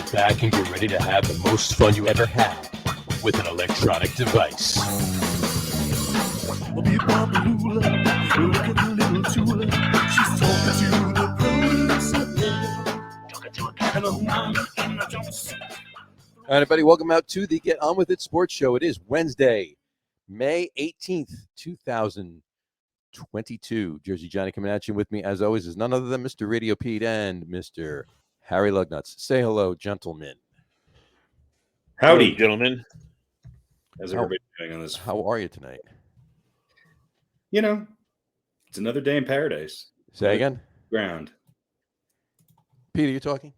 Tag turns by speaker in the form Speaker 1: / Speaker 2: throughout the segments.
Speaker 1: Sit back and get ready to have the most fun you ever had with an electronic device.
Speaker 2: All right, everybody, welcome out to the Get On With It Sports Show. It is Wednesday, May 18th, 2022. Jersey Johnny coming at you. With me, as always, is none other than Mr. RadioPete and Mr. Harry Lug Nutz. Say hello, gentlemen.
Speaker 3: Howdy,
Speaker 4: hello, gentlemen.
Speaker 3: How's everybody doing on this?
Speaker 2: How are you tonight?
Speaker 3: You know, it's another day in paradise.
Speaker 2: Say again?
Speaker 3: Ground.
Speaker 2: Peter, you talking?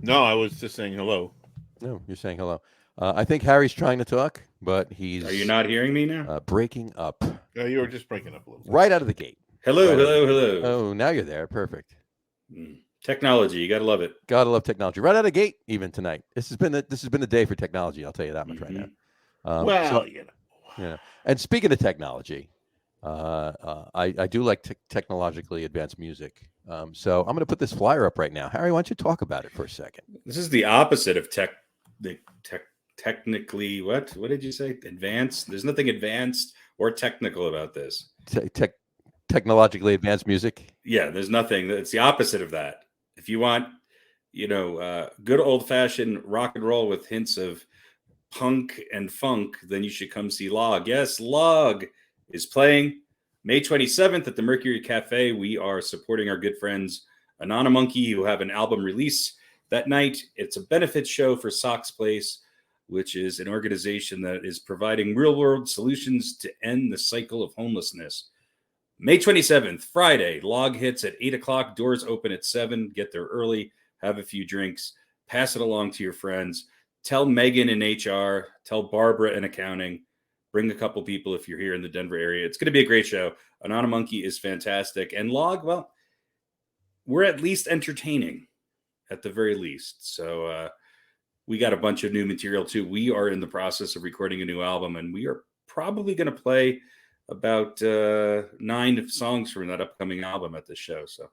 Speaker 4: No, I was just saying hello.
Speaker 2: No, you're saying hello. I think Harry's trying to talk, but he's...
Speaker 3: Are you not hearing me now?
Speaker 2: Breaking up.
Speaker 4: You were just breaking up a little bit.
Speaker 2: Right out of the gate.
Speaker 3: Hello.
Speaker 2: Oh, now you're there. Perfect.
Speaker 3: Technology, you gotta love it.
Speaker 2: Gotta love technology. Right out of the gate, even tonight. This has been the day for technology. I'll tell you that much right now. And speaking of technology, I do like technologically advanced music. So I'm going to put this flyer up right now. Harry, why don't you talk about it for a second?
Speaker 3: This is the opposite of technically what did you say? Advanced? There's nothing advanced or technical about this.
Speaker 2: Technologically advanced music?
Speaker 3: Yeah, there's nothing. It's the opposite of that. If you want, good old-fashioned rock and roll with hints of punk and funk, then you should come see Log. Yes, Log is playing May 27th at the Mercury Cafe. We are supporting our good friends Anonymonkey, who have an album release that night. It's a benefit show for Sox Place, which is an organization that is providing real-world solutions to end the cycle of homelessness. May 27th, Friday, Log hits at 8 o'clock. Doors open at 7. Get there early. Have a few drinks. Pass it along to your friends. Tell Megan in HR. Tell Barbara in accounting. Bring a couple people if you're here in the Denver area. It's going to be a great show. Anonymonkey is fantastic. And Log, well, we're at least entertaining at the very least. So we got a bunch of new material too. We are in the process of recording a new album, and we are probably going to play about 9 songs from that upcoming album at this show. So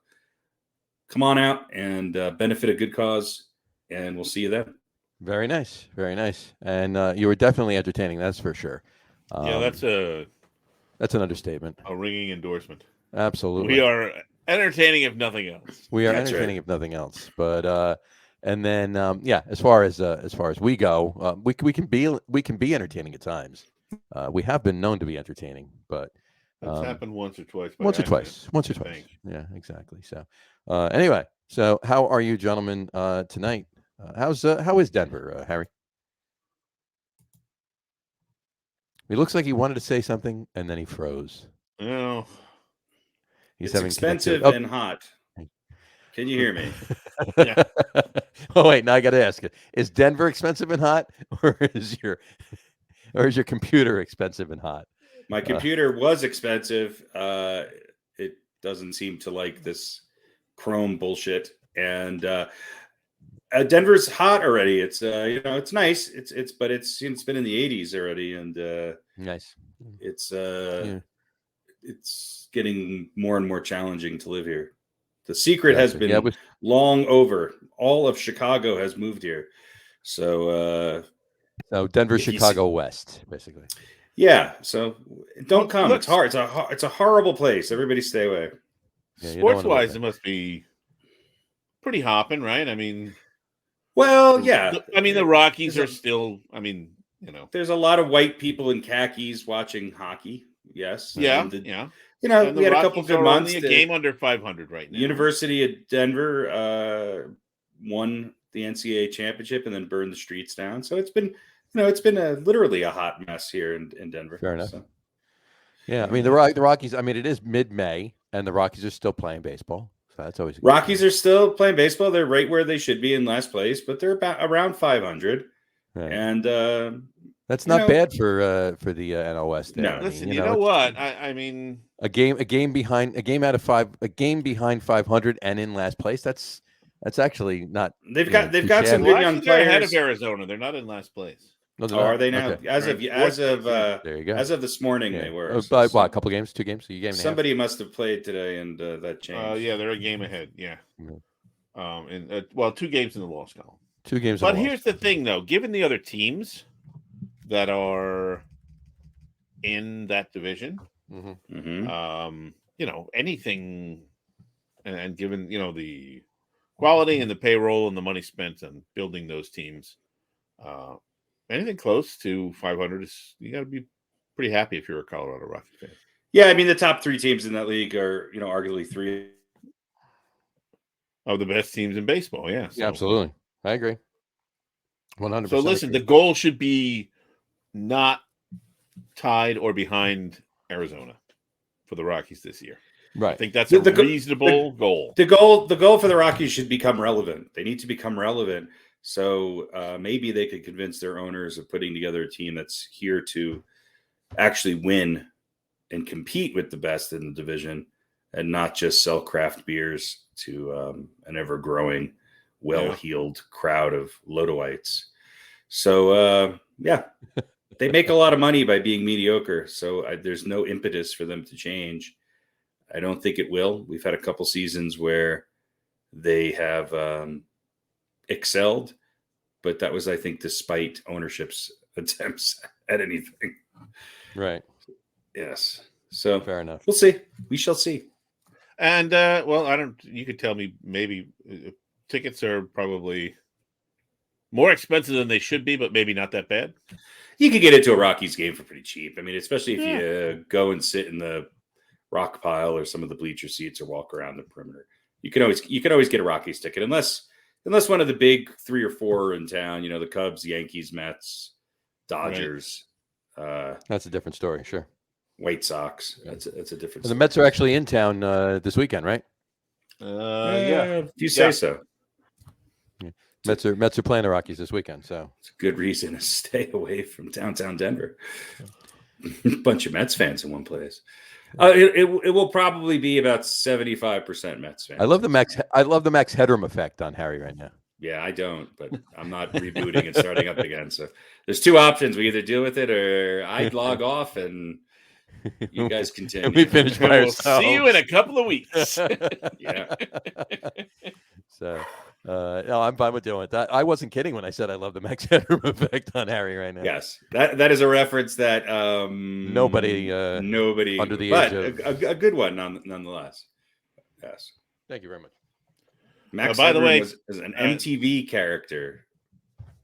Speaker 3: come on out and benefit a good cause, and we'll see you then.
Speaker 2: Very nice. Very nice. And you were definitely entertaining, that's for sure.
Speaker 4: That's an
Speaker 2: understatement.
Speaker 4: A ringing endorsement.
Speaker 2: Absolutely.
Speaker 4: We are entertaining, if nothing else.
Speaker 2: We are entertaining, if nothing else. But and then as far as we go, we can be entertaining at times. We have been known to be entertaining, but
Speaker 4: it's happened once or twice.
Speaker 2: Once or twice. Yeah, exactly. So anyway, so how are you, gentlemen, tonight? How is Denver, Harry? He looks like he wanted to say something and then he froze.
Speaker 4: Oh,
Speaker 3: it's expensive and hot. Can you hear me?
Speaker 4: Yeah.
Speaker 2: Oh wait, now I got to ask you: is Denver expensive and hot, or is your computer expensive and hot?
Speaker 3: My computer was expensive. It doesn't seem to like this Chrome bullshit, and Denver's hot already. It's it's nice. It's been in the 80s already, and
Speaker 2: nice.
Speaker 3: It's getting more and more challenging to live here. The secret has been long over. All of Chicago has moved here, so
Speaker 2: Denver, Chicago West, basically.
Speaker 3: Yeah. So don't come. It's hard. It's a horrible place. Everybody stay away.
Speaker 4: Yeah, sports-wise, it must be pretty hopping, right? I mean.
Speaker 3: Well, yeah.
Speaker 4: I mean, the Rockies are still,
Speaker 3: There's a lot of white people in khakis watching hockey. Yes.
Speaker 4: Yeah.
Speaker 3: We had a couple good months.
Speaker 4: Only a game under 500 right now.
Speaker 3: University of Denver won the NCAA championship and then burned the streets down. So it's been literally a hot mess here in Denver.
Speaker 2: Fair enough. So. Yeah. I mean, the Rockies, it is mid-May and the Rockies are still playing baseball. So that's always
Speaker 3: Rockies are still playing baseball. They're right where they should be in last place, but they're about around 500. Right. And
Speaker 2: that's not bad for the NL West.
Speaker 3: No,
Speaker 4: listen, you know what? I mean,
Speaker 2: a game behind 500 and in last place. That's actually not.
Speaker 3: They've got some good young players
Speaker 4: ahead of Arizona. They're not in last place.
Speaker 3: No, are they now? Okay. As of
Speaker 2: there you go.
Speaker 3: As of this morning, they were.
Speaker 2: By what? A couple games, 2 games, a game.
Speaker 3: Somebody must have played today, and that changed.
Speaker 4: Yeah, they're a game ahead. Yeah. and 2 games in the loss column.
Speaker 2: 2 games.
Speaker 4: But here's the thing, though: given the other teams that are in that division, anything, and given the quality and the payroll and the money spent on building those teams, anything close to 500 is you got to be pretty happy if you're a Colorado Rocky fan.
Speaker 3: Yeah, I mean the top 3 teams in that league are arguably 3
Speaker 4: of the best teams in baseball. Yeah,
Speaker 2: yeah, absolutely, I agree. 100%.
Speaker 4: So listen, the goal should be not tied or behind Arizona for the Rockies this year.
Speaker 2: Right.
Speaker 4: I think that's a reasonable goal.
Speaker 3: The goal for the Rockies should become relevant. They need to become relevant. So maybe they could convince their owners of putting together a team that's here to actually win and compete with the best in the division, and not just sell craft beers to an ever-growing, well-heeled crowd of Lodoites. So, they make a lot of money by being mediocre. So there's no impetus for them to change. I don't think it will. We've had a couple seasons where they have excelled, but that was, I think, despite ownership's attempts at anything.
Speaker 2: Right.
Speaker 3: Yes. So
Speaker 2: fair enough.
Speaker 3: We'll see. We shall see.
Speaker 4: And you could tell me maybe tickets are probably more expensive than they should be, but maybe not that bad.
Speaker 3: You could get into a Rockies game for pretty cheap. I mean, especially if you go and sit in the rock pile or some of the bleacher seats or walk around the perimeter. You can always get a Rockies ticket unless one of the big 3 or 4 are in town, the Cubs, Yankees, Mets, Dodgers.
Speaker 2: Right. That's a different story, sure.
Speaker 3: White Sox. That's a different story.
Speaker 2: The Mets are actually in town this weekend, right?
Speaker 3: If you say so.
Speaker 2: Yeah. Mets are playing the Rockies this weekend, so
Speaker 3: it's a good reason to stay away from downtown Denver. Bunch of Mets fans in one place. It will probably be about 75% Mets fans.
Speaker 2: I love the Max Headroom effect on Harry right now.
Speaker 3: Yeah, I don't, but I'm not rebooting and starting up again. So there's 2 options: we either deal with it or I log off and you guys continue.
Speaker 2: We finish by ourselves.
Speaker 4: See you in a couple of weeks.
Speaker 3: Yeah.
Speaker 2: So, no, I'm fine with doing that. I wasn't kidding when I said I love the Max Headroom effect on Harry right now.
Speaker 3: Yes, that is a reference that
Speaker 2: nobody under the age of
Speaker 3: a good one nonetheless. Yes.
Speaker 2: Thank you very much.
Speaker 3: Max
Speaker 4: by the way,
Speaker 3: was an MTV character.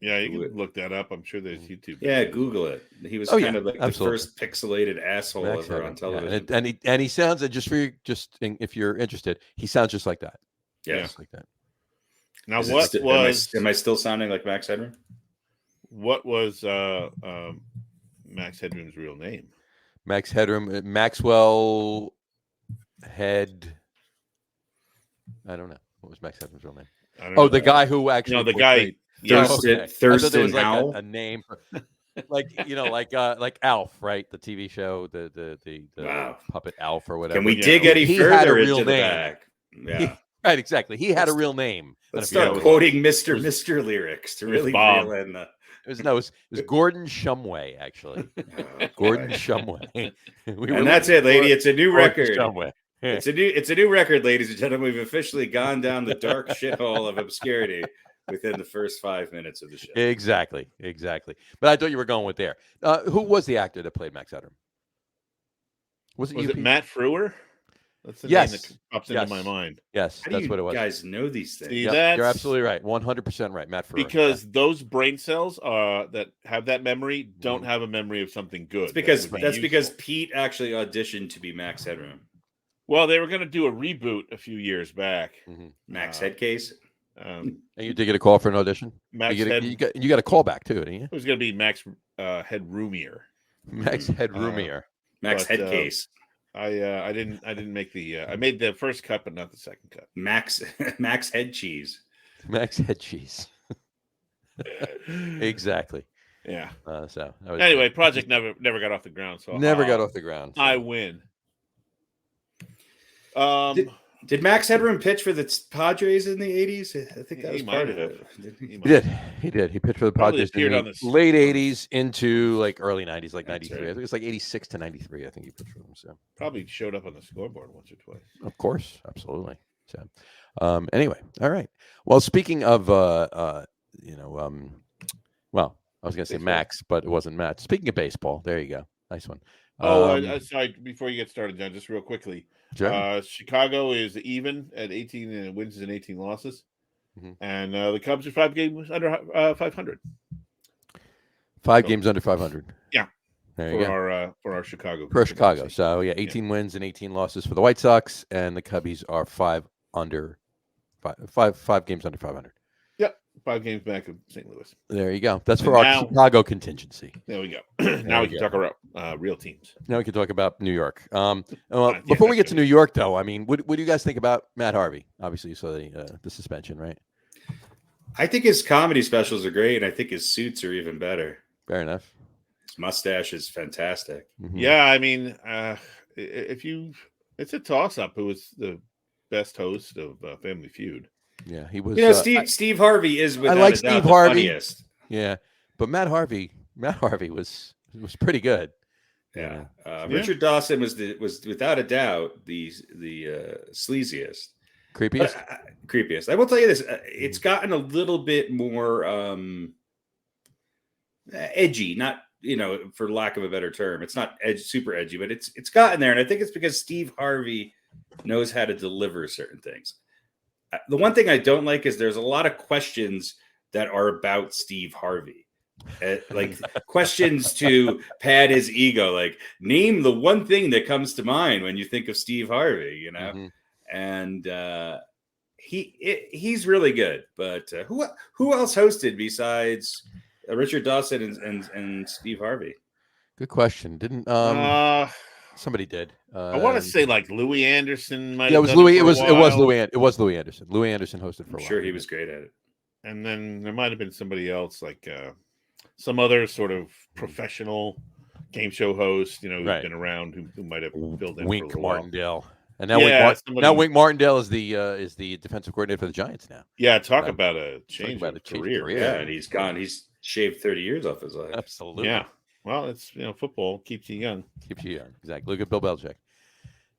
Speaker 4: Yeah, you can look that up. I'm sure there's YouTube.
Speaker 3: Yeah, Google it. He was kind of like
Speaker 2: absolutely.
Speaker 3: the first pixelated asshole
Speaker 2: Max
Speaker 3: ever
Speaker 2: Headroom.
Speaker 3: on television.
Speaker 2: Yeah. And he sounds if you're interested, he sounds just like that.
Speaker 3: Yeah,
Speaker 2: just like that.
Speaker 4: Now,
Speaker 3: am I still sounding like Max Headroom?
Speaker 4: What was Max Headroom's real name?
Speaker 2: Max Headroom, Maxwell Head. I don't know. What was Max Headroom's real name? The guy who actually.
Speaker 4: No, the guy.
Speaker 3: Thurston
Speaker 2: was
Speaker 3: Howell.
Speaker 2: Like a name, like Alf, right? The TV show, the
Speaker 3: wow.
Speaker 2: puppet Alf or whatever.
Speaker 3: Can we dig any further into the back? Yeah,
Speaker 2: right. Exactly. He had a real name.
Speaker 3: Let's start quoting Mr. lyrics to really reel in the.
Speaker 2: It was Gordon Shumway, actually. Gordon Shumway.
Speaker 3: And that's it, lady. It's a new record.
Speaker 2: Shumway. Yeah.
Speaker 3: It's a new record, ladies and gentlemen. We've officially gone down the dark shithole of obscurity within the first 5 minutes of the show.
Speaker 2: Exactly. But I thought you were going with there. Who was the actor that played Max Headroom?
Speaker 4: Was it Matt Frewer? That's the
Speaker 2: name
Speaker 4: that pops into my mind.
Speaker 2: Yes,
Speaker 3: How
Speaker 2: that's what it was.
Speaker 3: You guys know these things.
Speaker 4: See,
Speaker 2: you're absolutely right. 100% right, Matt Frewer.
Speaker 4: Because those brain cells that have that memory don't have a memory of something good.
Speaker 3: It's because Pete actually auditioned to be Max Headroom.
Speaker 4: Well, they were going to do a reboot a few years back.
Speaker 2: Mm-hmm.
Speaker 3: Max Headcase.
Speaker 2: And you did get a call for an audition? You got a call back too, didn't you?
Speaker 4: It was going to be Max Headroomier.
Speaker 2: Max Headroomier.
Speaker 3: Max Headcase.
Speaker 4: I didn't make the. I made the first cut, but not the second cut.
Speaker 3: Max Head Cheese.
Speaker 2: Max Head Cheese. Exactly.
Speaker 4: Yeah.
Speaker 2: So
Speaker 4: anyway, project never got off the ground. So
Speaker 2: got off the ground. So.
Speaker 4: I win.
Speaker 3: Did Max Headroom pitch for the Padres in the 80s? I think that was part of it.
Speaker 2: He did. He pitched for the Padres in the late 80s into like early 90s, like 93. Right. I think it was like 86 to 93. I think he pitched for them. So
Speaker 4: probably showed up on the scoreboard once or twice.
Speaker 2: Of course, absolutely. So, Anyway, all right. Well, speaking of, well, I was going to say
Speaker 4: Baseball.
Speaker 2: Max, but it wasn't Matt. Speaking of baseball, there you go. Nice one.
Speaker 4: Sorry. Before you get started, John, just real quickly.
Speaker 2: Sure.
Speaker 4: Chicago is even at 18 wins and 18 losses,
Speaker 2: Mhm.
Speaker 4: and the Cubs are 5 games under 500.
Speaker 2: 5 games under 500.
Speaker 4: Yeah.
Speaker 2: There you go.
Speaker 4: For our Chicago.
Speaker 2: For Chicago. So, yeah, 18 wins and 18 losses for the White Sox, and the Cubbies are 5 games under 500.
Speaker 4: Yep. 5 games back of St. Louis.
Speaker 2: There you go. That's for our Chicago contingency.
Speaker 4: There we go. Now we can talk about real teams.
Speaker 2: Now we can talk about New York. Before we get to New York, though, I mean, what do you guys think about Matt Harvey? Obviously, you saw the suspension, right?
Speaker 3: I think his comedy specials are great, and I think his suits are even better.
Speaker 2: Fair enough.
Speaker 3: His mustache is fantastic.
Speaker 2: Mm-hmm.
Speaker 4: Yeah, I mean, it's a toss-up who was the best host of Family Feud.
Speaker 2: Yeah, he was.
Speaker 3: Steve Harvey is without
Speaker 2: I like
Speaker 3: a doubt
Speaker 2: Steve
Speaker 3: the
Speaker 2: Harvey.
Speaker 3: funniest.
Speaker 2: Yeah, but Matt Harvey was pretty good.
Speaker 3: Yeah, Richard Dawson was without a doubt the sleaziest,
Speaker 2: creepiest.
Speaker 3: I will tell you this: it's gotten a little bit more edgy. Not for lack of a better term, it's not super edgy, but it's gotten there, and I think it's because Steve Harvey knows how to deliver certain things. The one thing I don't like is there's a lot of questions that are about Steve Harvey. Like questions to pad his ego, like name the one thing that comes to mind when you think of Steve Harvey,
Speaker 2: Mm-hmm.
Speaker 3: And he's really good. But who else hosted besides Richard Dawson and Steve Harvey?
Speaker 2: Good question. Didn't somebody did?
Speaker 4: I want to say like Louis Anderson.
Speaker 2: Yeah, it was Louis. It was Louis. It was Louis Anderson. Louis Anderson hosted for a while.
Speaker 3: Sure, he was great at it.
Speaker 4: And then there might have been somebody else, like some other sort of professional game show host, who's been around, who might have filled in
Speaker 2: Wink
Speaker 4: for a while.
Speaker 2: Martindale. And now Wink Martindale is the defensive coordinator for the Giants now.
Speaker 4: Yeah, talk about a change of career.
Speaker 3: Yeah, and he's gone. He's shaved 30 years off his life.
Speaker 2: Absolutely.
Speaker 4: Yeah. Well, it's football keeps you young.
Speaker 2: Keeps you young. Exactly. Look at Bill Belichick.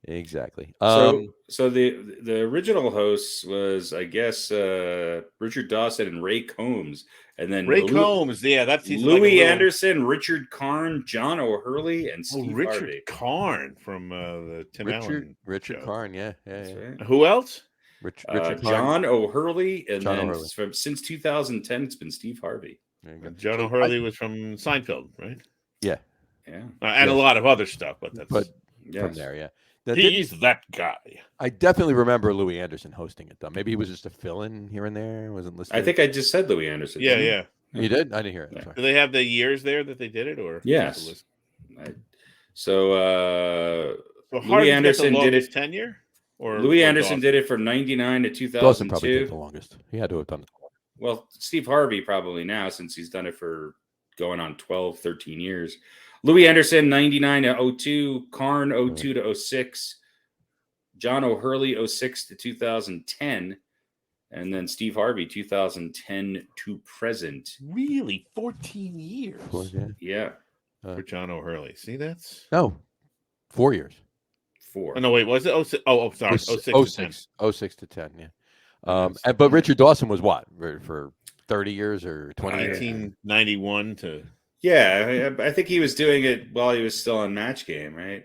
Speaker 2: Exactly.
Speaker 3: So the original host was, I guess, Richard Dawson and Ray Combs, and then
Speaker 4: Combs. Yeah, that's
Speaker 3: Louis Anderson, Richard Karn, John O'Hurley, and Steve
Speaker 4: Richard
Speaker 3: Harvey.
Speaker 4: Karn from the Tim Allen.
Speaker 2: Richard
Speaker 4: show.
Speaker 2: Karn. Yeah.
Speaker 4: Right. Who else?
Speaker 3: Richard John O'Hurley, and since 2010, it's been Steve Harvey.
Speaker 4: John O'Hurley was from Seinfeld, right?
Speaker 2: Yeah.
Speaker 4: And a lot of other stuff, but
Speaker 2: from there, yeah.
Speaker 4: He's that guy.
Speaker 2: I definitely remember Louis Anderson hosting it, though. Maybe he was just a fill-in here and there. Wasn't listening.
Speaker 3: I think I just said Louis Anderson.
Speaker 4: Yeah.
Speaker 2: You did? I didn't hear it.
Speaker 3: Yeah.
Speaker 4: Do they have the years there that they did it, or
Speaker 3: yes?
Speaker 4: So
Speaker 3: Louis Anderson did it
Speaker 4: tenure,
Speaker 3: Louis Anderson did it from 99 to 2002.
Speaker 2: Dawson probably did the longest. He had to have done it.
Speaker 3: Well, Steve Harvey probably now, since he's done it for going on 12, 13 years. Louis Anderson, 99 to 02, Karn, 02 to 06, John O'Hurley, 06 to 2010, and then Steve Harvey, 2010 to present.
Speaker 4: Really? 14 years?
Speaker 3: Yeah.
Speaker 4: For John O'Hurley. See, that's...
Speaker 2: No, 4 years.
Speaker 3: 4.
Speaker 4: Oh, no, wait, was it 06? Oh, sorry,
Speaker 2: 06 to 10, yeah. But Richard Dawson was what? For 30 years or 20 years?
Speaker 4: 1991 to...
Speaker 3: Yeah, I think he was doing it while he was still on Match Game, right?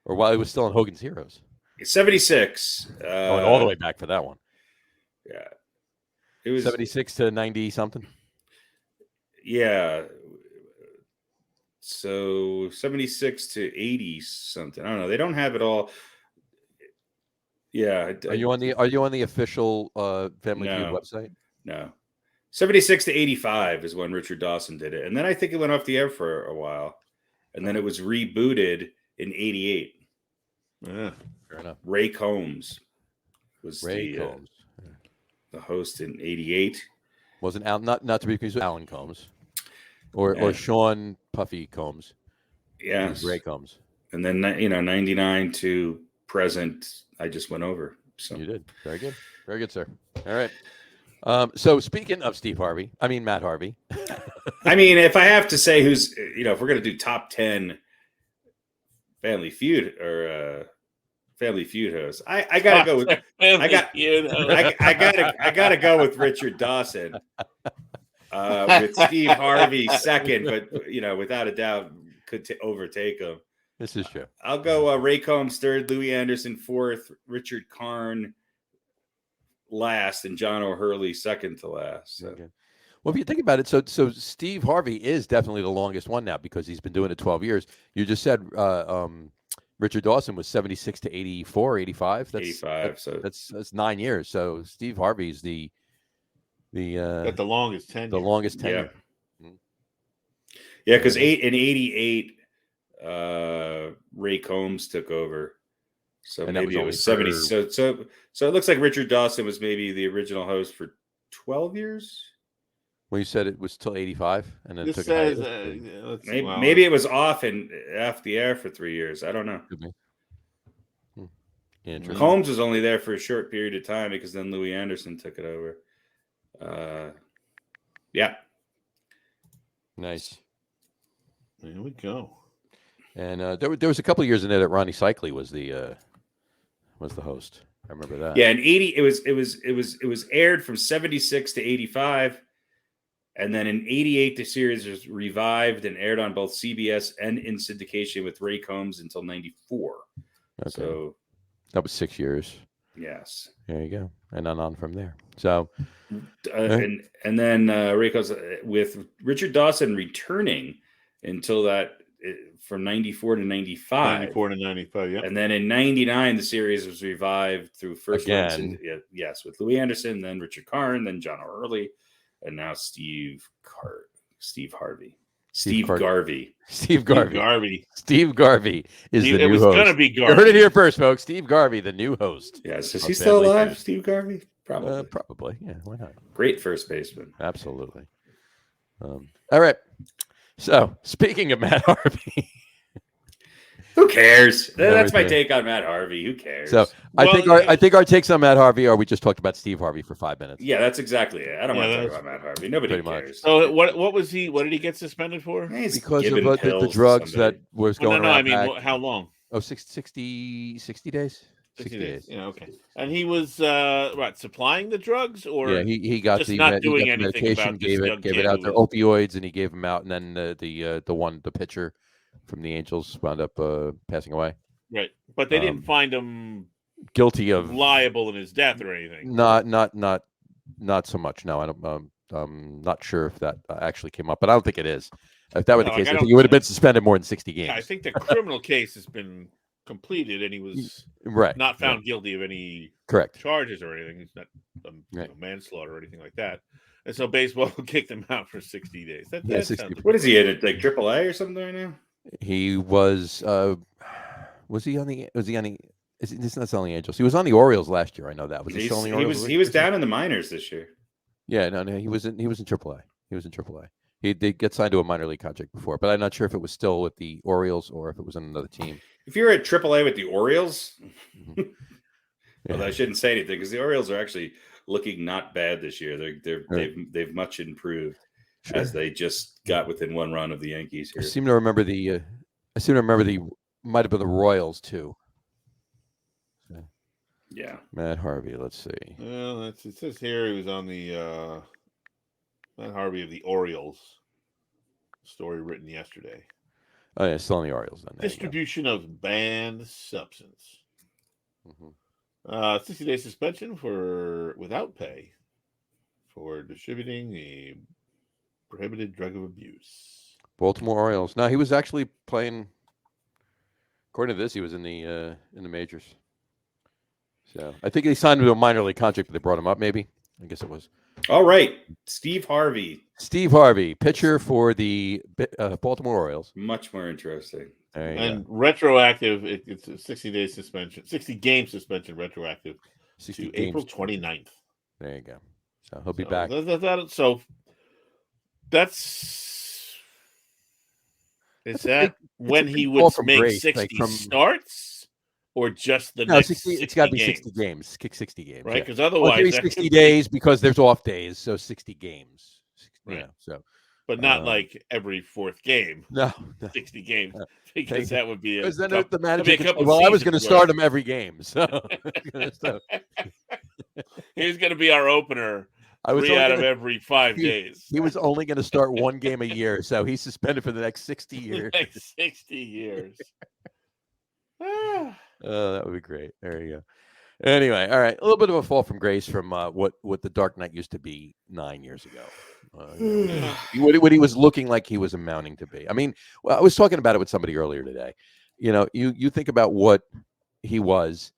Speaker 2: Or while he was still on Hogan's Heroes.
Speaker 3: 76.
Speaker 2: Going all the way back for that one.
Speaker 3: Yeah. It was
Speaker 2: 76 to 90 something.
Speaker 3: Yeah. So 76 to 80 something. I don't know. They don't have it all. Yeah.
Speaker 2: Are you on the official Family Feud website?
Speaker 3: No. 76 to 85 is when Richard Dawson did it. And then I think it went off the air for a while. And then it was rebooted in 88.
Speaker 2: Yeah, fair enough.
Speaker 3: Ray Combs was
Speaker 2: the
Speaker 3: host in 88.
Speaker 2: Wasn't not to be confused with Alan Combs or Sean Puffy Combs.
Speaker 3: Yeah.
Speaker 2: Ray Combs.
Speaker 3: And then 99 to present, I just went over. So
Speaker 2: you did. Very good. Very good, sir. All right. So speaking of Matt Harvey.
Speaker 3: I mean, if I have to say who's, if we're going to do top 10 Family Feud or Family Feud host. I gotta go with I gotta go with Richard Dawson. With Steve Harvey second, but without a doubt could overtake him.
Speaker 2: This is true.
Speaker 3: I'll go Ray Combs third, Louis Anderson fourth, Richard Karn last, and John O'Hurley second to last. So.
Speaker 2: Okay. Well, if you think about it, so Steve Harvey is definitely the longest one now because he's been doing it 12 years. You just said Richard Dawson was 76 to 84, 85. That's
Speaker 3: 85. So
Speaker 2: that's 9 years. So Steve Harvey's the
Speaker 4: longest tenure.
Speaker 2: The longest tenure.
Speaker 3: Yeah, because in 88, Ray Combs took over. So
Speaker 2: and
Speaker 3: maybe it was 70. So it looks like Richard Dawson was maybe the original host for 12 years.
Speaker 2: Well, you said it was till 85, and then
Speaker 4: This
Speaker 2: took
Speaker 4: says
Speaker 3: maybe it was off the air for 3 years. I don't know.
Speaker 2: Could be. Interesting.
Speaker 3: Combs was only there for a short period of time because then Louis Anderson took it over. Yeah.
Speaker 2: Nice.
Speaker 4: There we go.
Speaker 2: And there was a couple of years in there that Ronnie Cycli was the host. I remember that.
Speaker 3: Yeah, in 80 it was aired from 76 to 85. And then in 88, the series was revived and aired on both CBS and in syndication with Ray Combs until 94.
Speaker 2: Okay.
Speaker 3: So
Speaker 2: that was 6 years.
Speaker 3: Yes.
Speaker 2: There you go. And on from there. So
Speaker 3: and then Ray Combs with Richard Dawson returning until that from 94 to 95.
Speaker 4: 94 to 95, yeah.
Speaker 3: And then in 99, the series was revived through first
Speaker 2: again.
Speaker 3: Yes, with Louis Anderson, then Richard Karn, then John O'Hurley. And now Steve Harvey. Steve Garvey.
Speaker 2: Steve Garvey is the new host.
Speaker 4: It was going to be Garvey.
Speaker 2: You heard it here first, folks. Steve Garvey, the new host.
Speaker 3: Yes. Is he still alive, Steve Garvey? Probably.
Speaker 2: Probably. Yeah, why not?
Speaker 3: Great first baseman.
Speaker 2: Absolutely. All right. So, speaking of Matt Harvey.
Speaker 3: Who cares? That's my take on Matt Harvey. Who cares?
Speaker 2: So I think our takes on Matt Harvey are we just talked about Steve Harvey for 5 minutes.
Speaker 3: Yeah, that's exactly it. I don't want to talk about Matt Harvey. Nobody cares.
Speaker 4: So what was he? What did he get suspended for?
Speaker 3: He's
Speaker 2: because of the drugs that was going around.
Speaker 4: No, I mean, how long?
Speaker 2: Oh, 60 days. 60 days.
Speaker 4: Yeah, okay. And he was supplying the drugs, or
Speaker 2: he got
Speaker 4: just
Speaker 2: the
Speaker 4: not doing
Speaker 2: got the
Speaker 4: anything
Speaker 2: medication,
Speaker 4: about
Speaker 2: gave it out. They're opioids, and he gave them out, and then the pitcher from the Angels wound up passing away.
Speaker 4: Right, but they didn't find him
Speaker 2: guilty of
Speaker 4: liable in his death or anything.
Speaker 2: Not so much. No, I don't. I'm not sure if that actually came up, but I don't think it is. If that were the case, I think he would have been suspended more than 60 games.
Speaker 4: Yeah, I think the criminal case has been completed, and he was not found guilty of any charges or anything. He's not manslaughter or anything like that. And so baseball kicked him out for 60 days.
Speaker 2: 60.
Speaker 3: What is he in? Like AAA or something right now?
Speaker 2: He was. Was he on the? It's not on the Angels. He was on the Orioles last year. I know that. Was he still on the Orioles?
Speaker 3: He was down in the minors this year.
Speaker 2: Yeah, no, he was in AAA. He was in AAA. He did get signed to a minor league contract before, but I'm not sure if it was still with the Orioles or if it was in another team.
Speaker 3: If you're at AAA with the Orioles, well, I shouldn't say anything because the Orioles are actually looking not bad this year. They've much improved as they just got within one run of the Yankees here.
Speaker 2: I seem to remember the might have been the Royals too. So,
Speaker 3: yeah,
Speaker 2: Matt Harvey. Let's see.
Speaker 4: Well, it says here he was on the Matt Harvey of the Orioles. Story written yesterday.
Speaker 2: Oh yeah, still on the Orioles then.
Speaker 4: Distribution of banned substance. 60-day suspension without pay for distributing a prohibited drug of abuse.
Speaker 2: Baltimore Orioles. No, he was actually playing. According to this, he was in the majors. So I think he signed to a minor league contract, but they brought him up. Maybe I guess it was.
Speaker 3: All right, Steve Harvey.
Speaker 2: Steve Harvey, pitcher for the Baltimore Orioles.
Speaker 3: Much more interesting.
Speaker 4: And retroactive, it's a 60-day suspension, 60-game suspension, retroactive to April 29th.
Speaker 2: There you go. So he'll be back.
Speaker 4: Is that when he would make 60 starts, or just the next 60?
Speaker 2: It's got to be 60 games. Kick 60 games,
Speaker 4: right? Because otherwise,
Speaker 2: 60 days because there's off days, so 60 games.
Speaker 4: Right.
Speaker 2: So,
Speaker 4: but not like every fourth game,
Speaker 2: No,
Speaker 4: 60 games,
Speaker 2: no.
Speaker 4: because that would be a
Speaker 2: Because then
Speaker 4: tough,
Speaker 2: the manager
Speaker 4: that'd be a
Speaker 2: could
Speaker 4: couple
Speaker 2: say, well, I was going to
Speaker 4: seasons
Speaker 2: start
Speaker 4: worth.
Speaker 2: him every game. So, so
Speaker 4: He's going to be our opener
Speaker 2: I was
Speaker 4: 3
Speaker 2: only
Speaker 4: out of
Speaker 2: gonna-
Speaker 4: every 5 days.
Speaker 2: he was only going to start one game a year. So he's suspended for the next 60 years.
Speaker 4: Like 60 years. Ah.
Speaker 2: Oh, that would be great. There you go. Anyway, all right. A little bit of a fall from grace from what the Dark Knight used to be 9 years ago. What he was looking like he was amounting to be. I mean, well, I was talking about it with somebody earlier today. You think about what he was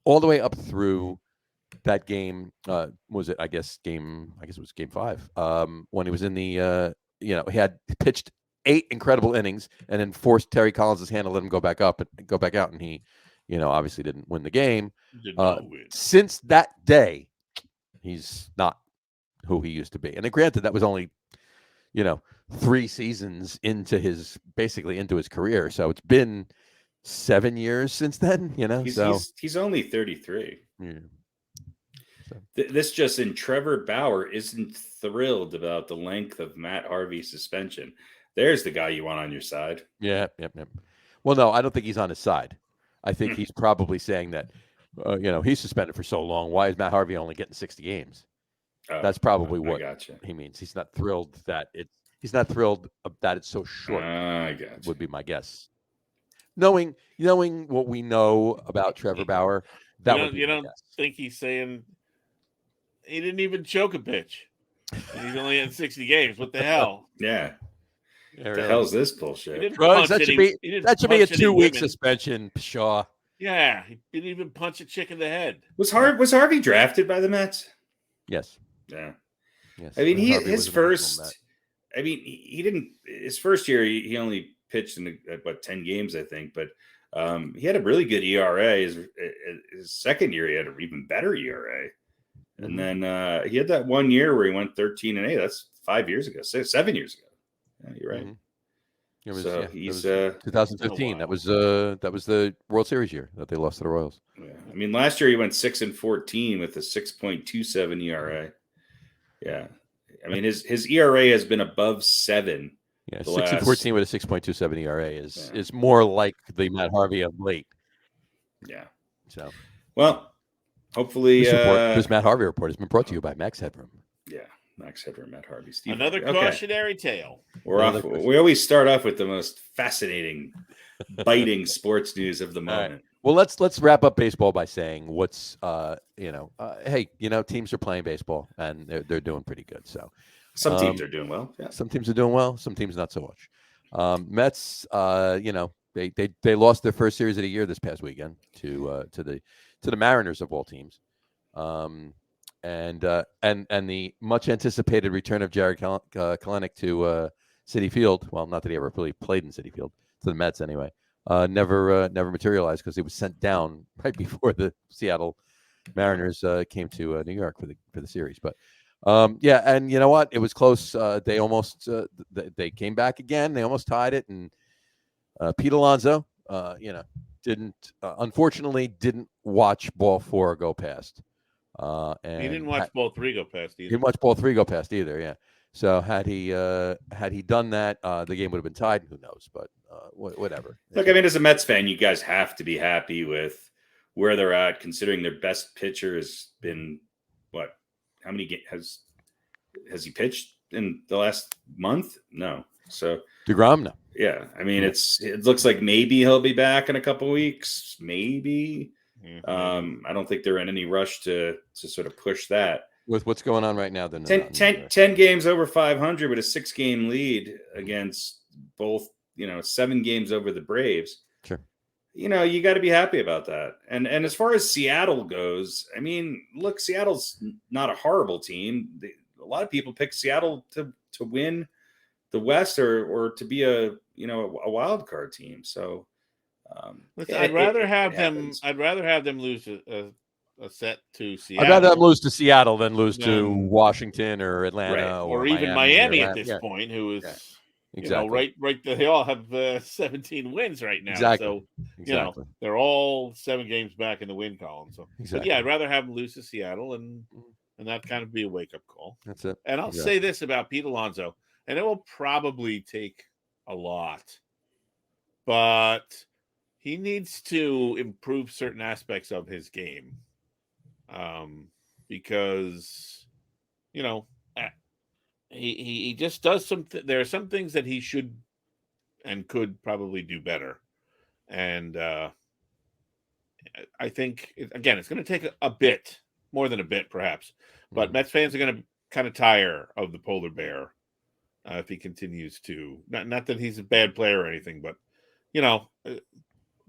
Speaker 2: all the way up through that game. Was it? I guess it was game 5. When he was in the, he had pitched 8 incredible innings and then forced Terry Collins' hand to let him go back out, and he, obviously didn't win the game.
Speaker 4: Did not win.
Speaker 2: Since that day, he's not who he used to be. And then granted, that was only, 3 seasons into his career. So it's been 7 years since then,
Speaker 3: He's only 33.
Speaker 2: Yeah. So.
Speaker 3: This just in, Trevor Bauer isn't thrilled about the length of Matt Harvey's suspension. There's the guy you want on your side.
Speaker 2: Yeah. Well, no, I don't think he's on his side. I think he's probably saying that, he's suspended for so long. Why is Matt Harvey only getting 60 games? That's probably what he means. He's not thrilled that it's so short.
Speaker 3: I gotcha.
Speaker 2: Would be my guess. Knowing what we know about Trevor Bauer, that would be
Speaker 4: you
Speaker 2: my
Speaker 4: don't
Speaker 2: guess.
Speaker 4: think he's saying he didn't even choke a pitch. And he's only in 60 games. What the hell?
Speaker 3: Yeah.
Speaker 2: Yeah,
Speaker 3: What the hell's this bullshit?
Speaker 2: Drugs, that should be a 2-week suspension, Shaw.
Speaker 4: Yeah, he didn't even punch a chick in the head.
Speaker 3: Was Harvey drafted by the Mets?
Speaker 2: Yes.
Speaker 3: Yeah.
Speaker 2: Yes.
Speaker 3: I mean,
Speaker 2: Harvey was
Speaker 3: his
Speaker 2: an original
Speaker 3: first.
Speaker 2: Met.
Speaker 3: I mean, he didn't. His first year, he only pitched in 10 games, I think. But he had a really good ERA. His second year, he had an even better ERA. And then he had that 1 year where he went 13-8. That's 5 years ago, 7 years ago. Yeah, you're right.
Speaker 2: It was,
Speaker 3: he's
Speaker 2: 2015. That was the World Series year that they lost to the Royals.
Speaker 3: Yeah. I mean, last year he went 6-14 with a 6.27 ERA. Yeah, I mean his ERA has been above 7.
Speaker 2: Yeah, 6-14 with a 6.27 ERA is more like the Matt Harvey of late.
Speaker 3: Yeah.
Speaker 2: So,
Speaker 3: well, hopefully
Speaker 2: this Matt Harvey report has been brought to you by Max Headroom.
Speaker 3: Yeah. Max Headroom, Matt Harvey.
Speaker 4: Another cautionary tale.
Speaker 3: We always start off with the most fascinating, biting sports news of the moment.
Speaker 2: Right. Well, let's wrap up baseball by saying what's hey, teams are playing baseball and they're doing pretty good. So
Speaker 3: some teams are doing well. Yeah.
Speaker 2: Some teams are doing well. Some teams not so much. Mets, they lost their first series of the year this past weekend to the Mariners of all teams. And the much anticipated return of Jared Kelenic to Citi Field. Well, not that he ever really played in Citi Field, to the Mets anyway. Never materialized because he was sent down right before the Seattle Mariners came to New York for the series. But and you know what? It was close. They almost they came back again. They almost tied it, and Pete Alonso, unfortunately didn't watch ball 4 go past. And
Speaker 4: he didn't watch ball 3 go past either.
Speaker 2: He didn't watch ball 3 go past either. Yeah. So had he done that, the game would have been tied. Who knows? But whatever.
Speaker 3: Look, I mean, as a Mets fan, you guys have to be happy with where they're at, considering their best pitcher has been what? How many games has he pitched in the last month? No. So
Speaker 2: DeGrom, no.
Speaker 3: Yeah, I mean, it looks like maybe he'll be back in a couple weeks. Maybe. I don't think they're in any rush to sort of push that.
Speaker 2: With what's going on right now, then
Speaker 3: 10 games over 500 with a 6-game lead against both, 7 games over the Braves.
Speaker 2: Sure.
Speaker 3: You got to be happy about that. And as far as Seattle goes, I mean, look, Seattle's not a horrible team. A lot of people pick Seattle to win the West or to be a wild card team. So.
Speaker 4: I'd rather have them lose a set to Seattle.
Speaker 2: I'd rather them lose to Seattle than lose to Washington or Atlanta,
Speaker 3: right.
Speaker 4: or even Miami at this point, who is
Speaker 2: exactly
Speaker 4: right. They all have 17 wins right now.
Speaker 2: Exactly.
Speaker 4: So they're all 7 games back in the win column. So,
Speaker 2: exactly.
Speaker 4: But yeah, I'd rather have them lose to Seattle and that kind of be a wake up call.
Speaker 2: That's it.
Speaker 4: And I'll say this about Pete Alonso: and it will probably take a lot. But he needs to improve certain aspects of his game, because he just does some. There are some things that he should and could probably do better, and I think again it's going to take a bit more than a bit, perhaps. But Mets fans are going to kind of tire of the polar bear if he continues to. Not that he's a bad player or anything, but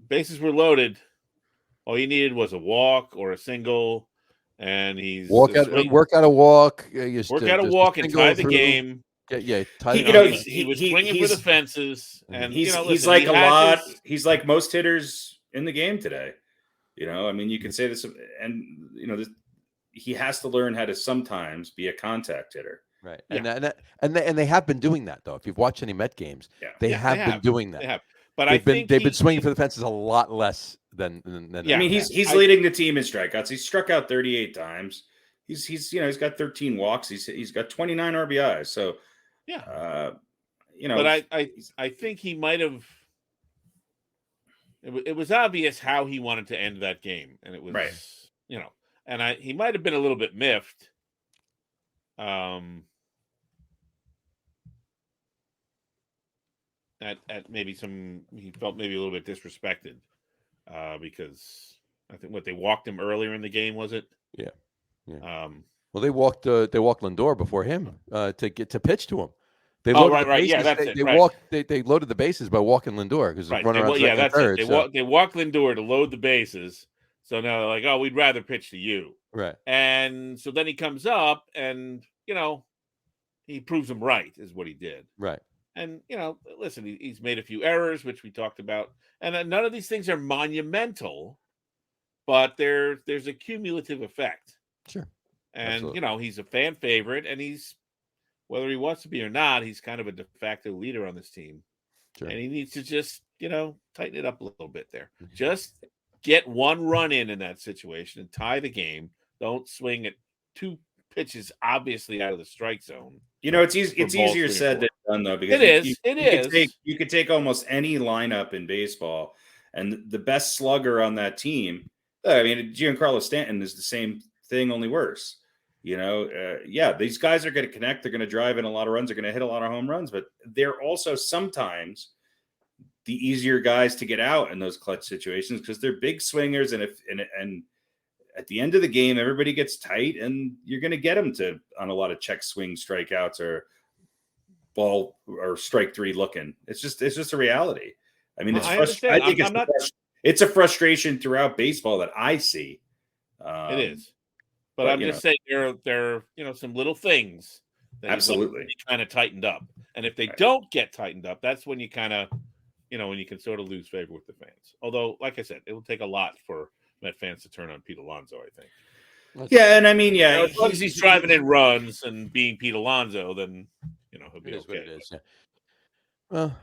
Speaker 4: bases were loaded. All he needed was a walk or a single, and he's
Speaker 2: work out a walk.
Speaker 4: Work out a walk and tie the
Speaker 2: through.
Speaker 4: game.
Speaker 2: Yeah.
Speaker 4: He was swinging for the fences, and
Speaker 3: he's like a lot. He's like most hitters in the game today. I mean, you can say this, and he has to learn how to sometimes be a contact hitter.
Speaker 2: Right, and they have been doing that though. If you've watched any Met games, they have been doing that.
Speaker 4: They have. But
Speaker 2: they've been swinging for the fences a lot less than.
Speaker 3: I mean, he's leading the team in strikeouts. He's struck out 38 times. He's got 13 walks. He's got 29 RBIs. So
Speaker 4: But I think he might have. It was obvious how he wanted to end that game, and it was and he might have been a little bit miffed. At maybe he felt maybe a little bit disrespected because I think they walked him earlier in the game, was it?
Speaker 2: Yeah. Well, they walked Lindor before him to get to pitch to him. They loaded
Speaker 4: Yeah, that's
Speaker 2: it. They loaded the bases by walking Lindor because
Speaker 4: that's it. They walked Lindor to load the bases. So now they're like, oh, we'd rather pitch to you.
Speaker 2: Right.
Speaker 4: And so then he comes up and he proves them right is what he did.
Speaker 2: Right.
Speaker 4: And, listen, he's made a few errors, which we talked about. And none of these things are monumental, but there's a cumulative effect.
Speaker 2: Sure.
Speaker 4: And, he's a fan favorite, and whether he wants to be or not, he's kind of a de facto leader on this team.
Speaker 2: Sure.
Speaker 4: And he needs to just, tighten it up a little bit there. Just get one run in that situation and tie the game. Don't swing at two pitches obviously out of the strike zone.
Speaker 3: It's easier said than done, though, because you could take almost any lineup in baseball, and the best slugger on that team, I mean, Giancarlo Stanton is the same thing, only worse. These guys are going to connect. They're going to drive in a lot of runs. They're going to hit a lot of home runs, but they're also sometimes the easier guys to get out in those clutch situations because they're big swingers. And and at the end of the game, everybody gets tight, and you're going to get them on a lot of check swing strikeouts or ball or strike three looking. It's just a reality. I mean, it's a frustration throughout baseball that I see.
Speaker 4: It is. But I'm just saying there are some little things that
Speaker 3: absolutely
Speaker 4: kind of tightened up. And if they don't get tightened up, that's when you kind of, when you can sort of lose favor with the fans. Although, like I said, it will take a lot for Met fans to turn on Pete Alonso, I think.
Speaker 3: And I mean,
Speaker 4: as long as he's driving in runs and being Pete Alonso, then, he'll be okay.
Speaker 2: What it is, yeah.
Speaker 4: Well,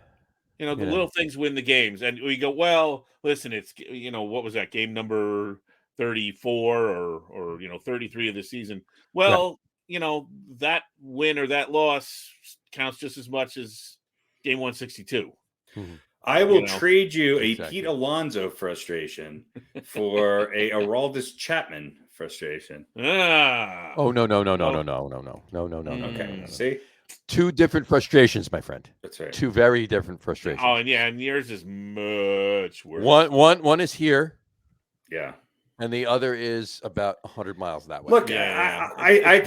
Speaker 4: the little things win the games. And we go, well, listen, it's, what was that, game number 34 or 33 of the season. Well, that win or that loss counts just as much as game 162.
Speaker 2: Mm-hmm.
Speaker 3: I will trade you a Pete Alonso frustration for a Aroldis Chapman frustration.
Speaker 2: Oh no.
Speaker 3: Okay. See?
Speaker 2: Two different frustrations, my friend.
Speaker 3: That's right.
Speaker 2: Two very different frustrations.
Speaker 4: Oh, and yours is much worse.
Speaker 2: One is here.
Speaker 3: Yeah.
Speaker 2: And the other is about 100 miles that way.
Speaker 3: Look, I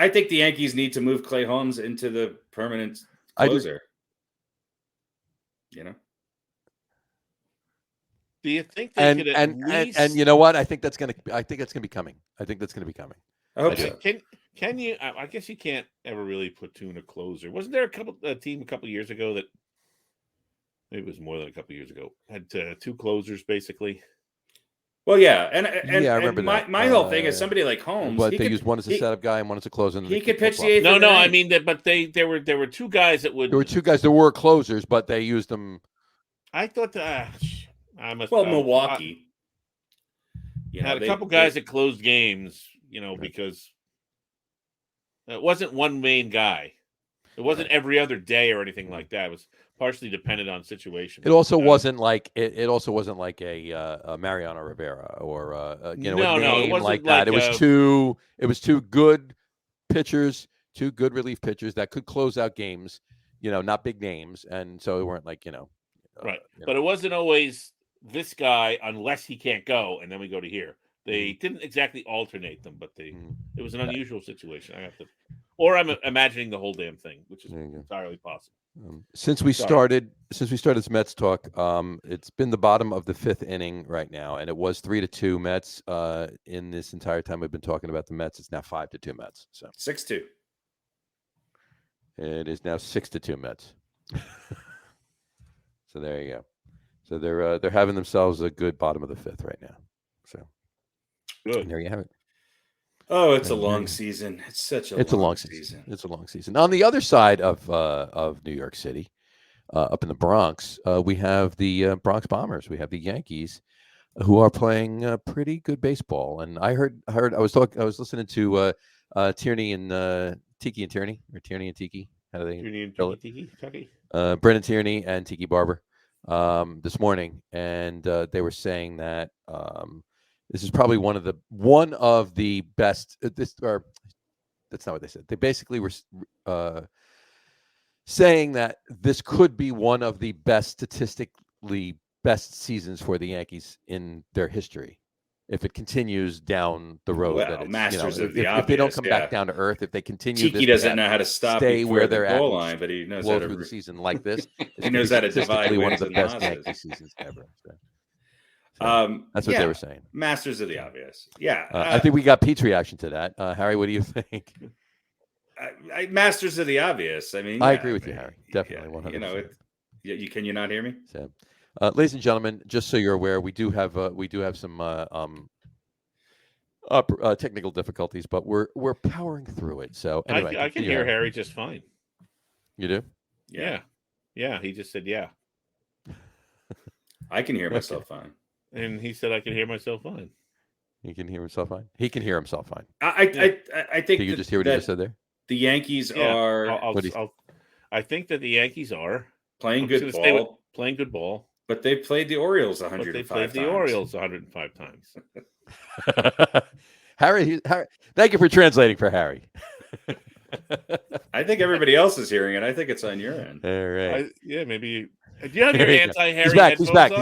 Speaker 3: think the Yankees need to move Clay Holmes into the permanent closer.
Speaker 4: Do you think they could at least...
Speaker 2: and you know what? I think that's gonna be coming. I
Speaker 3: hope so.
Speaker 4: Can you? I guess you can't ever really platoon a closer. Wasn't there a team a couple years ago that maybe it was more than a couple years ago had two closers basically?
Speaker 3: Well, yeah, and
Speaker 2: I remember that.
Speaker 3: My whole thing is somebody like Holmes.
Speaker 2: But they used one as a setup guy and one as a closer.
Speaker 3: He could pitch the eighth.
Speaker 4: No, I mean that. But there were two guys that would.
Speaker 2: There were two guys that were closers, but they used them.
Speaker 4: I thought
Speaker 3: Milwaukee.
Speaker 4: Had a couple guys that closed games, because it wasn't one main guy. It wasn't every other day or anything like that. It was partially dependent on situation.
Speaker 2: It also wasn't like it also wasn't like a Mariano Rivera or a name
Speaker 4: it wasn't
Speaker 2: like that. It was two good pitchers, two good relief pitchers that could close out games. Not big names, and so they weren't like
Speaker 4: right. But it wasn't always this guy unless he can't go, and then we go to here. They didn't exactly alternate them, but it was an unusual situation. Or I'm imagining the whole damn thing, which is entirely possible.
Speaker 2: Since we started this Mets talk, it's been the bottom of the 5th inning right now, and it was 3-2 Mets. In this entire time we've been talking about the Mets, it's now 5-2 Mets. So
Speaker 3: 6-2.
Speaker 2: It is now 6-2 Mets. So there you go. So they're having themselves a good bottom of the 5th right now. So
Speaker 4: good.
Speaker 2: There you have it.
Speaker 3: Oh, it's a long season. It's such a long season.
Speaker 2: It's a long season. On the other side of New York City, up in the Bronx, we have the Bronx Bombers. We have the Yankees, who are playing pretty good baseball. And I was listening to Tierney and Tiki and Tierney, or Tierney and Tiki. How do they spell it?
Speaker 4: Tiki.
Speaker 2: Brendan Tierney and Tiki Barber this morning, and they were saying that this is probably one of the best. That's not what they said. They basically were saying that this could be one of the statistically best seasons for the Yankees in their history, if it continues down the road.
Speaker 3: Well, masters of the obvious.
Speaker 2: If they don't come back down to earth, if they continue,
Speaker 3: Tiki doesn't know how to stay where they're at, line, but he knows how to
Speaker 2: through the season like this.
Speaker 3: He knows how to divide
Speaker 2: one of the
Speaker 3: and
Speaker 2: best
Speaker 3: losses.
Speaker 2: Yankee seasons ever. So that's what they were saying.
Speaker 3: Masters of the obvious. Yeah.
Speaker 2: I think we got Pete's reaction to that. Harry, what do you think?
Speaker 3: Masters of the obvious. I mean,
Speaker 2: I agree with you, Harry. Definitely, 100%.
Speaker 3: Can you not hear me?
Speaker 2: So, ladies and gentlemen, just so you're aware, we do have some technical difficulties, but we're powering through it. So anyway,
Speaker 4: I can hear Harry just fine.
Speaker 2: You do?
Speaker 4: Yeah. He just said yeah.
Speaker 3: I can hear myself fine.
Speaker 4: And he said I can hear myself fine.
Speaker 2: He can hear himself fine. He can hear himself fine.
Speaker 3: I think.
Speaker 2: Did you just hear what he just said there?
Speaker 3: The Yankees are.
Speaker 4: I think that the Yankees are
Speaker 3: playing good ball.
Speaker 4: Playing good ball.
Speaker 3: But they played the Orioles 105
Speaker 4: times. They played the Orioles 105 times.
Speaker 2: Harry, thank you for translating for Harry.
Speaker 3: I think everybody else is hearing it. I think it's on your end.
Speaker 2: All right.
Speaker 4: Maybe. Do you have your anti-Harry?
Speaker 2: He's back.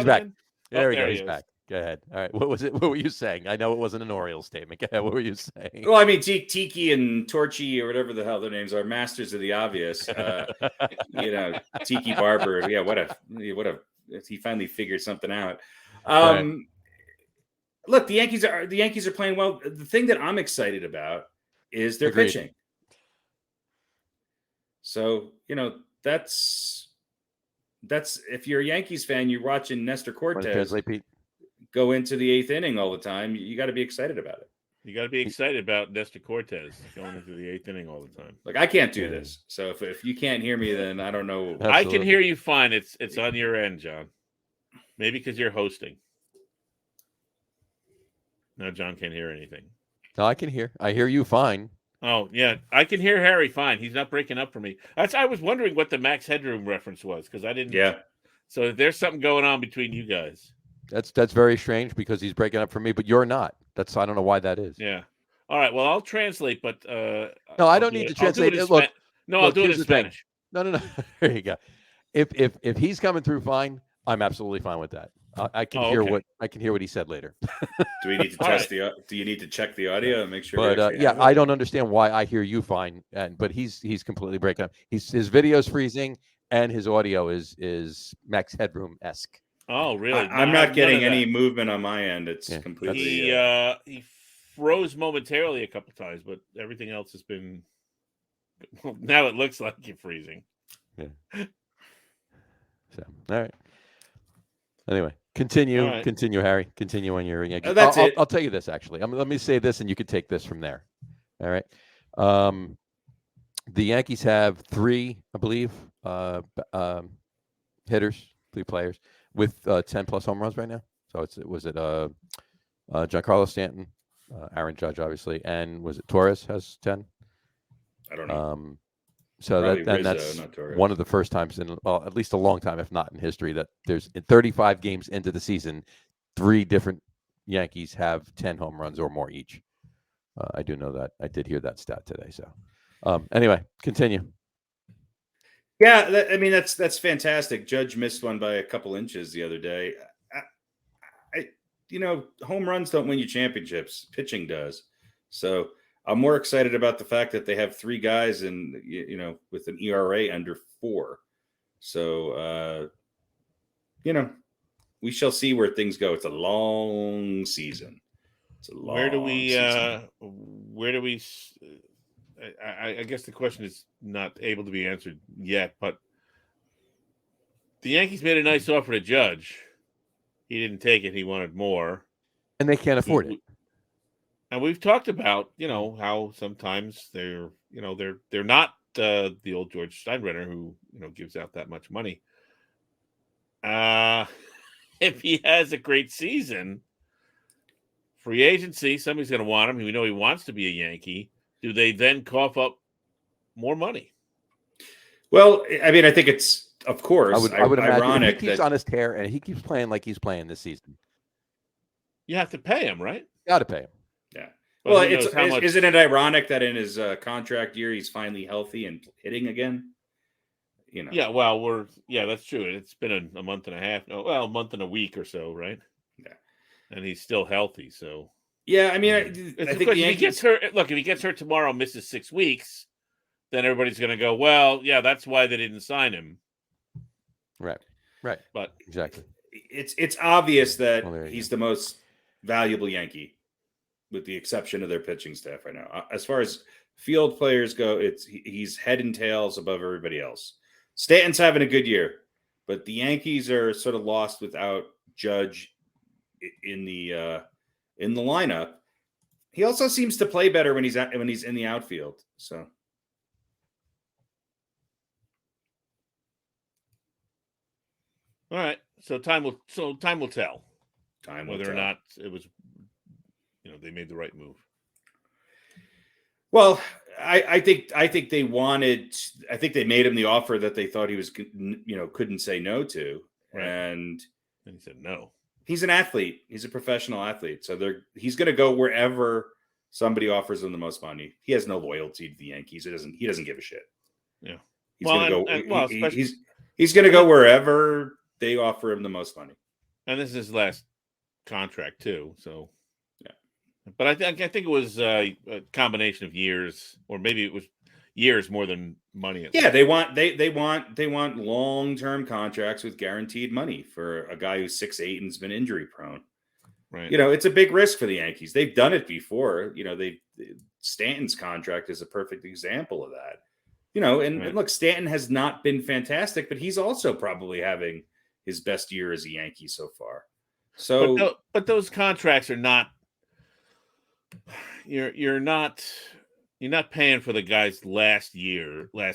Speaker 2: There we go. He's
Speaker 4: is.
Speaker 2: back. Go ahead. All right. What was it? What were you saying? I know it wasn't an Orioles statement. Go ahead. What were you saying?
Speaker 3: Well, I mean, Tiki and Torchy or whatever the hell their names are, masters of the obvious. Tiki Barber. Yeah. What a. He finally figured something out.
Speaker 2: Right.
Speaker 3: Look, the Yankees are playing well. The thing that I'm excited about is their pitching. So, that's if you're a Yankees fan, you're watching Nestor Cortez go into the 8th inning all the time. You got to be excited about it.
Speaker 4: You got to be excited about Nestor Cortez going into the 8th inning all the time.
Speaker 3: Like, I can't do this. So if you can't hear me, then I don't know.
Speaker 2: Absolutely.
Speaker 4: I can hear you fine. It's on your end, John. Maybe because you're hosting. No, John can't hear anything.
Speaker 2: No, I can hear. I hear you fine.
Speaker 4: Oh, yeah. I can hear Harry fine. He's not breaking up for me. I was wondering what the Max Headroom reference was because I didn't.
Speaker 3: Yeah.
Speaker 4: So there's something going on between you guys.
Speaker 2: That's very strange because he's breaking up for me, but you're not. I don't know why that is.
Speaker 4: Yeah. All right. Well, I'll translate, but
Speaker 2: no, I don't need to translate.
Speaker 4: I'll do it in Spanish.
Speaker 2: No. There you go. If he's coming through fine, I'm absolutely fine with that. I can hear what he said later.
Speaker 3: Do we need to test do you need to check the audio and make sure?
Speaker 2: But I don't understand why I hear you fine, but he's completely breaking up. His video's freezing and his audio is Max Headroom-esque.
Speaker 4: Oh, really?
Speaker 3: I'm not getting any movement on my end. It's completely.
Speaker 4: He froze momentarily a couple times, but everything else has been. Well, now it looks like you're freezing.
Speaker 2: Yeah. So, all right. Anyway, continue, Harry. Continue on your Yankees.
Speaker 3: That's it.
Speaker 2: I'll tell you this actually. let me say this, and you can take this from there. All right. The Yankees have 3, I believe, hitters, 3 players with 10 plus home runs right now. So was it Giancarlo Stanton, Aaron Judge, obviously, and was it Torres has 10?
Speaker 3: I don't know.
Speaker 2: So
Speaker 3: Probably Rizzo,
Speaker 2: that's
Speaker 3: not Torres.
Speaker 2: one of the first times in, well, at least a long time, if not in history, that there's 35 games into the season, 3 different Yankees have 10 home runs or more each. I do know that. I did hear that stat today. So anyway, continue.
Speaker 3: Yeah, I mean that's fantastic. Judge missed one by a couple inches the other day. Home runs don't win you championships. Pitching does. So I'm more excited about the fact that they have 3 guys and with an ERA under 4. So we shall see where things go. It's a long season.
Speaker 4: Where do we? I guess the question is not able to be answered yet, but the Yankees made a nice offer to Judge. He didn't take it. He wanted more,
Speaker 2: and they can't afford it.
Speaker 4: And we've talked about, how sometimes they're not the old George Steinbrenner who gives out that much money. If he has a great season, free agency, somebody's going to want him. We know he wants to be a Yankee. Do they then cough up more money?
Speaker 3: Well, I mean, I think it's, of course,
Speaker 2: I would imagine
Speaker 3: ironic
Speaker 2: if he keeps on his tear and he keeps playing like he's playing this season.
Speaker 4: You have to pay him, right?
Speaker 2: Got to pay him.
Speaker 3: Yeah.
Speaker 4: But
Speaker 3: well, isn't it ironic that in his contract year he's finally healthy and hitting again?
Speaker 4: Yeah, well, that's true. It's been a month and a half. A month and a week or so, right?
Speaker 3: Yeah.
Speaker 4: And he's still healthy, so.
Speaker 3: Yeah, I mean, I think
Speaker 4: if he gets hurt, if he gets hurt tomorrow, misses 6 weeks, then everybody's going to go, well, yeah, that's why they didn't sign him.
Speaker 2: Right.
Speaker 4: But
Speaker 2: exactly.
Speaker 3: It's obvious that he's
Speaker 2: go.
Speaker 3: the most valuable Yankee, with the exception of their pitching staff right now. As far as field players go, he's head and tails above everybody else. Stanton's having a good year, but the Yankees are sort of lost without Judge in the lineup. He also seems to play better when he's in the outfield. So,
Speaker 4: all right. So time will tell. Whether or not it was, they made the right move.
Speaker 3: Well, I think they made him the offer that they thought he was, couldn't say no to,
Speaker 4: right.
Speaker 3: And
Speaker 4: he said no.
Speaker 3: He's an athlete. He's a professional athlete. So he's going to go wherever somebody offers him the most money. He has no loyalty to the Yankees. He doesn't give a shit.
Speaker 4: Yeah.
Speaker 3: He's going to go. He's going to go wherever they offer him the most money.
Speaker 4: And this is his last contract too. So,
Speaker 3: yeah.
Speaker 4: But I think it was a combination of years, or maybe it was years more than money.
Speaker 3: Yeah, they want long-term contracts with guaranteed money for a guy who's 6'8" and has been injury prone.
Speaker 4: Right.
Speaker 3: It's a big risk for the Yankees. They've done it before. Stanton's contract is a perfect example of that. And look, Stanton has not been fantastic, but he's also probably having his best year as a Yankee so far. So,
Speaker 4: but those contracts are not. You're not paying for the guy's last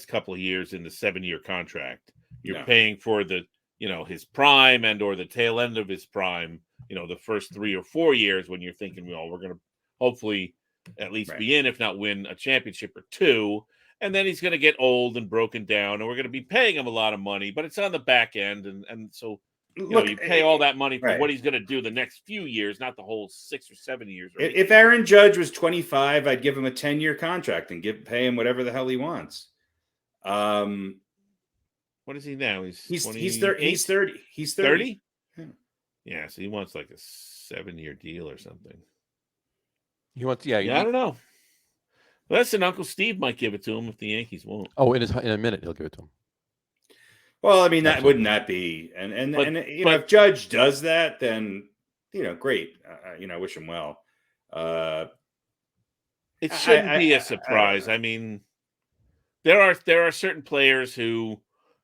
Speaker 4: couple of years in the 7-year contract. You're paying for his prime and or the tail end of his prime. The first 3 or 4 years when you're thinking, well, we're going to hopefully at least be in, if not win a championship or 2. And then he's going to get old and broken down, and we're going to be paying him a lot of money, but it's on the back end. And so, you pay all that money for what he's going to do the next few years, not the whole 6 or 7 years. Right?
Speaker 3: If Aaron Judge was 25, I'd give him a 10-year contract and pay him whatever the hell he wants.
Speaker 4: What is he now?
Speaker 3: He's 30. He's 30. He's 30.
Speaker 4: Yeah, so he wants like a 7-year deal or something.
Speaker 2: He wants,
Speaker 4: I don't know. Listen, Uncle Steve might give it to him if the Yankees won't.
Speaker 2: Oh, in a minute he'll give it to him.
Speaker 3: Well, I mean, wouldn't that be? And if Judge does that, then great. I wish him well.
Speaker 4: It shouldn't be a surprise. I mean, there are certain players who,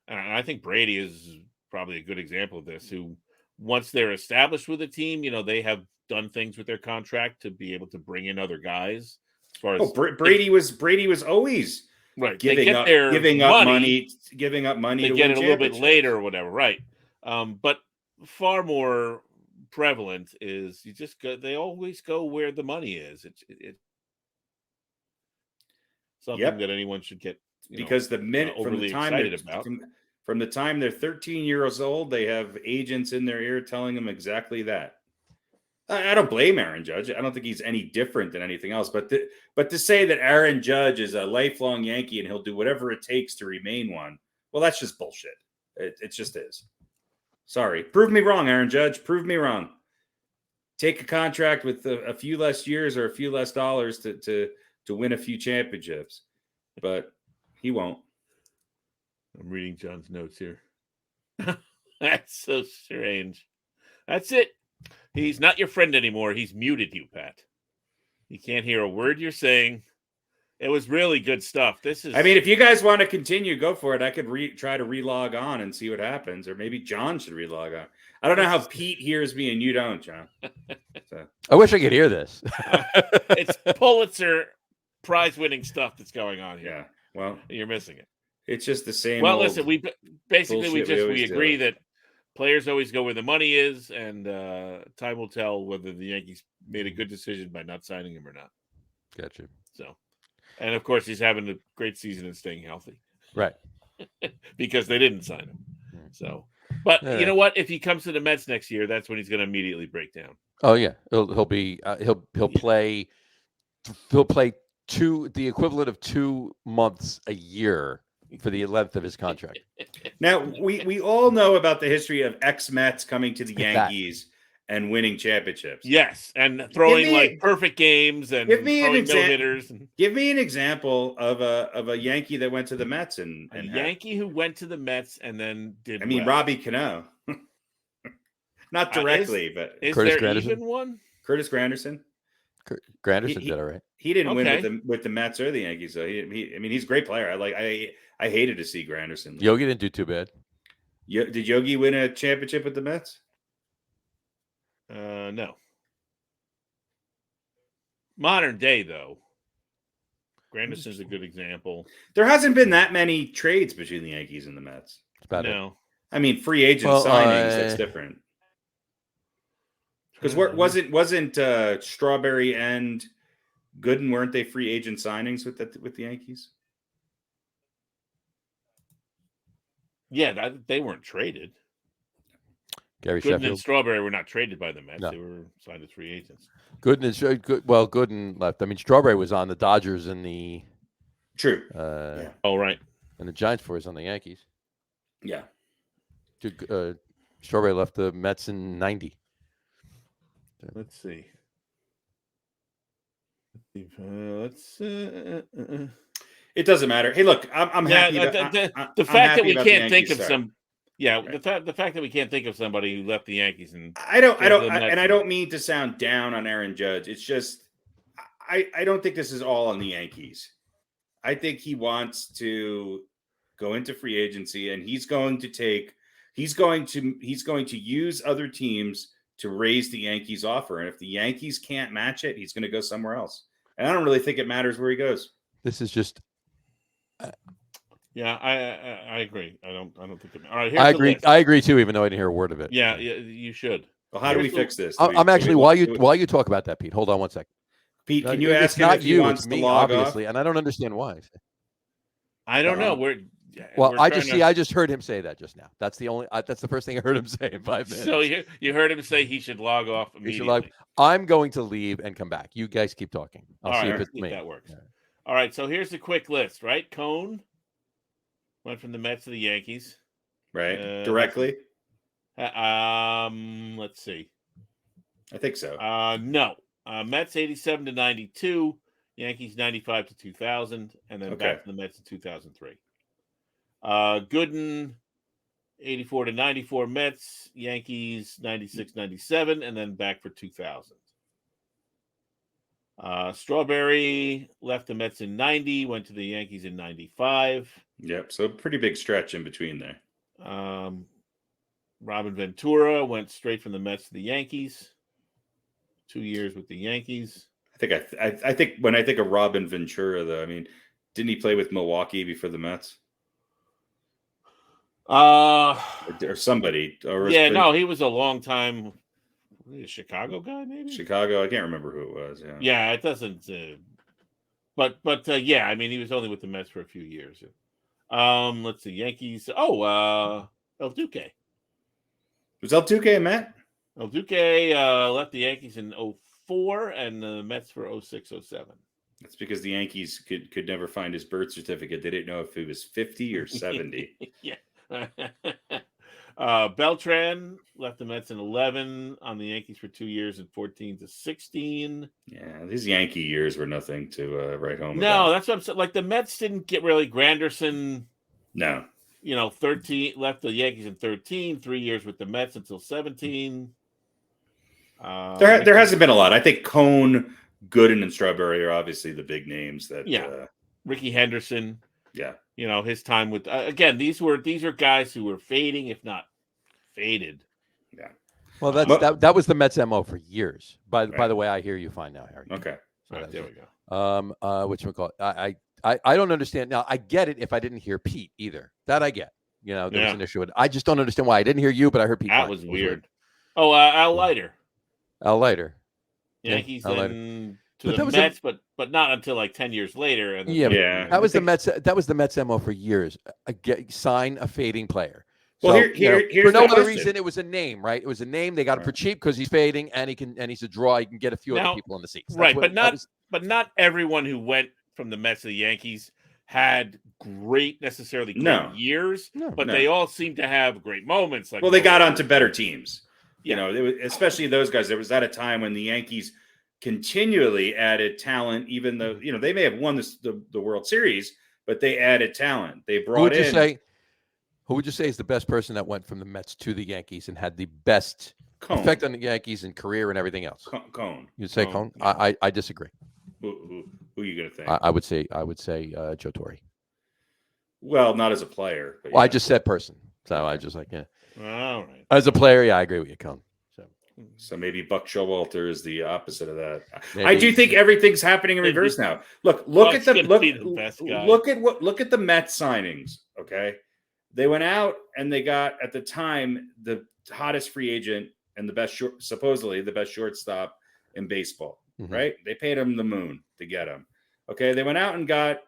Speaker 4: and I think Brady is probably a good example of this, who once they're established with a team, they have done things with their contract to be able to bring in other guys. As far as
Speaker 3: Brady was always
Speaker 4: right,
Speaker 3: giving up money. They get
Speaker 4: it a little bit later or whatever, right? But far more prevalent is they always go where the money is. It's something that anyone should get
Speaker 3: because the minute from
Speaker 4: overly
Speaker 3: the time
Speaker 4: excited about.
Speaker 3: From the time they're 13 years old, they have agents in their ear telling them exactly that. I don't blame Aaron Judge. I don't think he's any different than anything else. But to say that Aaron Judge is a lifelong Yankee and he'll do whatever it takes to remain one, well, that's just bullshit. It just is. Sorry. Prove me wrong, Aaron Judge. Prove me wrong. Take a contract with a few less years or a few less dollars to win a few championships. But he won't.
Speaker 4: I'm reading John's notes here. That's so strange. That's it. He's not your friend anymore. He's muted you, Pat. He can't hear a word you're saying. It was really good stuff.
Speaker 3: I mean, if you guys want to continue, go for it. I could try to relog on and see what happens, or maybe John should relog on. I don't know how Pete hears me and you don't, John. So.
Speaker 2: I wish I could hear this.
Speaker 4: It's Pulitzer prize-winning stuff that's going on here.
Speaker 3: Yeah, well,
Speaker 4: you're missing it.
Speaker 3: It's just the same.
Speaker 4: Well, listen, we
Speaker 3: bullshit
Speaker 4: agree that players always go where the money is, and time will tell whether the Yankees made a good decision by not signing him or not.
Speaker 2: Gotcha.
Speaker 4: So, and of course, he's having a great season and staying healthy,
Speaker 2: right?
Speaker 4: Because they didn't sign him. So, but you know what? If he comes to the Mets next year, that's when he's going to immediately break down.
Speaker 2: Oh yeah, he'll play the equivalent of 2 months a year for the length of his contract.
Speaker 3: Now, we all know about the history of ex-Mets coming to the Yankees and winning championships.
Speaker 4: Yes, and throwing perfect games and throwing no-hitters.
Speaker 3: Give me an example of a Yankee that went to the Mets and
Speaker 4: a Yankee who went to the Mets and then did.
Speaker 3: I mean, well. Robbie Cano, not directly, but
Speaker 4: is
Speaker 2: Curtis
Speaker 4: there
Speaker 2: Granderson?
Speaker 4: Even one?
Speaker 3: Curtis Granderson.
Speaker 2: Granderson did all right.
Speaker 3: He didn't win with the Mets or the Yankees, so I mean, he's a great player. I hated to see Granderson.
Speaker 2: Yogi didn't do too bad.
Speaker 3: Did Yogi win a championship with the Mets?
Speaker 4: No. Modern day, though, Granderson's a good example.
Speaker 3: There hasn't been that many trades between the Yankees and the Mets.
Speaker 4: No.
Speaker 3: I mean, free agent signings, that's different. Because wasn't Strawberry and Gooden, weren't they free agent signings with the Yankees?
Speaker 4: Yeah, they weren't traded.
Speaker 2: Gary
Speaker 4: Gooden
Speaker 2: Sheffield
Speaker 4: and Strawberry were not traded by the Mets.
Speaker 2: No.
Speaker 4: They were signed as free agents.
Speaker 2: Gooden left. I mean, Strawberry was on the Dodgers and the
Speaker 3: True.
Speaker 4: Yeah. Oh, right.
Speaker 2: And the Giants for us on the Yankees.
Speaker 3: Yeah.
Speaker 2: Strawberry left the Mets in '90.
Speaker 4: Let's see.
Speaker 3: It doesn't matter. Hey, look, I'm happy.
Speaker 4: The fact that we can't think of some. Yeah, right. the fact that we can't think of somebody who left the Yankees and
Speaker 3: I don't mean to sound down on Aaron Judge. It's just I don't think this is all on the Yankees. I think he wants to go into free agency and he's going to use other teams to raise the Yankees offer. And if the Yankees can't match it, he's going to go somewhere else. And I don't really think it matters where he goes.
Speaker 2: This is just.
Speaker 4: Yeah, I agree. I don't think it. All right,
Speaker 2: I agree too. Even though I didn't hear a word of it.
Speaker 4: Yeah, you should.
Speaker 3: Well, how do we fix this?
Speaker 2: I'm actually while you talk about that, Pete. Hold on one second.
Speaker 3: Pete, can you ask him if he wants to log
Speaker 2: obviously,
Speaker 3: off?
Speaker 2: and I don't understand why.
Speaker 4: I don't know.
Speaker 2: I just heard him say that just now. That's the first thing I heard him say in 5 minutes.
Speaker 4: So you heard him say he should log off immediately.
Speaker 2: I'm going to leave and come back. You guys keep talking. I'll see if it's me.
Speaker 4: That works. All right. So here's the quick list. Right, Cone went from the Mets to the Yankees.
Speaker 3: Right, directly.
Speaker 4: Let's see.
Speaker 3: I think so.
Speaker 4: No. Mets 87 to 92, Yankees 95 to 2000, and then back to the Mets in 2003. Gooden 84 to 94 Mets, Yankees 96-97, and then back for 2000. Strawberry left the Mets in 90, went to the Yankees in 95.
Speaker 3: Yep, so pretty big stretch in between there.
Speaker 4: Robin Ventura went straight from the Mets to the Yankees. 2 years with the Yankees.
Speaker 3: I think when I think of Robin Ventura, though, I mean, didn't he play with Milwaukee before the Mets? Or somebody.
Speaker 4: He was a long time. A Chicago guy, maybe.
Speaker 3: Chicago. I can't remember who it was.
Speaker 4: Yeah. It doesn't. But yeah, I mean, he was only with the Mets for a few years. Let's see, Yankees. El Duque.
Speaker 3: Was El Duque a Met?
Speaker 4: El Duque left the Yankees in 04 and the Mets for 06, 07.
Speaker 3: That's because the Yankees could never find his birth certificate. They didn't know if he was 50 or 70.
Speaker 4: Yeah. Beltran left the Mets in 11, on the Yankees for 2 years in 14 to 16.
Speaker 3: Yeah, these Yankee years were nothing to write home
Speaker 4: No,
Speaker 3: about.
Speaker 4: that's what I'm saying. Like, the Mets didn't get really Granderson.
Speaker 3: No.
Speaker 4: 13, left the Yankees in 13, 3 years with the Mets until 17.
Speaker 3: There hasn't been a lot. I think Cone, Gooden, and Strawberry are obviously the big names that.
Speaker 4: Yeah. Ricky Henderson.
Speaker 3: Yeah.
Speaker 4: His time with again, these are guys who were fading, if not faded.
Speaker 3: Yeah.
Speaker 2: Well, that was the Mets MO for years. By the way, I hear you fine now, Harry.
Speaker 3: Okay.
Speaker 4: All right, there we go.
Speaker 2: Whatchamacallit? I don't understand. Now, I get it if I didn't hear Pete either. That I get. There was an issue with it. I just don't understand why I didn't hear you, but I heard Pete.
Speaker 4: That was weird. Oh, Al Leiter.
Speaker 2: Al Leiter.
Speaker 4: Yankees
Speaker 2: Al Leiter.
Speaker 4: To the Mets, but not until like 10 years later. And
Speaker 2: That was the Mets. That was the Mets MO for years. Sign a fading player.
Speaker 3: Well,
Speaker 2: so,
Speaker 3: here's
Speaker 2: for no
Speaker 3: the
Speaker 2: other
Speaker 3: question.
Speaker 2: reason, it was a name, right? It was a name. They got him for cheap because he's fading and he's a draw. He can get a few other people in the seats.
Speaker 4: Right, but not everyone who went from the Mets to the Yankees had great years. But they all seem to have great moments. Like,
Speaker 3: they got onto better teams. Especially those guys. There was at a time when the Yankees continually added talent, even though they may have won the World Series, but they added talent. They brought
Speaker 2: who would you say is the best person that went from the Mets to the Yankees and had the best effect on the Yankees and career and everything else?
Speaker 3: Cone.
Speaker 2: You'd say Cone? Yeah. I disagree.
Speaker 3: Who are you going to think?
Speaker 2: I would say Joe Torre.
Speaker 3: Well, not as a player. But
Speaker 2: I just said person, so I just like
Speaker 4: All right.
Speaker 2: As a player, I agree with you, Cone.
Speaker 3: So maybe Buck Showalter is the opposite of that.
Speaker 2: Maybe.
Speaker 3: I do think everything's happening in reverse now. Look at the Mets signings. Okay, they went out and they got at the time the hottest free agent and supposedly the best shortstop in baseball.
Speaker 2: Mm-hmm.
Speaker 3: Right? They paid him the moon to get him. Okay, they went out and got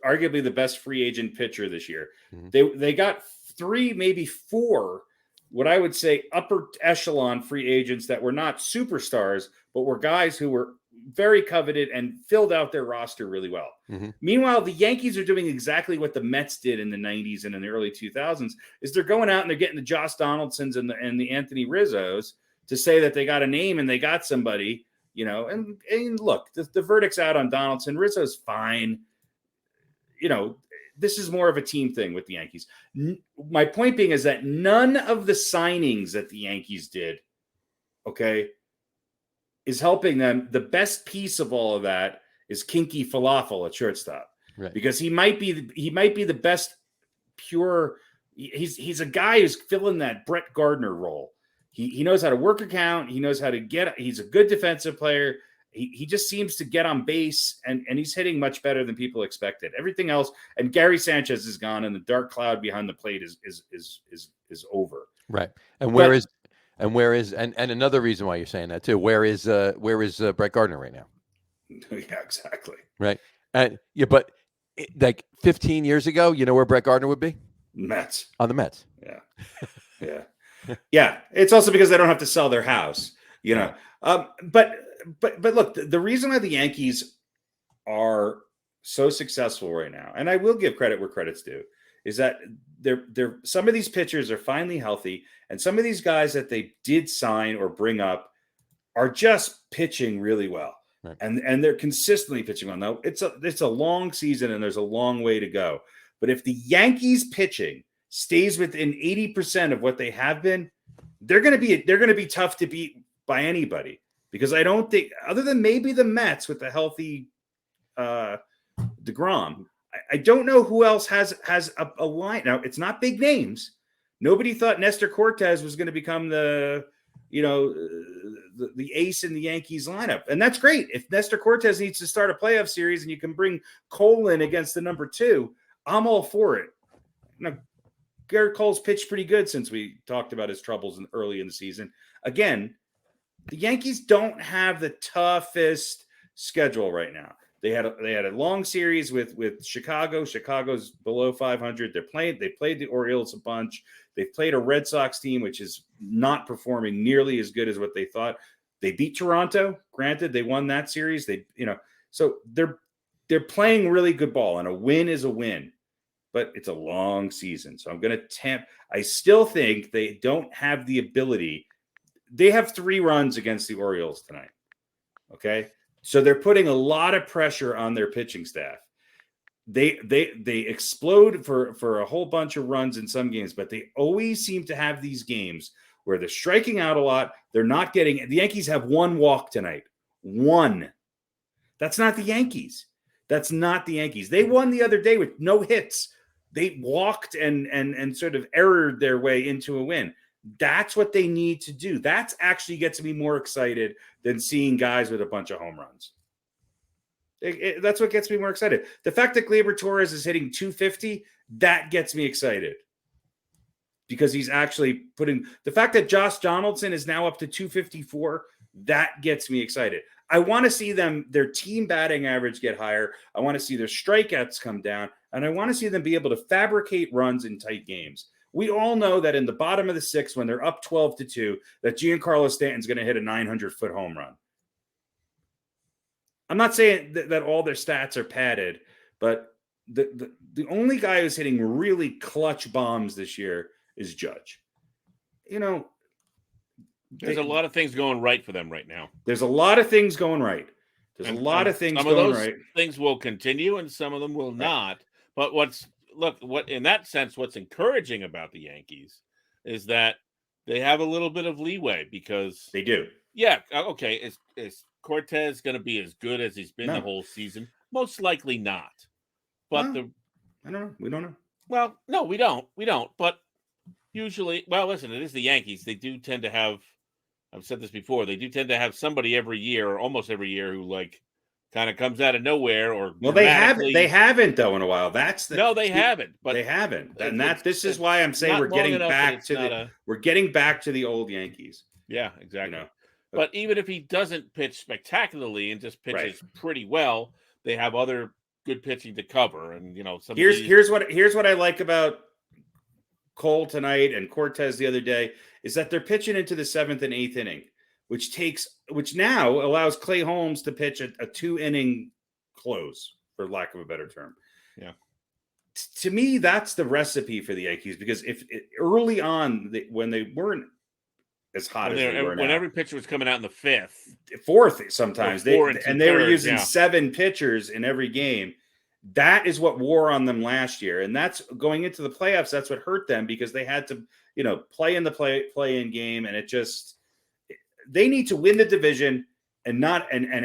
Speaker 3: arguably the best free agent pitcher this year. Mm-hmm. They got 3, maybe 4. What I would say upper echelon free agents that were not superstars, but were guys who were very coveted and filled out their roster really well. Mm-hmm. Meanwhile, the Yankees are doing exactly what the Mets did in the 90s and in the early 2000s, is they're going out and they're getting the Josh Donaldsons and the Anthony Rizzos to say that they got a name and they got somebody, and look, the verdict's out on Donaldson. Rizzo's fine. This is more of a team thing with the Yankees. My point being is that none of the signings that the Yankees did, is helping them. The best piece of all of that is Kinky Falafel at shortstop, right? Because he might be the best pure. He's a guy who's filling that Brett Gardner role. He knows how to work a count. He knows how to get. He's a good defensive player. He just seems to get on base, and he's hitting much better than people expected. Everything else, and Gary Sanchez is gone, and the dark cloud behind the plate is over.
Speaker 2: Right. And where is another reason why you're saying that too? Where is Brett Gardner right now?
Speaker 3: Yeah, exactly.
Speaker 2: Right. And but like 15 years ago, you know where Brett Gardner would be?
Speaker 3: Mets.
Speaker 2: On the Mets.
Speaker 3: Yeah. Yeah. It's also because they don't have to sell their house, But look, the reason why the Yankees are so successful right now, and I will give credit where credit's due, is that they're some of these pitchers are finally healthy, and some of these guys that they did sign or bring up are just pitching really well, right. and they're consistently pitching well. Now it's a long season and there's a long way to go, but if the Yankees pitching stays within 80% of what they have been, they're going to be tough to beat by anybody. Because I don't think, other than maybe the Mets with the healthy DeGrom, I don't know who else has a line. Now, it's not big names. Nobody thought Nestor Cortez was going to become the ace in the Yankees lineup. And that's great. If Nestor Cortez needs to start a playoff series and you can bring Cole in against the number 2, I'm all for it. Now, Garrett Cole's pitched pretty good since we talked about his troubles early in the season. Again, the Yankees don't have the toughest schedule right now. They had a long series with Chicago. Chicago's below 500. They played the Orioles a bunch. They've played a Red Sox team which is not performing nearly as good as what they thought. They beat Toronto. Granted, they won that series. So they're playing really good ball, and a win is a win. But it's a long season. So I'm going to I still think they don't have the ability. They have 3 runs against the Orioles tonight. Okay. So they're putting a lot of pressure on their pitching staff. They explode for a whole bunch of runs in some games, but they always seem to have these games where they're striking out a lot. They're not getting. The Yankees have 1 walk tonight. 1. That's not the Yankees. That's not the Yankees. They won the other day with no hits. They walked and sort of errored their way into a win. That's what they need to do. That actually gets me more excited than seeing guys with a bunch of home runs. That's what gets me more excited. The fact that Gleyber Torres is hitting 250, that gets me excited. Because he's actually the fact that Josh Donaldson is now up to 254, that gets me excited. I want to see their team batting average get higher. I want to see their strikeouts come down, and I want to see them be able to fabricate runs in tight games. We all know that in the bottom of the 6th, when they're up 12-2, that Giancarlo Stanton's going to hit a 900-foot home run. I'm not saying that all their stats are padded, but the only guy who's hitting really clutch bombs this year is Judge.
Speaker 4: There's a lot of things going right for them right now.
Speaker 3: There's a lot of things going right. There's a lot of things going right.
Speaker 4: Things will continue, and some of them will not. But what in that sense, what's encouraging about the Yankees is that they have a little bit of leeway because
Speaker 3: they do.
Speaker 4: Yeah. Okay. Is Cortez going to be as good as he's been the whole season? Most likely not. But
Speaker 3: I don't know. We don't know.
Speaker 4: Well, no, we don't. But usually, listen, it is the Yankees. They do tend to have. I've said this before. They do tend to have somebody every year, or almost every year, who kind of comes out of nowhere. Or
Speaker 3: they haven't though in a while.
Speaker 4: They haven't. But
Speaker 3: they haven't, and this is why I'm saying we're getting back to the old Yankees.
Speaker 4: Yeah, exactly. But even if he doesn't pitch spectacularly and just pitches pretty well, they have other good pitching to cover. And here's what I like about Cole tonight and Cortez the other day is that they're pitching into the 7th and 8th inning, which now allows Clay Holmes to pitch a 2-inning close, for lack of a better term. Yeah.
Speaker 3: To me, that's the recipe for the Yankees, because early on, when they weren't as hot as they were now,
Speaker 4: when every pitcher was coming out in the
Speaker 3: 4th sometimes, they were using 7 pitchers in every game. That is what wore on them last year, and that's going into the playoffs. That's what hurt them, because they had to, play in the play-in game, and they need to win the division and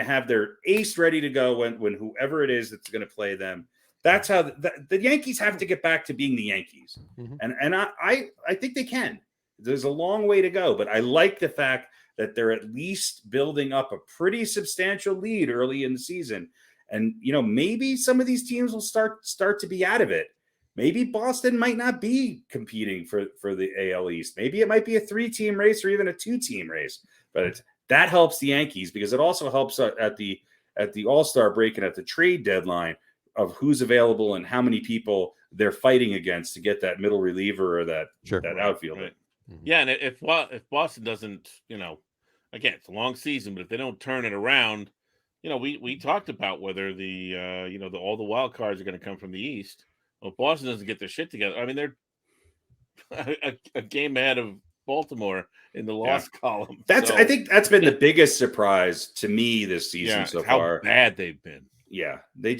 Speaker 3: have their ace ready to go when whoever it is that's going to play them. That's how the Yankees have to get back to being the Yankees, and I think they can. There's a long way to go, but I like the fact that they're at least building up a pretty substantial lead early in the season. And, maybe some of these teams will start to be out of it. Maybe Boston might not be competing for the AL East. Maybe it might be a 3-team race or even a 2-team race. But that helps the Yankees, because it also helps at the All-Star break and at the trade deadline of who's available and how many people they're fighting against to get that middle reliever or that outfielder.
Speaker 4: Right. Yeah, and if Boston doesn't, again, it's a long season, but if they don't turn it around, we talked about whether all the wild cards are going to come from the East. Well, if Boston doesn't get their shit together, I mean, they're a game ahead of Baltimore in the loss column.
Speaker 3: I think that's been the biggest surprise to me this season so far.
Speaker 4: How bad they've been.
Speaker 3: Yeah, they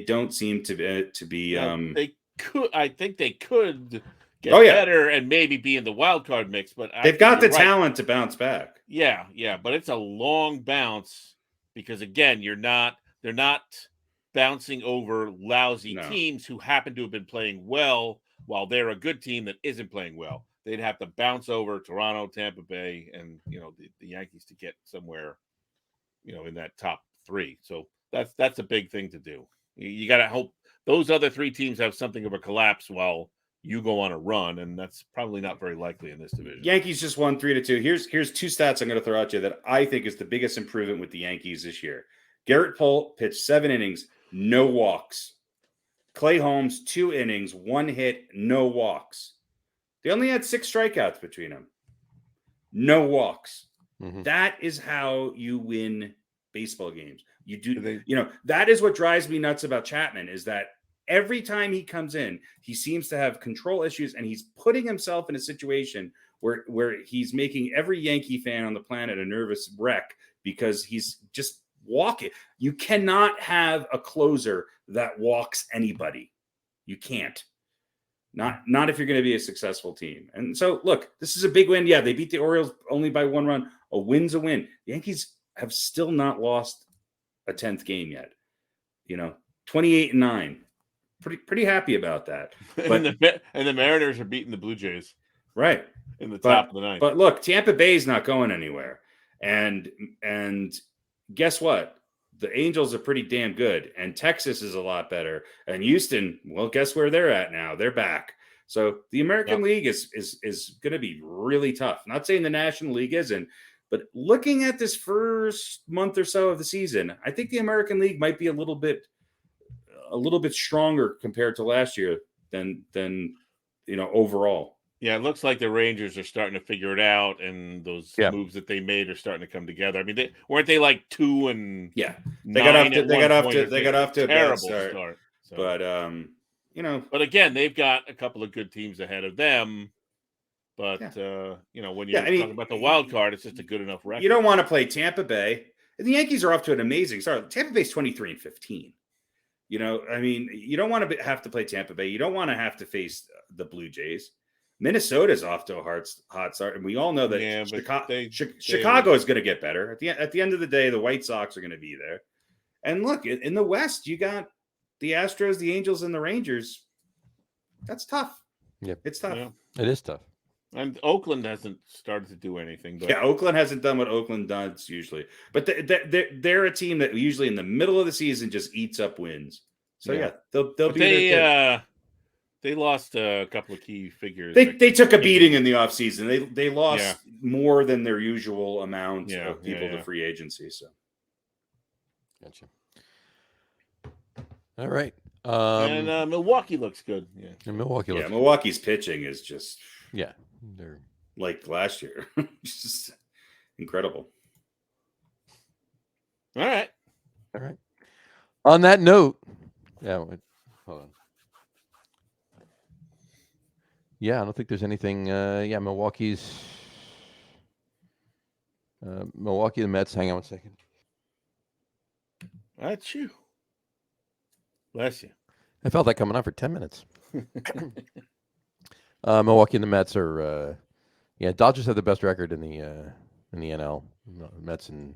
Speaker 3: don't seem to be.
Speaker 4: They could. I think they could get better and maybe be in the wild card mix, but
Speaker 3: they've got the talent to bounce back.
Speaker 4: Yeah, but it's a long bounce. Because again, they're not bouncing over lousy teams who happen to have been playing well while they're a good team that isn't playing well. They'd have to bounce over Toronto, Tampa Bay, and the Yankees to get somewhere, in that top 3. So that's a big thing to do. You got to hope those other 3 teams have something of a collapse while you go on a run, and that's probably not very likely in this division.
Speaker 3: Yankees just won 3-2. Here's 2 stats I'm going to throw at you that I think is the biggest improvement with the Yankees this year. Garrett Polk pitched 7 innings, no walks. Clay Holmes, 2 innings, 1 hit, no walks. They only had 6 strikeouts between them. No walks.
Speaker 2: Mhm.
Speaker 3: That is how you win baseball games. That is what drives me nuts about Chapman, is that every time he comes in, he seems to have control issues, and he's putting himself in a situation where he's making every Yankee fan on the planet a nervous wreck because he's just walking. You cannot have a closer that walks anybody. You can't. Not if you're going to be a successful team. And so, look, this is a big win. Yeah, they beat the Orioles only by 1 run. A win's a win. The Yankees have still not lost a 10th game yet. 28-9. Pretty happy about that. But,
Speaker 4: and the Mariners are beating the Blue Jays.
Speaker 3: Right.
Speaker 4: In the top of the ninth.
Speaker 3: But look, Tampa Bay's not going anywhere. And guess what? The Angels are pretty damn good, and Texas is a lot better. And Houston, well, guess where they're at now? They're back. So the American League is going to be really tough. Not saying the National League isn't, but looking at this first month or so of the season, I think the American League might be a little bit stronger compared to last year than overall.
Speaker 4: Yeah, it looks like the Rangers are starting to figure it out, and those moves that they made are starting to come together. I mean, weren't they like 2 and
Speaker 3: they got off to a
Speaker 4: terrible
Speaker 3: bad start.
Speaker 4: So.
Speaker 3: But
Speaker 4: again, they've got a couple of good teams ahead of them. But when you talk about the wild card, it's just a good enough record.
Speaker 3: You don't want to play Tampa Bay. The Yankees are off to an amazing start. Tampa Bay's 23-15. You don't want to have to play Tampa Bay. You don't want to have to face the Blue Jays. Minnesota's off to a hot start, and we all know that Chicago is going to get better. At the end of the day, the White Sox are going to be there. And look, in the West, you got the Astros, the Angels, and the Rangers. That's tough.
Speaker 2: Yep.
Speaker 3: It's tough.
Speaker 4: Yeah.
Speaker 2: It is tough.
Speaker 4: And Oakland hasn't started to do anything. But...
Speaker 3: Yeah, Oakland hasn't done what Oakland does usually. But they're a team that usually in the middle of the season just eats up wins. So they'll be there.
Speaker 4: They lost a couple of key figures.
Speaker 3: They took a beating in the offseason. They lost more than their usual amount of people to free agency. So,
Speaker 2: gotcha. All right.
Speaker 4: And Milwaukee looks good. Yeah.
Speaker 2: And
Speaker 3: Milwaukee's pitching is just
Speaker 2: they're
Speaker 3: like last year. It's just incredible.
Speaker 4: All right.
Speaker 2: On that note, hold on. Yeah, I don't think there's anything. Milwaukee, the Mets. Hang on 1 second.
Speaker 4: That's you. Bless you.
Speaker 2: I felt that coming on for 10 minutes. Milwaukee and the Mets are. Dodgers have the best record in the NL. Mets and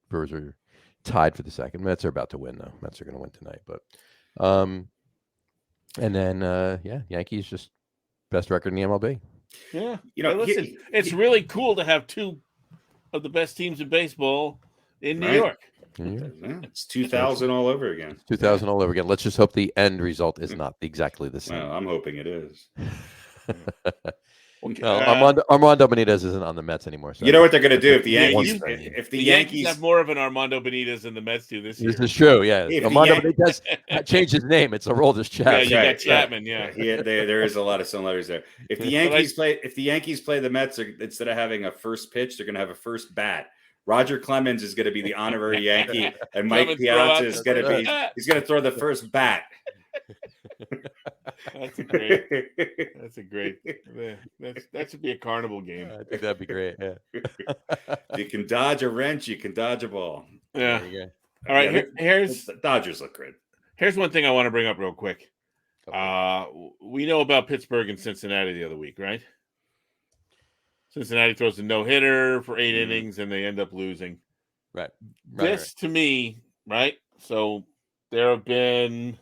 Speaker 2: Brewers are tied for the second. Mets are about to win though. Mets are going to win tonight, but and then Yankees just. Best record in the MLB.
Speaker 4: Yeah. Listen, it's really cool to have 2 of the best teams in baseball in New York.
Speaker 3: It's 2000 all over again.
Speaker 2: 2000 all over again. Let's just hope the end result is not exactly the same.
Speaker 3: Well, I'm hoping it is.
Speaker 2: Armando Benitez isn't on the Mets anymore. So
Speaker 3: you know what they're going to do if the
Speaker 4: Yankees have more of an Armando Benitez than the Mets do this year.
Speaker 2: This is true. Yeah, Armando Benitez changed his name. It's Aroldis Chapman.
Speaker 4: Yeah, you got Chapman. Yeah,
Speaker 3: there is a lot of similarities there. If the Yankees play the Mets, instead of having a first pitch, they're going to have a first bat. Roger Clemens is going to be the honorary Yankee, and Mike Piazza is going to he's going to throw the first bat.
Speaker 4: That's a great. That should be a carnival game.
Speaker 2: I think that'd be great. Yeah.
Speaker 3: You can dodge a wrench. You can dodge a ball.
Speaker 4: Yeah.
Speaker 3: There you go.
Speaker 4: All right. Here's
Speaker 3: the Dodgers look good.
Speaker 4: Here's one thing I want to bring up real quick. We know about Pittsburgh and Cincinnati the other week, right? Cincinnati throws a no-hitter for 8 innings, and they end up losing.
Speaker 2: Right.
Speaker 4: To me, right? So there have been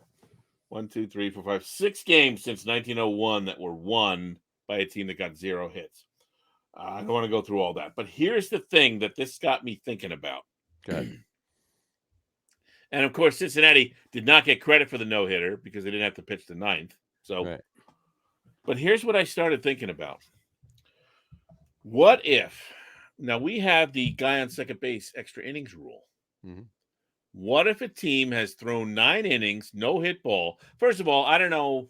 Speaker 4: 6 games since 1901 that were won by a team that got 0 hits. I don't want to go through all that, but here's the thing that this got me thinking about.
Speaker 2: Okay.
Speaker 4: And of course, Cincinnati did not get credit for the no-hitter because they didn't have to pitch the 9th. So, But here's what I started thinking about. What if now we have the guy on second base extra innings rule?
Speaker 2: Mm-hmm.
Speaker 4: What if a team has thrown 9 innings, no hit ball? First of all, I don't know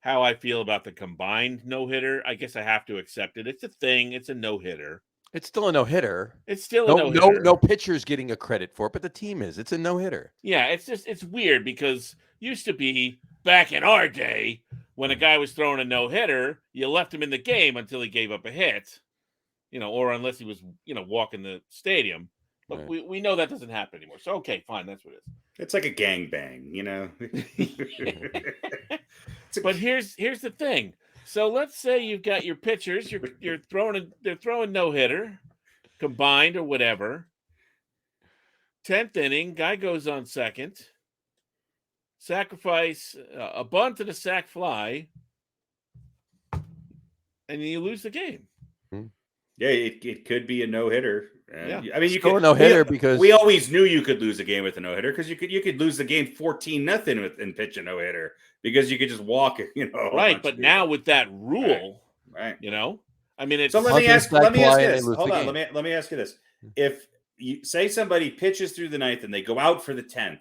Speaker 4: how I feel about the combined no hitter. I guess I have to accept it. It's a thing. It's a no hitter.
Speaker 2: It's still a no hitter.
Speaker 4: It's still a no hitter.
Speaker 2: No pitcher's getting a credit for it, but the team is. It's a no hitter.
Speaker 4: Yeah, it's weird because used to be back in our day when a guy was throwing a no hitter, you left him in the game until he gave up a hit, or unless he was walking the stadium. But
Speaker 2: right.
Speaker 4: we know that doesn't happen anymore. So okay, fine, that's what it is.
Speaker 3: It's like a gangbang,
Speaker 4: But here's the thing. So let's say you've got your pitchers, they're throwing no hitter, combined or whatever. 10th inning, guy goes on second. Sacrifice a bunt and a sac fly, and you lose the game.
Speaker 3: Yeah, it could be a no hitter.
Speaker 4: Yeah.
Speaker 3: I mean, you
Speaker 2: Still
Speaker 3: could
Speaker 2: a no hitter because
Speaker 3: we always knew you could lose a game with a no hitter because you could lose the game 14-0 and pitch a no hitter because you could just walk it,
Speaker 4: Right, but now with that rule,
Speaker 3: right.
Speaker 4: I mean, it's
Speaker 3: so let me ask you this. Hold on, let me ask you this: if you say somebody pitches through the 9th and they go out for the 10th,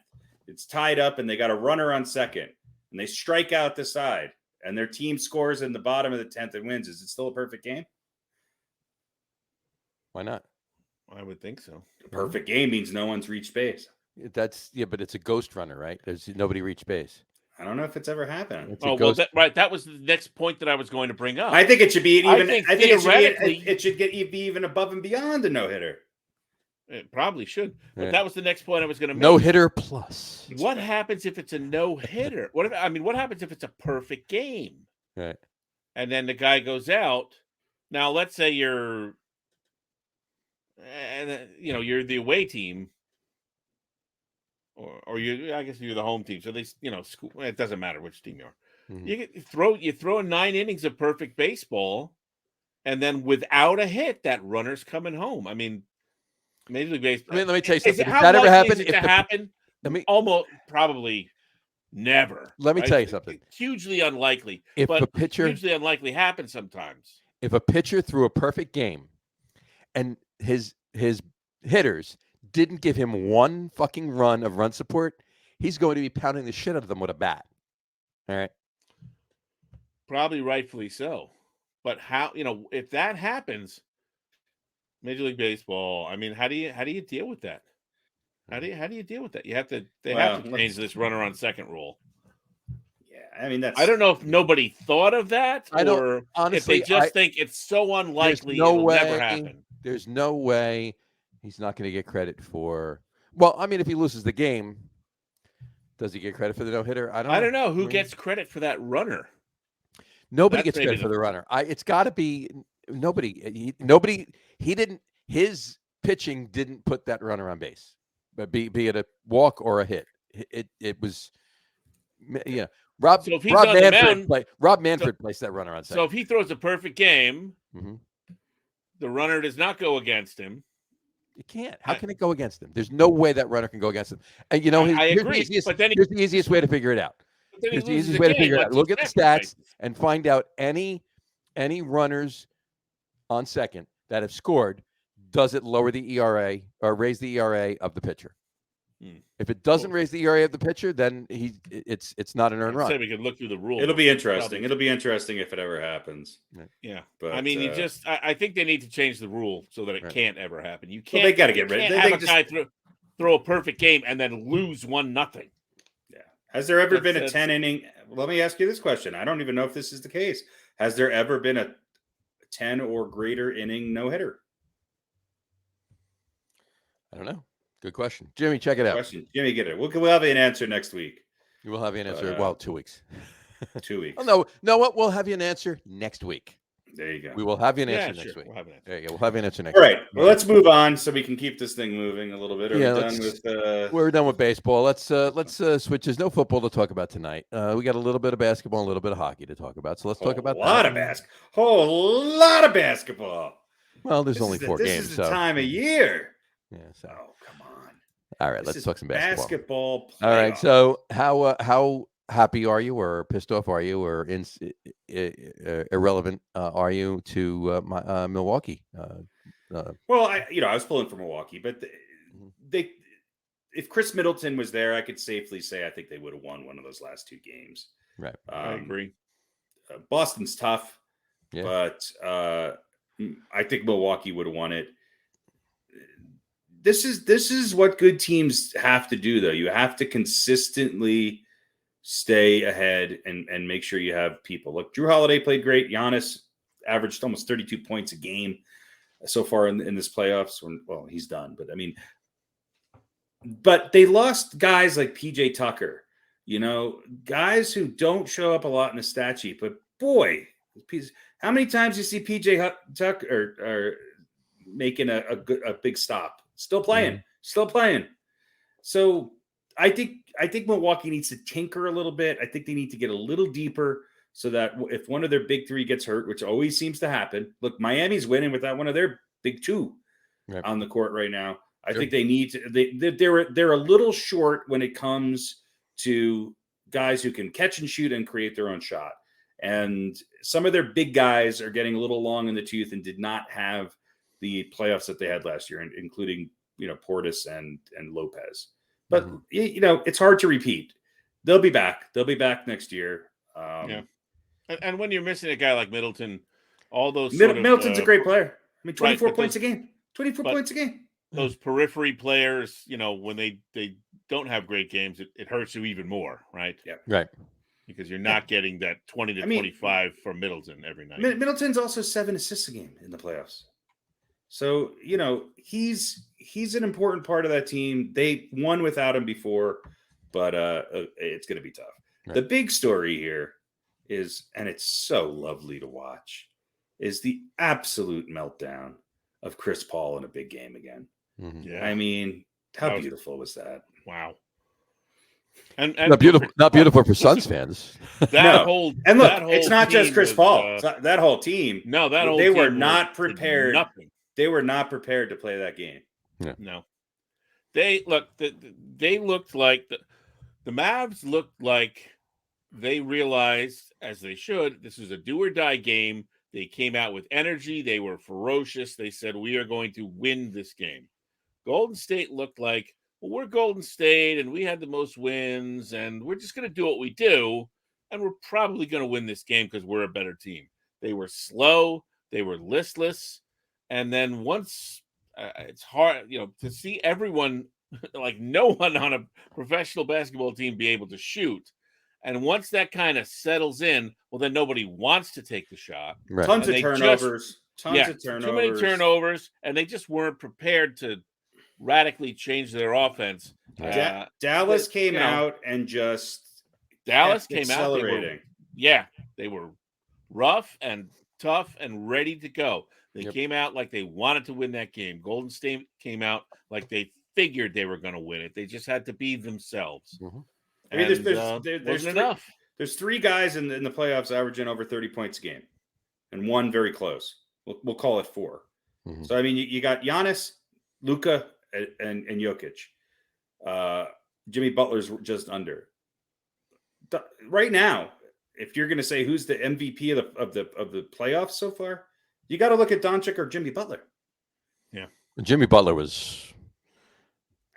Speaker 3: it's tied up and they got a runner on second and they strike out the side and their team scores in the bottom of the 10th and wins, is it still a perfect game?
Speaker 2: Why not?
Speaker 4: I would think so.
Speaker 3: A perfect game means no one's reached base.
Speaker 2: But it's a ghost runner, right? There's nobody reached base.
Speaker 3: I don't know if it's ever happened.
Speaker 4: That was the next point that I was going to bring up.
Speaker 3: I think it should be even. I think
Speaker 4: theoretically,
Speaker 3: it should be even above and beyond a no hitter.
Speaker 4: It probably should, but that was the next point I was going to make.
Speaker 2: No hitter plus.
Speaker 4: What happens if it's a no hitter? What happens if it's a perfect game?
Speaker 2: Right.
Speaker 4: And then the guy goes out. Now, let's say you're the away team, or I guess you're the home team. So school. It doesn't matter which team you are. Mm-hmm. You throw 9 innings of perfect baseball, and then without a hit, that runner's coming home. I mean, Major League Baseball.
Speaker 2: Let me tell you something.
Speaker 4: If that ever happened, almost probably never.
Speaker 2: Let me tell you something.
Speaker 4: Hugely unlikely. Hugely unlikely happens sometimes.
Speaker 2: If a pitcher threw a perfect game, and his hitters didn't give him one fucking run of run support, he's going to be pounding the shit out of them with a bat. All right.
Speaker 4: Probably rightfully so. But how, if that happens, Major League Baseball, I mean, how do you deal with that? How do you deal with that? Have to change this runner on second rule.
Speaker 3: Yeah, I mean,
Speaker 4: I don't know if nobody thought of that, or honestly, if they just think it's so unlikely it'll never happen.
Speaker 2: There's no way he's not going to get credit for. Well, I mean, if he loses the game, does he get credit for the no hitter? I don't know.
Speaker 4: Who gets credit for that runner.
Speaker 2: Nobody gets credit for the runner. It's got to be nobody. He didn't. His pitching didn't put that runner on base, but be it a walk or a hit. It was, Rob Manfred placed that runner on second.
Speaker 4: So if he throws a perfect game, the runner does not go against him.
Speaker 2: It can't. How can it go against him? There's no way that runner can go against him. And
Speaker 4: I agree.
Speaker 2: Here's the easiest way to figure it out. Here's the easiest way to figure it out. Look at the stats and find out any runners on second that have scored. Does it lower the ERA or raise the ERA of the pitcher? If it doesn't raise the ERA of the pitcher, then it's not an earned run.
Speaker 4: Say we could look through the rules.
Speaker 3: It'll be interesting. It'll be interesting if it ever happens.
Speaker 4: Yeah, but I mean, I think they need to change the rule so that it can't ever happen. You can't.
Speaker 3: Well, they got to get rid.
Speaker 4: Have a guy throw a perfect game and then lose 1-0.
Speaker 3: Yeah. Has there ever been a 10 inning? Let me ask you this question. I don't even know if this is the case. Has there ever been a 10 or greater inning no hitter?
Speaker 2: I don't know. Good question. Jimmy, check it out.
Speaker 3: Jimmy, get it. We'll have an answer next week.
Speaker 2: You will have an answer. 2 weeks.
Speaker 3: 2 weeks.
Speaker 2: Oh, no, what? We'll have you an answer next week.
Speaker 3: There you go.
Speaker 2: We will have you an answer next week. There you go. We'll have you an answer next
Speaker 3: week.
Speaker 2: All
Speaker 3: right. Well, let's move on so we can keep this thing moving a little bit.
Speaker 2: We're done with baseball. Let's switch. There's no football to talk about tonight. We got a little bit of basketball and a little bit of hockey to talk about. So let's talk about
Speaker 3: a lot of basketball.
Speaker 2: Well, there's only 4 games.
Speaker 3: This is the time of year.
Speaker 2: Yeah. So.
Speaker 3: Oh, come on.
Speaker 2: All right. Let's talk some basketball.
Speaker 3: All
Speaker 2: right. So how happy are you, or pissed off are you, or irrelevant are you to Milwaukee?
Speaker 3: Well, I was pulling for Milwaukee, but if Chris Middleton was there, I could safely say I think they would have won one of those last 2 games.
Speaker 2: Right.
Speaker 4: I agree.
Speaker 3: Boston's tough,
Speaker 2: Yeah.
Speaker 3: but I think Milwaukee would have won it. This is what good teams have to do, though. You have to consistently stay ahead and make sure you have people. Look, Drew Holiday played great. Giannis averaged almost 32 points a game so far in this playoffs. Well, he's done, but I mean, but they lost guys like PJ Tucker, guys who don't show up a lot in the stat sheet. But boy, how many times you see PJ Tucker or making a big stop? Still playing. So I think Milwaukee needs to tinker a little bit. I think they need to get a little deeper so that if one of their big 3 gets hurt, which always seems to happen. Look, Miami's winning without one of their big 2 on the court right now. I think they need to. They're a little short when it comes to guys who can catch and shoot and create their own shot. And some of their big guys are getting a little long in the tooth and did not have the playoffs that they had last year, including Portis and Lopez. But it's hard to repeat. They'll be back. They'll be back next year.
Speaker 4: And when you're missing a guy like Middleton, all those
Speaker 3: Middleton's a great player. I mean, 24 points a game. 24 points a game.
Speaker 4: Those periphery players, when they don't have great games, it hurts you even more, right? Yeah,
Speaker 2: right.
Speaker 4: Because you're not getting that 20 to 25 from Middleton every night.
Speaker 3: Middleton's also 7 assists a game in the playoffs. So, he's an important part of that team. They won without him before, but it's going to be tough. Right. The big story here is, and it's so lovely to watch, is the absolute meltdown of Chris Paul in a big game again.
Speaker 2: Mm-hmm.
Speaker 3: Yeah. I mean, how beautiful was that?
Speaker 4: Wow.
Speaker 2: And not beautiful for Suns fans.
Speaker 3: It's not just Chris Paul. That whole team.
Speaker 4: No,
Speaker 3: they were not prepared. Nothing. They were not prepared to play that game.
Speaker 2: Yeah.
Speaker 4: No. They looked like the Mavs looked like they realized, as they should, this was a do or die game. They came out with energy. They were ferocious. They said, we are going to win this game. Golden State looked like, well, we're Golden State and we had the most wins and we're just going to do what we do. And we're probably going to win this game because we're a better team. They were slow. They were listless. And then once it's hard, to see everyone, like no one on a professional basketball team be able to shoot. And once that kind of settles in, well, then nobody wants to take the shot.
Speaker 3: Right. Tons of turnovers. Too
Speaker 4: many turnovers. And they just weren't prepared to radically change their offense.
Speaker 3: Dallas came out and just
Speaker 4: accelerating. They were rough and tough and ready to go. They came out like they wanted to win that game. Golden State came out like they figured they were going to win it. They just had to be themselves.
Speaker 2: Mm-hmm.
Speaker 3: I mean, there's 3 guys in the playoffs averaging over 30 points a game, and 1 very close. We'll call it 4. Mm-hmm. So I mean, you got Giannis, Luka, and Jokic. Jimmy Butler's just under. Right now, if you're going to say who's the MVP of the playoffs so far, you got to look at Doncic or Jimmy Butler.
Speaker 2: Yeah, Jimmy Butler was.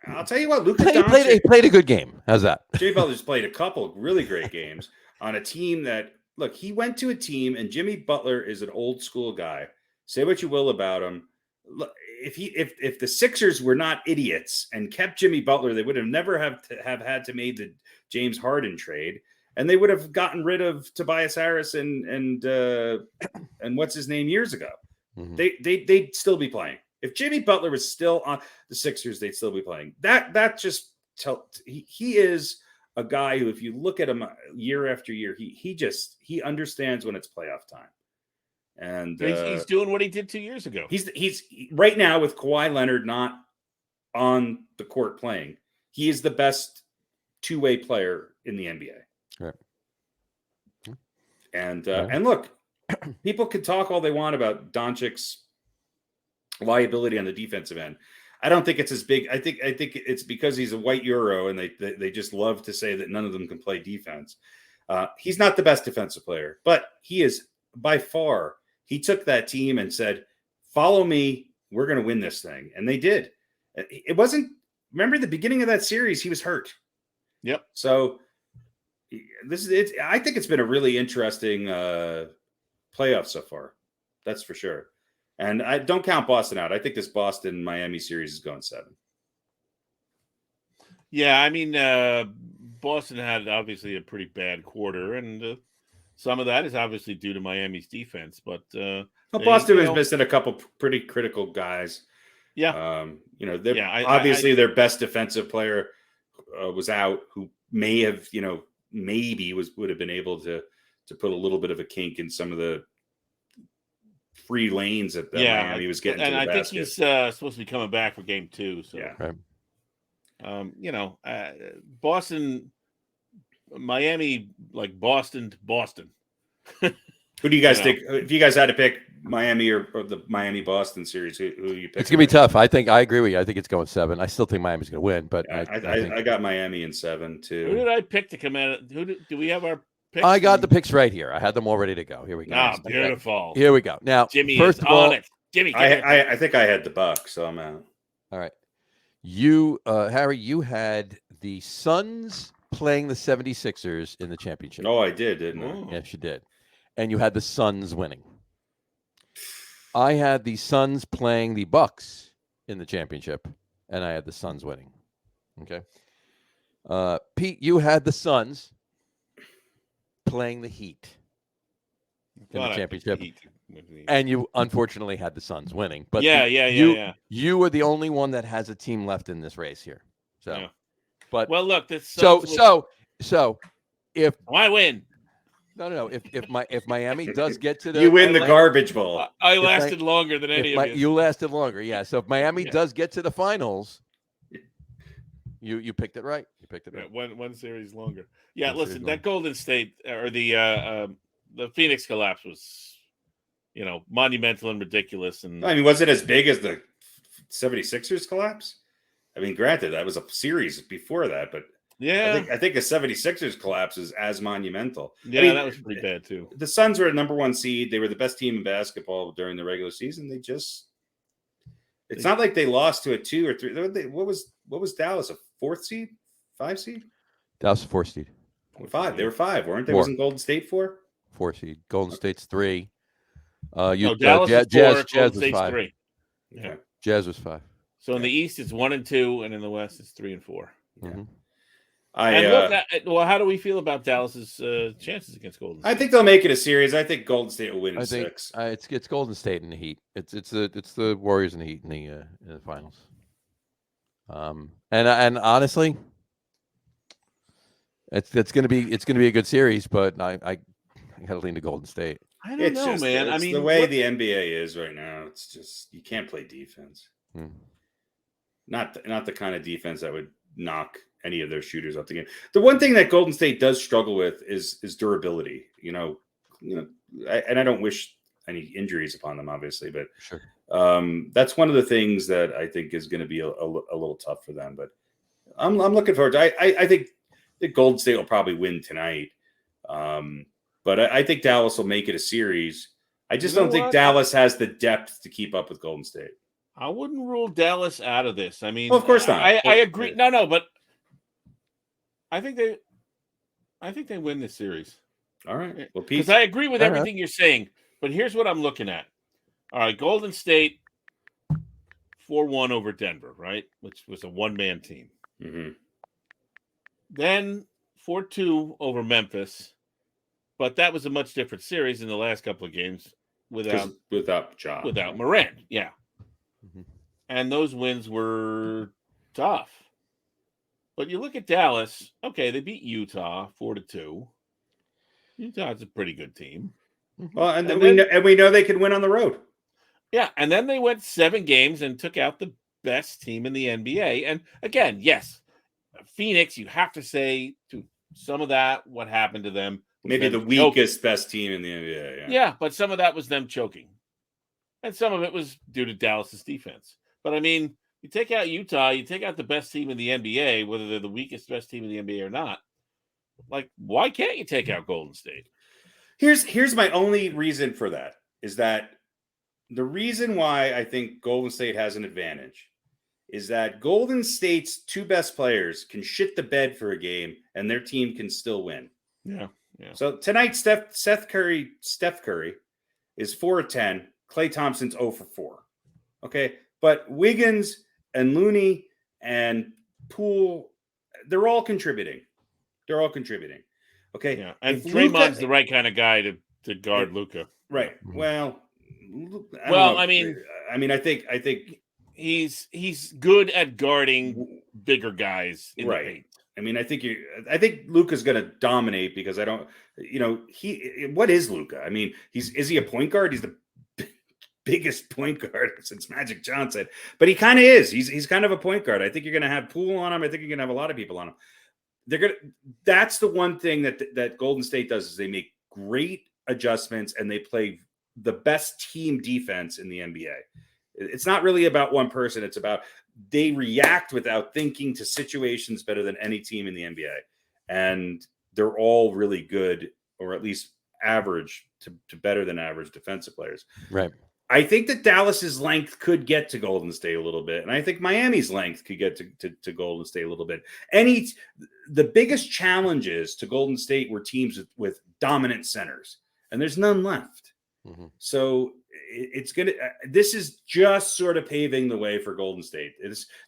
Speaker 3: I'll tell you what, Luka
Speaker 2: he played a good game. How's that?
Speaker 3: Jimmy Butler's played a couple of really great games on a team that, look, he went to a team, and Jimmy Butler is an old school guy. Say what you will about him. Look, if the Sixers were not idiots and kept Jimmy Butler, they would have never have had to made the James Harden trade, and they would have gotten rid of Tobias Harris and what's his name years ago. Mm-hmm. They'd still be playing. If Jimmy Butler was still on the Sixers, they'd still be playing. He is a guy who, if you look at him year after year, he understands when it's playoff time. And
Speaker 4: he's doing what he did 2 years ago.
Speaker 3: He's right now with Kawhi Leonard not on the court playing. He is the best 2-way player in the NBA.
Speaker 2: Right.
Speaker 3: And look, people can talk all they want about Doncic's liability on the defensive end. I don't think it's as big. I think it's because he's a white Euro, and they just love to say that none of them can play defense. He's not the best defensive player, but he is by far. He took that team and said, "Follow me. We're going to win this thing," and they did. It wasn't remember the beginning of that series, he was hurt.
Speaker 4: Yep.
Speaker 3: So this is it. I think it's been a really interesting playoff so far. That's for sure. And I don't count Boston out. I think this Boston-Miami series is going 7.
Speaker 4: Yeah, I mean, Boston had obviously a pretty bad quarter, and some of that is obviously due to Miami's defense. But
Speaker 3: Boston was missing a couple pretty critical guys.
Speaker 4: Yeah,
Speaker 3: obviously their best defensive player was out, who may have, maybe would have been able to put a little bit of a kink in some of the free lanes that Miami was getting.
Speaker 4: And
Speaker 3: to the
Speaker 4: I
Speaker 3: basket.
Speaker 4: think he's supposed to be coming back for game 2. So
Speaker 3: yeah.
Speaker 4: Right. Boston, Miami, like Boston to Boston.
Speaker 3: Who do you guys think? If you guys had to pick Miami or the Miami-Boston series, who you pick?
Speaker 2: It's gonna be tough. I agree with you. I think it's going 7. I still think Miami's gonna win, but
Speaker 3: I got Miami in 7 too.
Speaker 4: Who did I pick to come out? Do we have our picks?
Speaker 2: I got the picks right here. I had them all ready to go. Here we go.
Speaker 4: Ah, beautiful.
Speaker 2: Here we go. Now,
Speaker 4: Jimmy
Speaker 2: first
Speaker 4: is
Speaker 2: of all,
Speaker 4: on it. Jimmy,
Speaker 3: I think I had the Bucks, so I'm out.
Speaker 2: All right. You, Harry, you had the Suns playing the 76ers in the championship.
Speaker 3: Oh, I did, didn't I?
Speaker 2: Yes, you did. And you had the Suns winning. I had the Suns playing the Bucks in the championship, and I had the Suns winning. Okay. Pete, you had the Suns playing the Heat in the championship. And you unfortunately had the Suns winning. But you were the only one that has a team left in this race here. So, but
Speaker 4: look, this
Speaker 2: so if
Speaker 4: I win.
Speaker 2: No. If Miami does get to the,
Speaker 3: you win the garbage bowl.
Speaker 4: I lasted longer than any of you.
Speaker 2: You lasted longer, yeah. So if Miami does get to the finals, you picked it right. You picked it right.
Speaker 4: One series longer. Yeah, listen, that Golden State or the Phoenix collapse was, monumental and ridiculous. And
Speaker 3: I mean, was it as big as the 76ers collapse? I mean, granted, that was a series before that, but
Speaker 4: yeah,
Speaker 3: I think the 76ers collapse is as monumental.
Speaker 4: Yeah,
Speaker 3: I mean,
Speaker 4: that was pretty bad too.
Speaker 3: The Suns were a number 1 seed. They were the best team in basketball during the regular season. It's not like they lost to a 2 or 3. What was Dallas, a 4th seed? 5 seed?
Speaker 2: Dallas 4 seed.
Speaker 3: 5. They were 5, weren't they?
Speaker 2: 4.
Speaker 3: Wasn't Golden State 4?
Speaker 2: 4 seed. Golden State's 3.
Speaker 4: Dallas is 4,
Speaker 2: Jazz was 5.
Speaker 4: 3.
Speaker 3: Yeah.
Speaker 2: Jazz was 5.
Speaker 4: So in the East it's 1 and 2, and in the West it's 3 and 4.
Speaker 2: Mm-hmm.
Speaker 4: How do we feel about Dallas's chances against Golden State?
Speaker 3: I think they'll make it a series. I think Golden State will win in 6.
Speaker 2: It's Golden State and the Heat. It's the Warriors and the Heat in the finals. And honestly, it's gonna be a good series, but I gotta lean to Golden State.
Speaker 4: I don't know, man. I mean,
Speaker 3: the way the NBA is right now, it's just you can't play defense. Not the kind of defense that would knock any of their shooters up the game. The one thing that Golden State does struggle with is durability. And I don't wish any injuries upon them, obviously, but
Speaker 2: sure.
Speaker 3: That's one of the things that I think is going to be a little tough for them. But I'm looking forward to. I think that Golden State will probably win tonight. But I think Dallas will make it a series. I just don't think Dallas has the depth to keep up with Golden State.
Speaker 4: I wouldn't rule Dallas out of this. I mean,
Speaker 3: well, of course not.
Speaker 4: I agree. No, but I think they win this series.
Speaker 3: All right. Well,
Speaker 4: because I agree with everything you're saying. But here's what I'm looking at. All right, Golden State 4-1 over Denver, right? Which was a one-man team.
Speaker 3: Mm-hmm.
Speaker 4: Then 4-2 over Memphis. But that was a much different series in the last couple of games without
Speaker 3: Ja.
Speaker 4: Without Morant, yeah.
Speaker 2: Mm-hmm.
Speaker 4: And those wins were tough. But you look at Dallas, okay, they beat Utah 4-2. Utah's a pretty good team.
Speaker 3: Well, and we know they can win on the road.
Speaker 4: Yeah, and then they went 7 games and took out the best team in the NBA. And again, yes, Phoenix, you have to say to some of that, what happened to them.
Speaker 3: Maybe the weakest, best team in the NBA.
Speaker 4: Yeah, but some of that was them choking. And some of it was due to Dallas's defense. But I mean, you take out Utah, you take out the best team in the NBA, whether they're the weakest, best team in the NBA or not. Like, why can't you take out Golden State?
Speaker 3: Here's my only reason for that is that the reason why I think Golden State has an advantage is that Golden State's two best players can shit the bed for a game and their team can still win.
Speaker 4: Yeah.
Speaker 3: So tonight, Steph Curry is 4 of 10. Klay Thompson's 0 for 4. Okay. But Wiggins and Looney and Poole, they're all contributing. Okay.
Speaker 4: Yeah. And
Speaker 3: If
Speaker 4: Draymond's
Speaker 3: Luka,
Speaker 4: the right kind of guy to guard Luka.
Speaker 3: right. Well,
Speaker 4: I mean,
Speaker 3: I think
Speaker 4: he's good at guarding bigger guys in the paint.
Speaker 3: I mean, I think Luka's going to dominate because what is Luka? I mean, is he a point guard? He's the biggest point guard since Magic Johnson, but he kind of is. He's kind of a point guard. I think you're going to have Poole on him. I think you're going to have a lot of people on him. That's the one thing that Golden State does is they make great adjustments and they play the best team defense in the NBA. It's not really about one person. It's about they react without thinking to situations better than any team in the NBA. And they're all really good, or at least average to better than average defensive players.
Speaker 2: Right.
Speaker 3: I think that Dallas's length could get to Golden State a little bit. And I think Miami's length could get to Golden State a little bit. The biggest challenges to Golden State were teams with dominant centers, and there's none left.
Speaker 2: Mm-hmm.
Speaker 3: So this is just sort of paving the way for Golden State.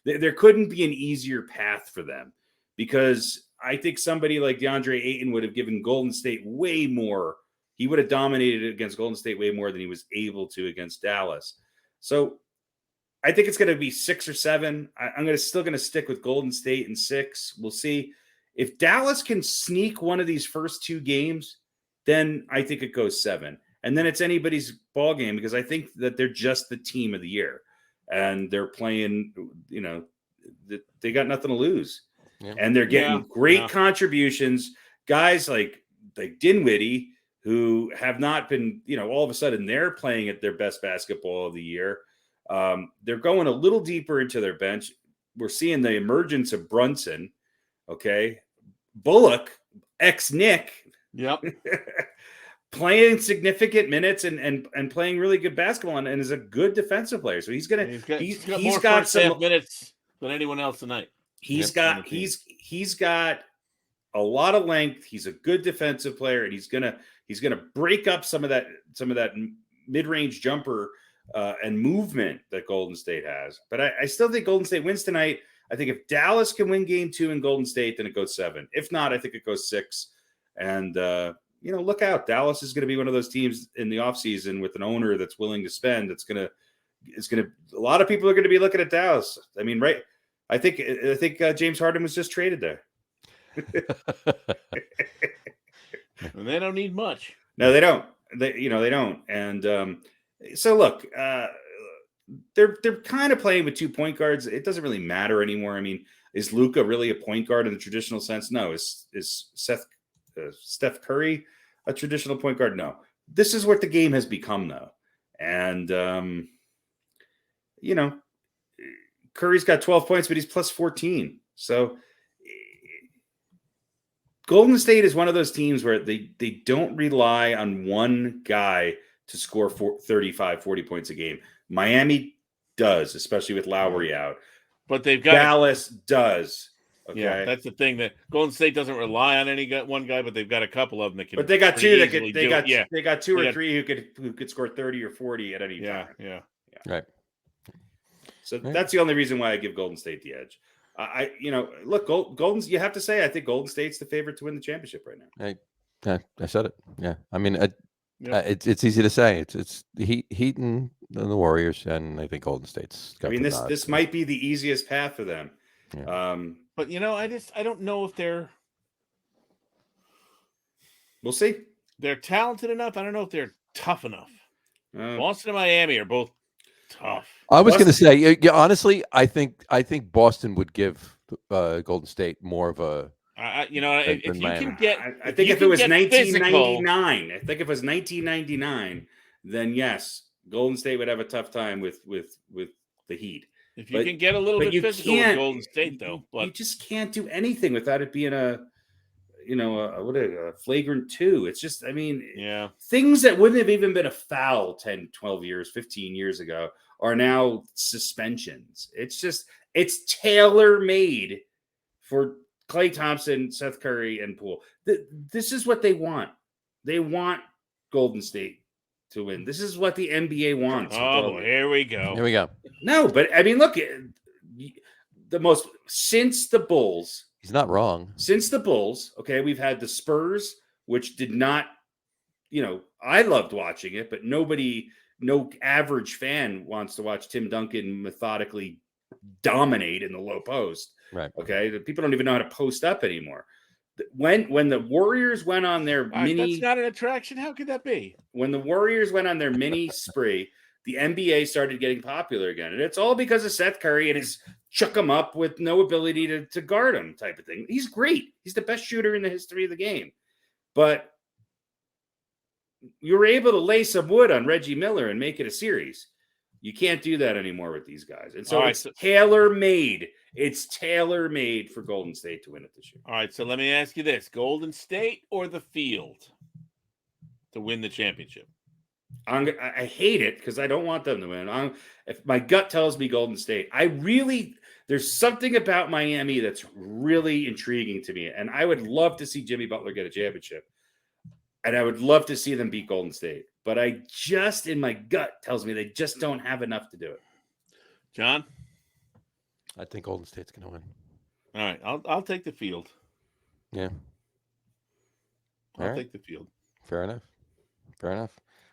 Speaker 3: There couldn't be an easier path for them, because I think somebody like DeAndre Ayton would have given Golden State way more. He would have dominated against Golden State way more than he was able to against Dallas. So I think it's going to be 6 or 7. I'm still going to stick with Golden State in 6. We'll see. If Dallas can sneak one of these first 2 games, then I think it goes 7. And then it's anybody's ball game, because I think that they're just the team of the year and they're playing, they got nothing to lose. Yeah. And they're getting great contributions. Guys like Dinwiddie, who have not been, all of a sudden they're playing at their best basketball of the year. They're going a little deeper into their bench. We're seeing the emergence of Brunson. Okay. Bullock, ex-Nick.
Speaker 4: Yep.
Speaker 3: Playing significant minutes and playing really good basketball and is a good defensive player. So he's got some
Speaker 4: minutes than anyone else tonight.
Speaker 3: He's got a lot of length. He's a good defensive player, and he's gonna break up some of that mid-range jumper and movement that Golden State has. But I still think Golden State wins tonight. I think if Dallas can win game 2 in Golden State, then it goes 7. If not, I think it goes 6. And look out. Dallas is going to be one of those teams in the offseason with an owner that's willing to spend. A lot of people are going to be looking at Dallas. I mean, right. I think James Harden was just traded there.
Speaker 4: And they don't need much.
Speaker 3: No, they don't. They don't. And so look, they're kind of playing with 2 point guards. It doesn't really matter anymore. I mean, is Luka really a point guard in the traditional sense? No. Is Steph Curry a traditional point guard? No. This is what the game has become, though. And Curry's got 12 points, but he's plus 14. So Golden State is one of those teams where they don't rely on one guy to score 35, 40 points a game. Miami does, especially with Lowry out.
Speaker 4: But they've got
Speaker 3: Dallas does. Okay.
Speaker 4: Yeah, that's the thing, that Golden State doesn't rely on one guy, but they've got a couple of them that can.
Speaker 3: But they got 2 that could. They got 2 or 3 who could score 30 or 40 at any time.
Speaker 4: Yeah.
Speaker 2: Right.
Speaker 3: So that's the only reason why I give Golden State the edge. Look, Golden's. You have to say, I think Golden State's the favorite to win the championship right now.
Speaker 2: I said it. Yeah, I mean, it's easy to say. It's the Heat and the Warriors, and I think Golden State's.
Speaker 3: This might be the easiest path for them.
Speaker 2: Yeah.
Speaker 4: But I don't know if they're.
Speaker 3: We'll see.
Speaker 4: They're talented enough. I don't know if they're tough enough. Boston and Miami are both tough.
Speaker 2: I was going to say, honestly, I think Boston would give Golden State more of a.
Speaker 4: If you can get,
Speaker 3: I think if it was 1999, I think if it was 1999, then yes, Golden State would have a tough time with the Heat.
Speaker 4: If you can get a little bit physical with Golden State, though,
Speaker 3: you just can't do anything without it being a flagrant 2. It's just, I mean,
Speaker 4: Yeah.
Speaker 3: things that wouldn't have even been a foul 10, 12 years, 15 years ago are now suspensions. It's tailor-made for Klay Thompson, Seth Curry, and Poole. This is what they want. They want Golden State to win. This is what the NBA wants.
Speaker 4: Oh, here we go.
Speaker 2: Here we go.
Speaker 3: No, but I mean, look, since the Bulls.
Speaker 2: He's not wrong.
Speaker 3: Since the Bulls, okay, we've had the Spurs, which did not, I loved watching it, but no average fan wants to watch Tim Duncan methodically dominate in the low post.
Speaker 2: Right.
Speaker 3: Okay. The people don't even know how to post up anymore. When the Warriors went on their
Speaker 4: that's not an attraction. How could that be?
Speaker 3: When the Warriors went on their mini spree, the NBA started getting popular again. And it's all because of Seth Curry and his chuck him up with no ability to guard him type of thing. He's great. He's the best shooter in the history of the game. But you were able to lay some wood on Reggie Miller and make it a series. You can't do that anymore with these guys. And so it's tailor-made. It's tailor-made for Golden State to win it this year.
Speaker 4: All right, so let me ask you this. Golden State or the field to win the championship?
Speaker 3: I hate it because I don't want them to win. If my gut tells me Golden State, there's something about Miami that's really intriguing to me. And I would love to see Jimmy Butler get a championship. And I would love to see them beat Golden State. But in my gut tells me they just don't have enough to do it.
Speaker 4: John?
Speaker 2: I think Golden State's going to win.
Speaker 4: All right, I'll take the field.
Speaker 2: Yeah.
Speaker 4: I'll take the field.
Speaker 2: Fair enough.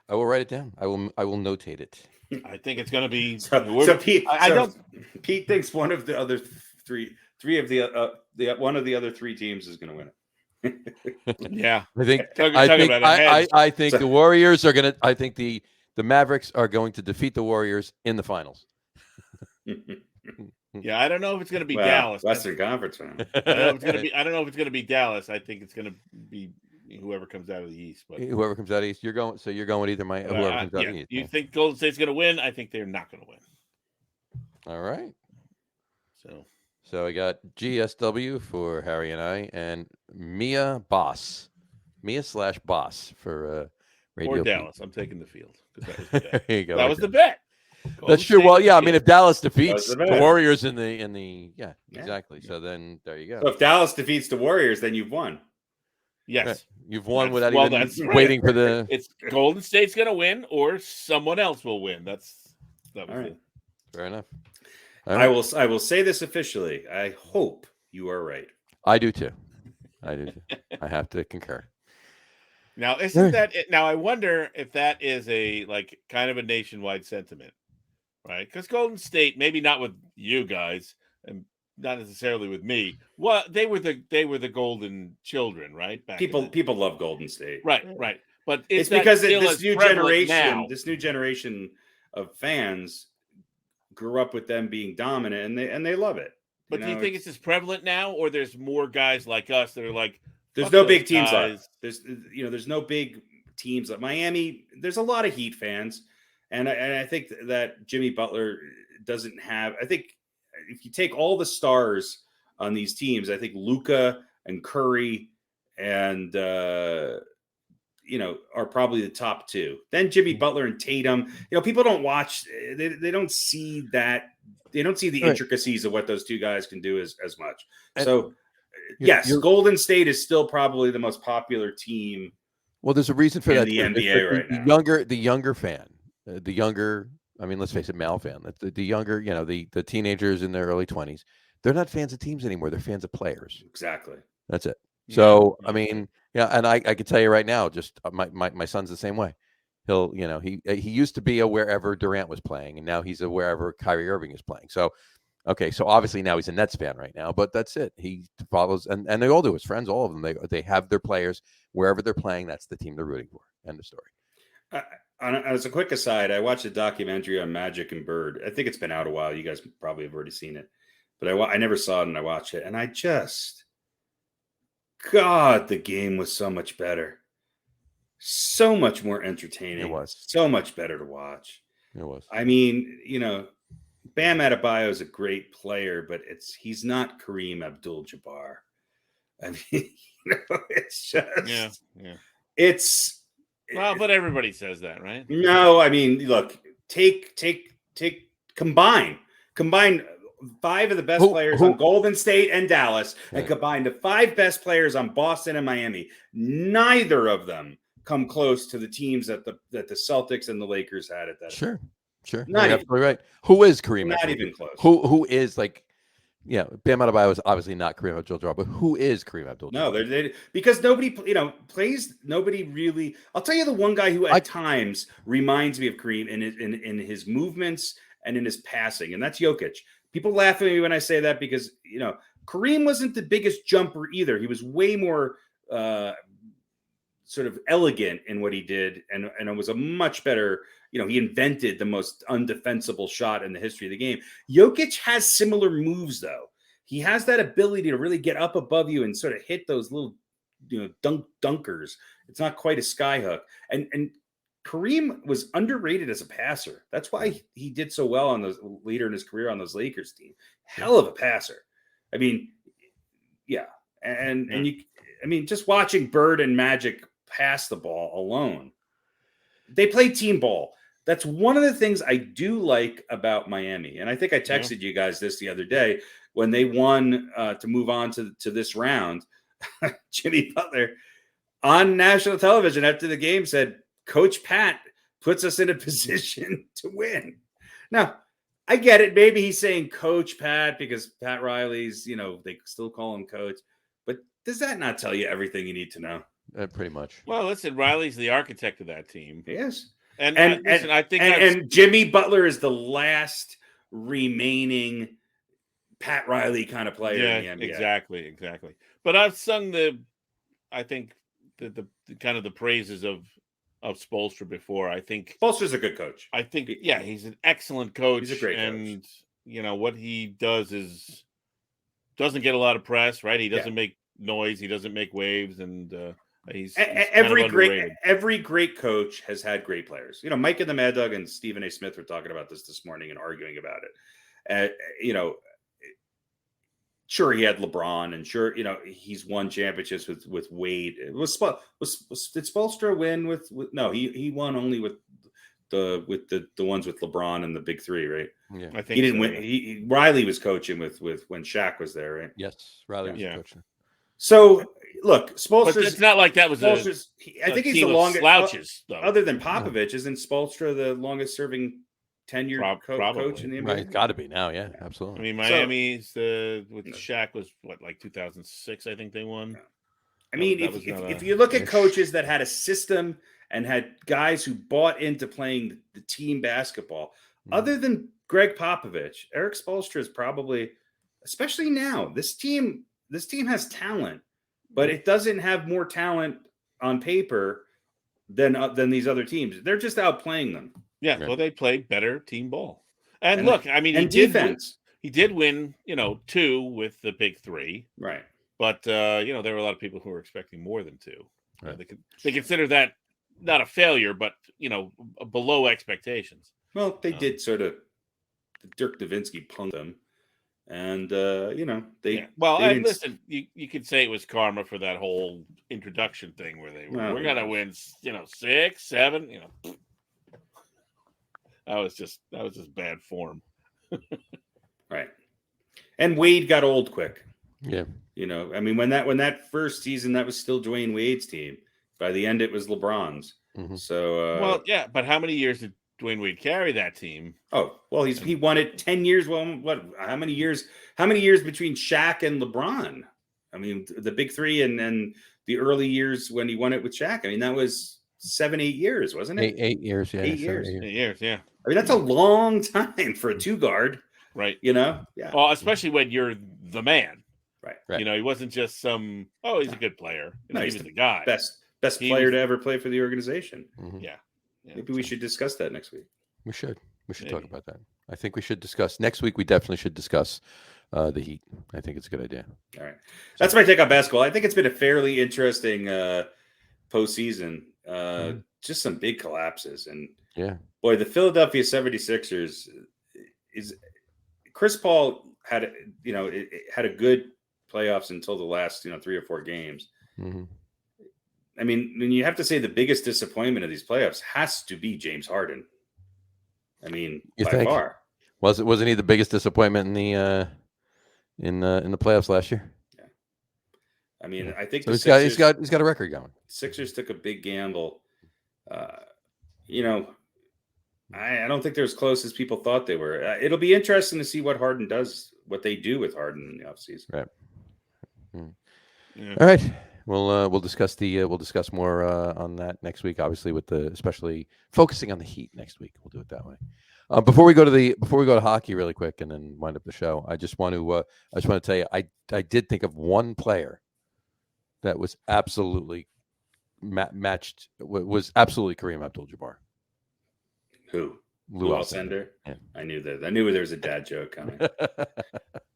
Speaker 2: I will write it down. I will notate it.
Speaker 4: I think it's going to be.
Speaker 3: Pete thinks one of the other one of the other three teams is going to win it.
Speaker 4: Yeah,
Speaker 2: I think the Warriors are going to. I think the Mavericks are going to defeat the Warriors in the finals.
Speaker 4: Yeah, I don't know if it's going to be Dallas.
Speaker 3: Western Conference. Man.
Speaker 4: I don't know if it's going to be Dallas. I think it's going to be whoever comes out of the East. But
Speaker 2: whoever comes out of the East, you're going either whoever comes out of the East.
Speaker 4: You think Golden State's going to win? I think they're not going to win.
Speaker 2: All right.
Speaker 4: So
Speaker 2: I got GSW for Harry and I, and Mia Boss for Radio.
Speaker 4: Or Dallas. I'm taking the field. That was the bet.
Speaker 2: There you go.
Speaker 4: That was the bet.
Speaker 2: That's true. Well, yeah. I mean, if Dallas defeats the Warriors in the exactly. So then there you go.
Speaker 3: So if Dallas defeats the Warriors, then you've won.
Speaker 4: Yes,
Speaker 2: right. You've won without even waiting for the.
Speaker 4: It's Golden State's going to win, or someone else will win. That was
Speaker 3: all right.
Speaker 2: It. Fair enough.
Speaker 3: Right. I will say this officially. I hope you are right.
Speaker 2: I do too. I have to concur.
Speaker 4: Now, isn't that it? Now, I wonder if that is a kind of a nationwide sentiment, right? Because Golden State, maybe not with you guys, and not necessarily with me. Well, they were the golden children, right?
Speaker 3: People love Golden State,
Speaker 4: right? But
Speaker 3: it's because this new generation of fans grew up with them being dominant, and they love it.
Speaker 4: But do you think it's as prevalent now, or there's more guys like us that are like?
Speaker 3: There's no big teams like there's no big teams like Miami. There's a lot of Heat fans, and I think that Jimmy Butler doesn't have. I think if you take all the stars on these teams, I think Luka and Curry and are probably the top two. Then Jimmy Butler and Tatum. People don't watch. They don't see that. They don't see the intricacies of what those two guys can do as much. So, yes, Golden State is still probably the most popular team.
Speaker 2: Well, there's a reason for that.
Speaker 3: The NBA right now.
Speaker 2: The younger fan, the younger. I mean, let's face it, male fan. The younger, the teenagers in their early 20s. They're not fans of teams anymore. They're fans of players.
Speaker 3: Exactly.
Speaker 2: That's it. So, I mean, and I can tell you right now, just my son's the same way. He'll, he used to be a wherever Durant was playing, and now he's a wherever Kyrie Irving is playing. So, okay, so obviously now he's a Nets fan right now, but that's it. He follows, and they all do. His friends, all of them, they have their players wherever they're playing. That's the team they're rooting for. End of story.
Speaker 3: As a quick aside, I watched a documentary on Magic and Bird. I think it's been out a while. You guys probably have already seen it, but I never saw it, and I watched it, and God, the game was so much better. So much more entertaining.
Speaker 2: It was.
Speaker 3: So much better to watch.
Speaker 2: It was.
Speaker 3: I mean, Bam Adebayo is a great player, but he's not Kareem Abdul-Jabbar. I mean, it's just it's
Speaker 4: well, but everybody says that, right?
Speaker 3: no. I mean, look, take combine 5 of the best players on Golden State and Dallas, and combine the 5 best players on Boston and Miami. Neither of them come close to the teams that the Celtics and the Lakers had at that.
Speaker 2: Sure.
Speaker 3: Not
Speaker 2: You're
Speaker 3: even,
Speaker 2: absolutely right. Who is Kareem?
Speaker 3: Not even close.
Speaker 2: Who is like? Yeah, Bam Adebayo was obviously not Kareem Abdul-Jabbar, but who is Kareem Abdul-Jabbar?
Speaker 3: No, they because nobody, plays. Nobody really. I'll tell you the one guy who at times reminds me of Kareem in his movements and in his passing, and that's Jokic. People laugh at me when I say that because Kareem wasn't the biggest jumper either. He was way more sort of elegant in what he did, and it was a much better. He invented the most undefensible shot in the history of the game. Jokic has similar moves, though. He has that ability to really get up above you and sort of hit those little, dunkers. It's not quite a sky hook. And Kareem was underrated as a passer. That's why he did so well on those later in his career on those Lakers team. Hell of a passer. I mean, yeah. And just watching Bird and Magic pass the ball alone. They play team ball. That's one of the things I do like about Miami. And I think I texted you guys this the other day when they won to move on to this round. Jimmy Butler on national television after the game said, Coach Pat puts us in a position to win. Now, I get it. Maybe he's saying Coach Pat because Pat Riley's, they still call him coach. But does that not tell you everything you need to know?
Speaker 2: Pretty much.
Speaker 4: Well, listen, Riley's the architect of that team.
Speaker 3: Yes.
Speaker 4: And listen,
Speaker 3: I think and Jimmy Butler is the last remaining Pat Riley kind of player in the NBA.
Speaker 4: Exactly. But I've sung the kind of the praises of Spoelstra before. I think
Speaker 3: Spoelstra's a good coach.
Speaker 4: I think he's an excellent coach.
Speaker 3: He's a great coach.
Speaker 4: And what he does is doesn't get a lot of press, right? He doesn't make noise, he doesn't make waves, and he's
Speaker 3: every great coach has had great players. Mike and the Mad Dog and Stephen A. Smith were talking about this morning and arguing about it. Sure, he had LeBron, and sure, he's won championships with Wade. Did Spoelstra win with no? He won only with the ones with LeBron and the big 3, right?
Speaker 2: Yeah,
Speaker 3: I think he didn't win. Riley was coaching with when Shaq was there, right?
Speaker 2: Yes, Riley was coaching.
Speaker 3: So look, Spoelstra's.
Speaker 4: But it's not like that was
Speaker 3: I think he's the longest
Speaker 4: slouches, though.
Speaker 3: Other than Popovich, isn't Spoelstra the longest serving tenured coach in the NBA?
Speaker 2: Right, it's got to be now. Yeah, absolutely.
Speaker 4: I mean, Miami's with Shaq was like 2006. I think they won.
Speaker 3: I mean, if you look at coaches that had a system and had guys who bought into playing the team basketball, other than Greg Popovich, Eric Spoelstra is probably, especially now, this team has talent, but it doesn't have more talent on paper than these other teams. They're just outplaying them.
Speaker 4: Yeah, well, they play better team ball. And look, I mean,
Speaker 3: defense.
Speaker 4: He did win, 2 with the big 3.
Speaker 3: Right.
Speaker 4: But, there were a lot of people who were expecting more than 2.
Speaker 2: Right.
Speaker 4: They consider that not a failure, but, below expectations.
Speaker 3: Well, they did sort of Dirk Nowitzki punked them. And,
Speaker 4: listen, you could say it was karma for that whole introduction thing where we're going to win, 6, 7, That was just bad form.
Speaker 3: Right. And Wade got old quick.
Speaker 2: Yeah.
Speaker 3: I mean, when that first season, that was still Dwayne Wade's team. By the end, it was LeBron's. Mm-hmm. So,
Speaker 4: but how many years did Dwayne Wade carry that team?
Speaker 3: Oh, well, he won it 10 years. Well, how many years between Shaq and LeBron? I mean, the big 3 and the early years when he won it with Shaq. I mean, that was 7-8 years, wasn't it?
Speaker 2: 8 years, yeah.
Speaker 3: 8 years.
Speaker 4: 8 years, yeah.
Speaker 3: I mean, that's a long time for a 2-guard.
Speaker 4: Right.
Speaker 3: Yeah.
Speaker 4: Well, especially when you're the man.
Speaker 3: Right.
Speaker 4: He wasn't just he's a good player.
Speaker 3: No,
Speaker 4: he was the guy.
Speaker 3: Best player to ever play for the organization.
Speaker 2: Mm-hmm.
Speaker 4: Yeah.
Speaker 3: Maybe we should discuss that next week.
Speaker 2: We should talk about that. I think we should discuss next week. We definitely should discuss the Heat. I think it's a good idea.
Speaker 3: All right. That's my take on basketball. I think it's been a fairly interesting postseason. Just some big collapses. And boy, the Philadelphia 76ers is Chris Paul had a good playoffs until the last 3 or 4 games.
Speaker 2: Mm-hmm.
Speaker 3: I mean, when you have to say the biggest disappointment of these playoffs has to be James Harden. I mean,
Speaker 2: You
Speaker 3: by
Speaker 2: think?
Speaker 3: far.
Speaker 2: Wasn't he the biggest disappointment in the playoffs last year?
Speaker 3: Yeah. I mean, I think
Speaker 2: so
Speaker 3: Sixers,
Speaker 2: he's got a record going.
Speaker 3: Sixers took a big gamble. I don't think they're as close as people thought they were. It'll be interesting to see what Harden does, what they do with Harden in the offseason.
Speaker 2: Right.
Speaker 4: Yeah.
Speaker 2: All right. We'll discuss more on that next week. Obviously, especially focusing on the Heat next week. We'll do it that way. Before we go to hockey really quick and then wind up the show, I just want to tell you I did think of one player that was absolutely matched, was absolutely Kareem Abdul-Jabbar.
Speaker 3: Who?
Speaker 2: Lou
Speaker 3: Alcindor?
Speaker 2: Yeah.
Speaker 3: I knew there was a dad joke coming.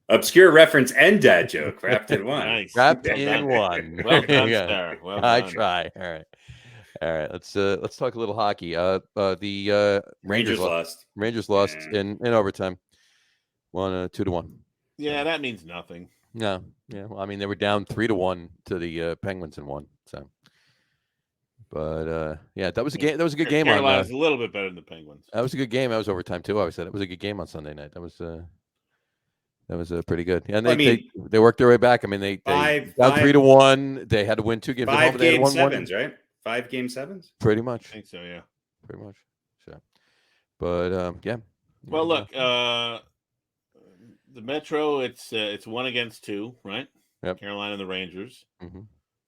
Speaker 3: Obscure reference and dad joke wrapped in one.
Speaker 4: Nice.
Speaker 2: Wrapped
Speaker 4: Well
Speaker 2: in
Speaker 4: done.
Speaker 2: one.
Speaker 4: Well done,
Speaker 2: Yeah.
Speaker 4: sir. Well
Speaker 2: I
Speaker 4: done.
Speaker 2: try. All right. Let's talk a little hockey. The
Speaker 3: Rangers lost.
Speaker 2: Rangers lost
Speaker 3: Yeah.
Speaker 2: in overtime. 2-1.
Speaker 4: Yeah, that means nothing.
Speaker 2: No. Yeah. Well, I mean, they were down 3-1 to the Penguins and won. So, but yeah, that was a game. That was a good game.
Speaker 4: Carolina's a little bit better than the Penguins.
Speaker 2: That was a good game. That was overtime too. I said it was a good game on Sunday night. That was pretty good. And they worked their way back. I mean, they down 3-1. They had to win 2 games.
Speaker 3: 5 game sevens, right? 5 game sevens.
Speaker 2: Pretty much.
Speaker 4: I think so. Yeah.
Speaker 2: Pretty much. So, but yeah.
Speaker 4: Well, look, the Metro. It's 1-2, right?
Speaker 2: Yep.
Speaker 4: Carolina and the Rangers.
Speaker 2: Mm-hmm.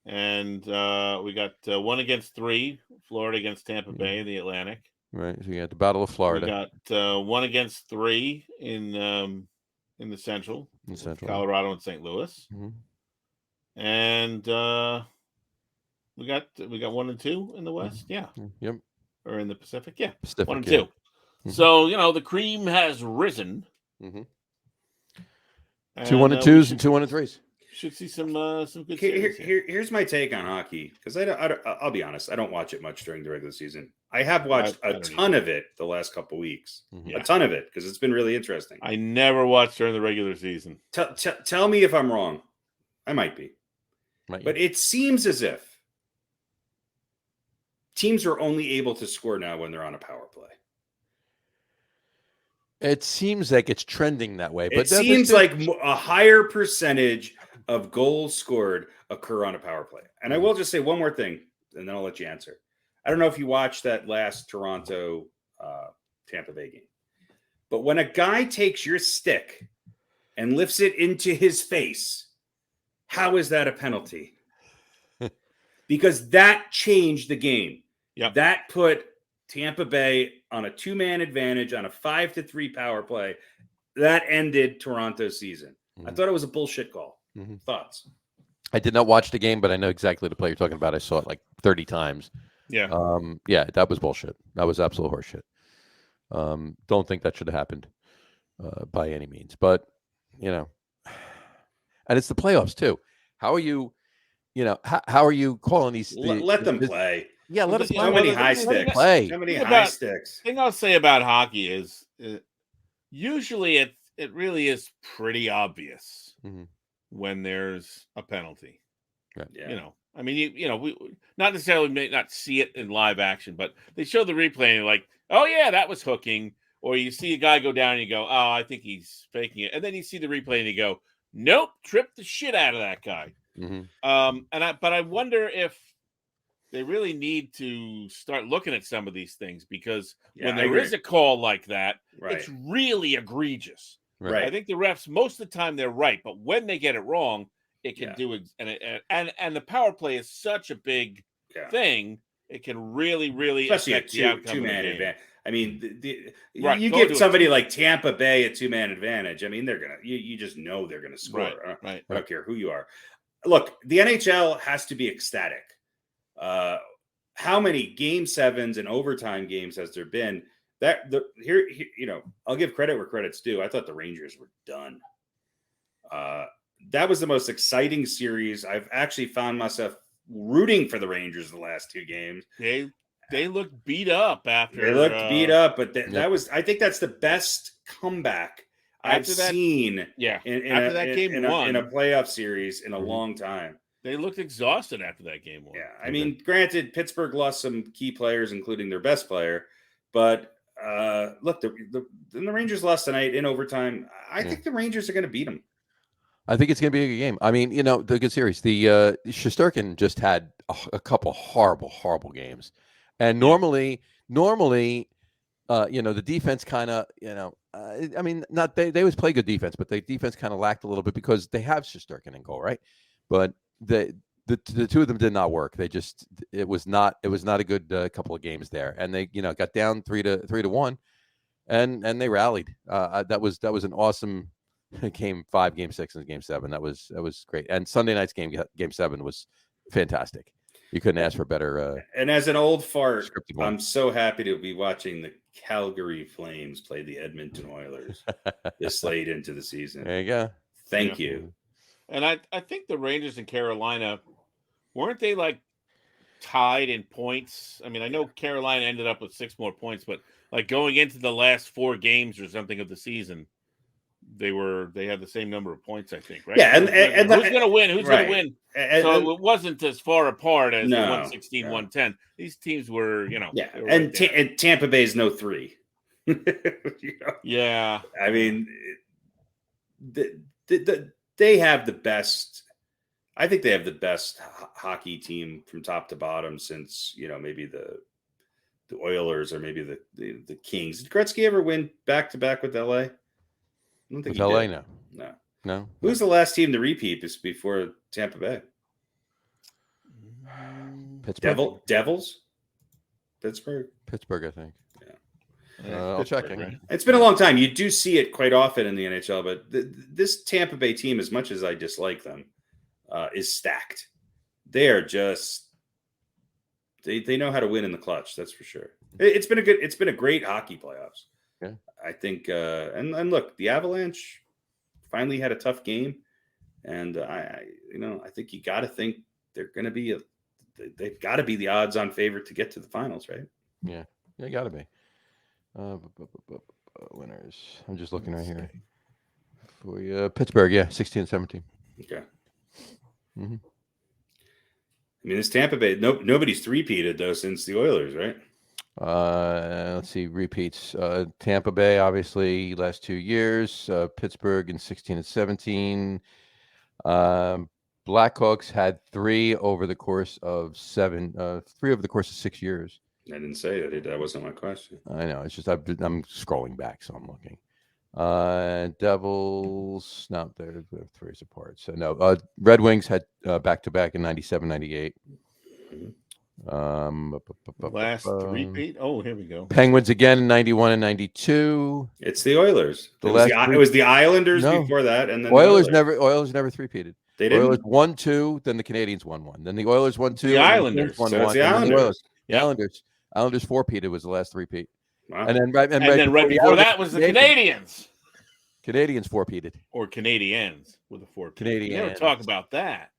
Speaker 4: And we got 1-3, Florida against Tampa Bay in the Atlantic.
Speaker 2: Right. So you got the Battle of Florida.
Speaker 4: We got 1-3 in the Central. Colorado and St. Louis.
Speaker 2: Mm-hmm.
Speaker 4: And we got 1 and 2 in the West. Yeah.
Speaker 2: Yep.
Speaker 4: Or in the Pacific. Yeah.
Speaker 2: Pacific,
Speaker 4: 1 and 2.
Speaker 2: Mm-hmm.
Speaker 4: So the cream has risen.
Speaker 2: Mm-hmm.
Speaker 4: And,
Speaker 2: 2 1-2s and 2 1-3s.
Speaker 4: Should see some good series here.
Speaker 3: Here's my take on hockey, because I'll be honest, I don't watch it much during the regular season. I have watched a ton of it the last couple weeks,
Speaker 2: Mm-hmm.
Speaker 3: a ton of it, because it's been really interesting.
Speaker 4: I never watched during the regular season.
Speaker 3: Tell me if I'm wrong. I might be, but it seems as if teams are only able to score now when they're on a power play.
Speaker 2: It seems like it's trending that way, but
Speaker 3: it seems like a higher percentage of goals scored occur on a power play. And I will just say one more thing, and then I'll let you answer. I don't know if you watched that last Toronto Tampa Bay game, but when a guy takes your stick and lifts it into his face, how is that a penalty? Because that changed the game.
Speaker 4: Yep.
Speaker 3: That put Tampa Bay on a 2-man advantage on a 5-3 power play. That ended Toronto's season. Mm-hmm. I thought it was a bullshit call. Mm-hmm. Thoughts?
Speaker 2: I did not watch the game, but I know exactly the play you're talking about. I saw it like 30 times.
Speaker 4: Yeah.
Speaker 2: Yeah, that was bullshit. That was absolute horseshit. Don't think that should have happened by any means. But, and it's the playoffs too. How are you, how are you calling these?
Speaker 3: Let them play.
Speaker 2: Yeah, let us play.
Speaker 3: How many high sticks? How many high sticks?
Speaker 4: The thing I'll say about hockey is usually it really is pretty obvious when there's a penalty.
Speaker 2: Right.
Speaker 3: Yeah.
Speaker 4: I mean, we not necessarily may not see it in live action, but they show the replay and you're like, oh yeah, that was hooking. Or you see a guy go down and you go, oh, I think he's faking it. And then you see the replay and you go, nope, tripped the shit out of that guy.
Speaker 2: Mm-hmm.
Speaker 4: But I wonder if they really need to start looking at some of these things, because when there is a call like that, it's really egregious.
Speaker 3: Right.
Speaker 4: I think the refs, most of the time they're right, but when they get it wrong, it can do it. And the power play is such a big thing. It can really, really
Speaker 3: especially
Speaker 4: affect
Speaker 3: a
Speaker 4: the outcome
Speaker 3: two-man
Speaker 4: of the game.
Speaker 3: advantage. I mean, you give somebody like Tampa Bay a 2-man advantage. I mean, they're gonna. You just know they're gonna score.
Speaker 4: Right.
Speaker 3: I don't care who you are. Look, the NHL has to be ecstatic. How many game sevens and overtime games has there been? Here, I'll give credit where credit's due. I thought the Rangers were done. That was the most exciting series. I've actually found myself rooting for the Rangers the last 2 games.
Speaker 4: They looked beat up after.
Speaker 3: They looked beat up, but that was. I think that's the best comeback I've
Speaker 4: After that-
Speaker 3: seen
Speaker 4: Yeah.
Speaker 3: in
Speaker 4: After that game won,
Speaker 3: in a playoff series in a
Speaker 2: Mhm.
Speaker 3: long time.
Speaker 4: they looked exhausted after that game won.
Speaker 3: Yeah, I mean, granted, Pittsburgh lost some key players, including their best player, but look, the Rangers lost tonight in overtime. I think the Rangers are going to beat them.
Speaker 2: I think it's going to be a good game. I mean, the good series. The Shesterkin just had a couple horrible games, and normally, the defense kind of, I mean, not they always play good defense, but the defense kind of lacked a little bit because they have Shesterkin in goal, right? But the two of them did not work. It was not a good couple of games there, and they got down 3-1, and they rallied. That was an awesome game 5, game 6, and game 7. That was great. And Sunday night's game 7 was fantastic. You couldn't ask for better.
Speaker 3: And as an old fart,
Speaker 2: scripted one.
Speaker 3: I'm so happy to be watching the Calgary Flames play the Edmonton Oilers this late into the season.
Speaker 2: There you go.
Speaker 3: Thank you.
Speaker 4: And I think the Rangers in Carolina, weren't they like tied in points? I mean, I know Carolina ended up with 6 more points, but like going into the last 4 games or something of the season, they had the same number of points, I think, right?
Speaker 3: Yeah, and
Speaker 4: who's going to win? Who's
Speaker 3: right.
Speaker 4: going to win?
Speaker 3: And,
Speaker 4: So it wasn't as far apart as
Speaker 3: No,
Speaker 4: 116, 110. These teams were,
Speaker 3: yeah,
Speaker 4: they were
Speaker 3: and,
Speaker 4: right there.
Speaker 3: and Tampa Bay's no 3.
Speaker 4: Yeah.
Speaker 3: I mean, they have the best. I think they have the best hockey team from top to bottom since maybe the Oilers or maybe the Kings. Did Gretzky ever win back to back with LA? I don't think
Speaker 2: With LA,
Speaker 3: did.
Speaker 2: No.
Speaker 3: Who's the last team to repeat this before Tampa Bay?
Speaker 2: Pittsburgh.
Speaker 3: Devils? Pittsburgh,
Speaker 2: I think.
Speaker 4: Yeah,
Speaker 2: I'll check it.
Speaker 4: right?
Speaker 3: It's been a long time. You do see it quite often in the NHL, but this Tampa Bay team, as much as I dislike them, is stacked. They are just they know how to win in the clutch. That's for sure. It's been a great hockey playoffs.
Speaker 2: Yeah.
Speaker 3: I think. And look, the Avalanche finally had a tough game, and I think you got to think they're going to be they've got to be the odds-on favorite to get to the finals, right?
Speaker 2: Yeah, got to be. Winners. I'm just looking right here for you. Pittsburgh, 16-17.
Speaker 3: Okay.
Speaker 2: Mm-hmm.
Speaker 3: I mean, this Tampa Bay, nobody's three-peated though since the Oilers, right?
Speaker 2: Let's see, repeats. Tampa Bay, obviously, last 2 years. Pittsburgh in 16 and 17. Blackhawks had 3 over the course of 6 years.
Speaker 3: I didn't say that. That wasn't my question.
Speaker 2: I know. It's just I'm scrolling back, so I'm looking. Devils, no, they're 3 apart. So no. Red Wings had back-to-back in 97, 98.
Speaker 4: Last repeat. Oh, here we go.
Speaker 2: Penguins again in 91 and 92.
Speaker 3: It's the Oilers.
Speaker 2: The
Speaker 3: It was the Islanders
Speaker 2: No.
Speaker 3: before that, and then
Speaker 2: Oilers
Speaker 3: the
Speaker 2: never three-peated.
Speaker 3: They didn't.
Speaker 2: Oilers 1-2, then the Canadians 1-1. Then the Oilers 1-2.
Speaker 4: The Islanders.
Speaker 2: Won
Speaker 3: So it's
Speaker 2: 1.
Speaker 3: the Islanders.
Speaker 2: The Islanders 4-peated was the last three-peat.
Speaker 3: Wow.
Speaker 2: And then right
Speaker 4: before that was the Canadians.
Speaker 2: Canadians 4-peated.
Speaker 4: Or Canadians with a 4.
Speaker 2: Canadians.
Speaker 4: We never talk about that.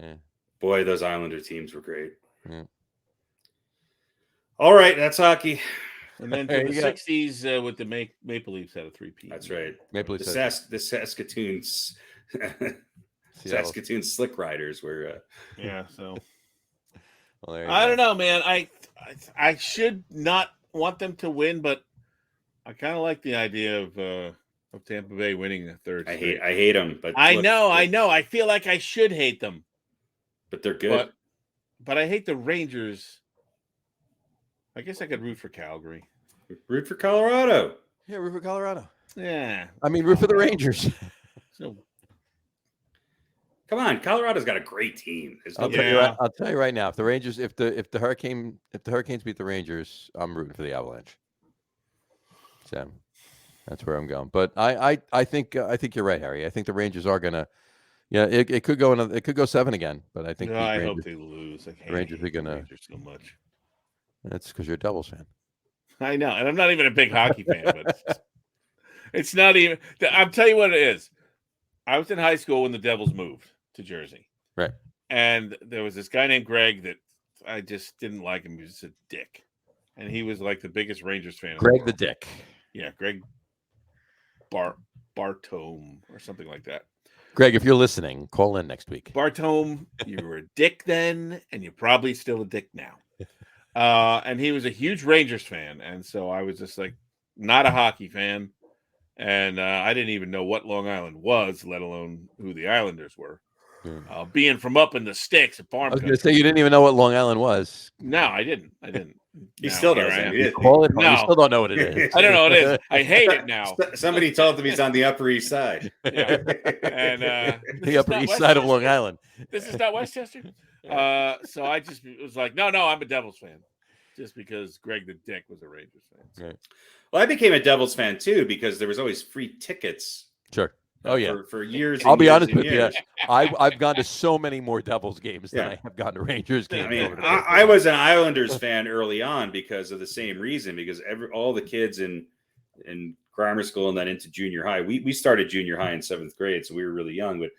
Speaker 2: Yeah.
Speaker 3: Boy, those Islander teams were great.
Speaker 2: Yeah.
Speaker 3: All right, that's hockey.
Speaker 4: And then
Speaker 2: There
Speaker 4: for the
Speaker 2: you go.
Speaker 4: 60s with the Maple Leafs had a 3-peat.
Speaker 3: That's right.
Speaker 2: Maple Leafs.
Speaker 3: The Saskatoons, Saskatoon Slick Riders were.
Speaker 4: Yeah, so
Speaker 2: Well, there you
Speaker 4: I
Speaker 2: go.
Speaker 4: don't know, man. I should not want them to win, but I kind of like the idea of Tampa Bay winning the third.
Speaker 3: I hate them, but
Speaker 4: I know. I feel like I should hate them,
Speaker 3: but they're good.
Speaker 4: but I hate the Rangers. I guess I could root for Calgary.
Speaker 3: Root for Colorado.
Speaker 2: Yeah, root for Colorado.
Speaker 4: Yeah.
Speaker 2: I mean, root for the Rangers.
Speaker 4: So
Speaker 3: Come on, Colorado's got a great team.
Speaker 2: I'll tell you right now, if the Hurricanes beat the Rangers, I'm rooting for the Avalanche. So that's where I'm going. But I think you're right, Harry. I think the Rangers are gonna. Yeah, it could go 7 again, but I think
Speaker 4: I hope they lose.
Speaker 2: the Rangers are gonna.
Speaker 4: Rangers so much.
Speaker 2: That's because you're a Devils fan.
Speaker 4: I know, and I'm not even a big hockey fan, but it's not even. I'll tell you what it is. I was in high school when the Devils moved to Jersey,
Speaker 2: right?
Speaker 4: And there was this guy named Greg that I just didn't like him. He was just a dick, and he was like the biggest Rangers fan.
Speaker 2: Greg the Dick.
Speaker 4: Yeah, Greg Bartome or something like that.
Speaker 2: Greg, if you're listening, call in next week.
Speaker 4: Bartome, you were a dick then, and you're probably still a dick now. And he was a huge Rangers fan, and so I was just like not a hockey fan, and I didn't even know what Long Island was, let alone who the Islanders were. Being from up in the sticks at farm
Speaker 2: I was going
Speaker 4: country.
Speaker 2: to say you didn't even know what Long Island was.
Speaker 4: No, I didn't.
Speaker 3: He
Speaker 4: Now,
Speaker 3: still
Speaker 4: here
Speaker 3: doesn't.
Speaker 4: I am.
Speaker 3: He-
Speaker 2: Call it.
Speaker 4: No.
Speaker 2: You still don't know what it is.
Speaker 4: I don't know what it is. I hate it now.
Speaker 3: Somebody told him he's on the Upper East Side.
Speaker 4: Yeah. And
Speaker 2: The Upper East Side of Long Island.
Speaker 4: This is not Westchester. So I just was like, no, I'm a Devils fan, just because Greg the Dick was a Rangers fan. So.
Speaker 2: Right.
Speaker 3: Well, I became a Devils fan too because there was always free tickets.
Speaker 2: Sure. Oh yeah.
Speaker 3: For years.
Speaker 2: I'll be
Speaker 3: years
Speaker 2: honest
Speaker 3: and
Speaker 2: with you.
Speaker 3: years.
Speaker 2: I've gone to so many more Devils games than
Speaker 3: Yeah.
Speaker 2: I have gone to Rangers games.
Speaker 3: I mean,
Speaker 2: over the
Speaker 3: I was an Islanders fan early on because of the same reason. Because all the kids in grammar school and then into junior high, we started junior high in 7th grade, so we were really young. But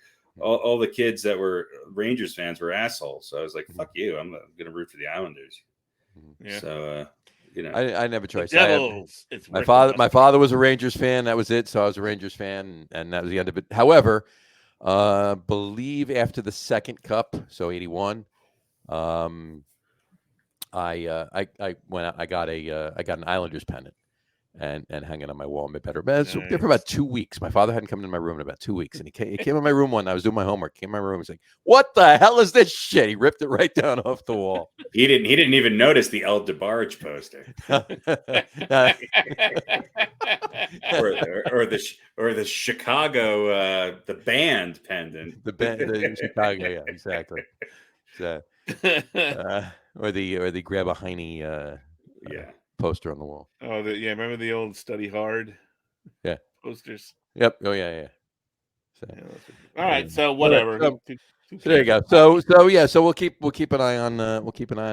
Speaker 3: all the kids that were Rangers fans were assholes. So I was like, "Fuck you! I'm going to root for the Islanders."
Speaker 4: Yeah.
Speaker 3: So
Speaker 2: I never tried.
Speaker 4: Devils. It's
Speaker 2: My father was a Rangers fan. That was it. So I was a Rangers fan, and that was the end of it. However, believe after the second cup, so 81, I went out. I got an Islanders pennant and hang it on my wall in my bedroom. It was there for about 2 weeks. My father hadn't come into my room in about 2 weeks, and he came in my room one night. I was doing my homework. Came in my room. He's like, "What the hell is this shit?" He ripped it right down off the wall.
Speaker 3: he didn't even notice the El DeBarge poster or the Chicago the band pendant.
Speaker 2: the Chicago, yeah, exactly. So, or the grab a Heine poster on the wall.
Speaker 4: Oh, remember the old Study Hard?
Speaker 2: Yeah.
Speaker 4: Posters.
Speaker 2: Yep. Oh yeah. So,
Speaker 4: all right. So whatever.
Speaker 2: So there you go. So we'll keep an eye on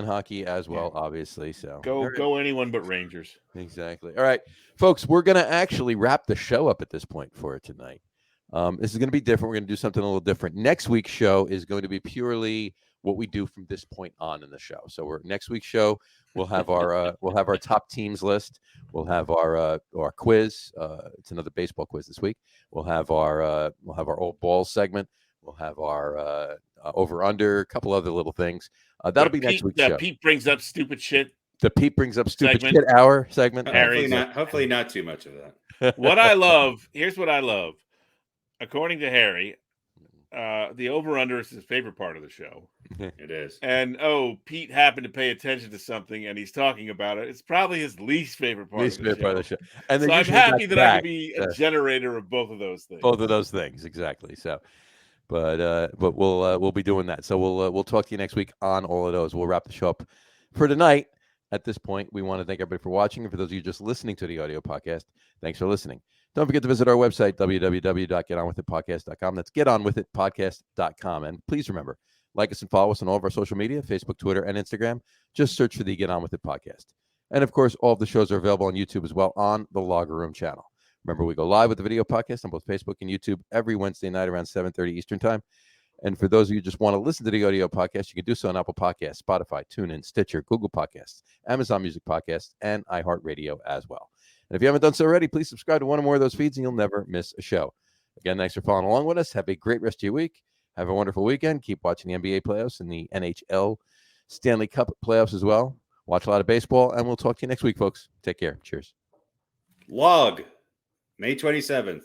Speaker 2: hockey as well, obviously. So
Speaker 4: go anyone but Rangers.
Speaker 2: Exactly. All right, folks, we're gonna actually wrap the show up at this point for tonight. This is gonna be different. We're gonna do something a little different. Next week's show is going to be purely what we do from this point on in the show. So next week's show, we'll have our top teams list. We'll have our quiz. It's another baseball quiz this week. We'll have our old balls segment. We'll have our over under, a couple other little things. That'll be next week's show.
Speaker 4: Pete brings up stupid shit.
Speaker 2: The Pete brings up stupid shit hour segment.
Speaker 3: Hopefully not too much of that.
Speaker 4: What I love. Here's what I love. According to Harry, the over-under is his favorite part of the show.
Speaker 3: It is.
Speaker 4: And Pete happened to pay attention to something and he's talking about it. It's probably his least favorite part of the show.
Speaker 2: And
Speaker 4: so I'm happy that I can be a generator of both of those things.
Speaker 2: Both of those things, exactly. So but we'll be doing that. So we'll talk to you next week on all of those. We'll wrap the show up for tonight. At this point, we want to thank everybody for watching. And for those of you just listening to the audio podcast, thanks for listening. Don't forget to visit our website, www.getonwithitpodcast.com. That's getonwithitpodcast.com. And please remember, like us and follow us on all of our social media, Facebook, Twitter, and Instagram. Just search for the Get On With It podcast. And, of course, all of the shows are available on YouTube as well on the Logger Room channel. Remember, we go live with the video podcast on both Facebook and YouTube every Wednesday night around 7:30 Eastern Time. And for those of you who just want to listen to the audio podcast, you can do so on Apple Podcasts, Spotify, TuneIn, Stitcher, Google Podcasts, Amazon Music Podcasts, and iHeartRadio as well. And if you haven't done so already, please subscribe to one or more of those feeds and you'll never miss a show. Again, thanks for following along with us. Have a great rest of your week. Have a wonderful weekend. Keep watching the NBA playoffs and the NHL Stanley Cup playoffs as well. Watch a lot of baseball, and we'll talk to you next week, folks. Take care. Cheers.
Speaker 3: Log, May 27th.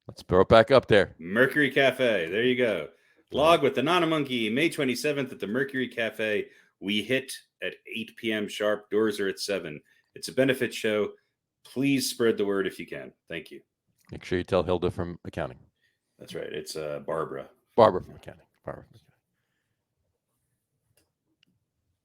Speaker 2: Let's throw it back up there.
Speaker 3: Mercury Cafe. There you go. Log with the Nana Monkey, May 27th at the Mercury Cafe. We hit at 8 p.m. sharp. Doors are at 7. It's a benefit show. Please spread the word if you can. Thank you.
Speaker 2: Make sure you tell Hilda from accounting.
Speaker 3: That's right. It's Barbara.
Speaker 2: Barbara from accounting.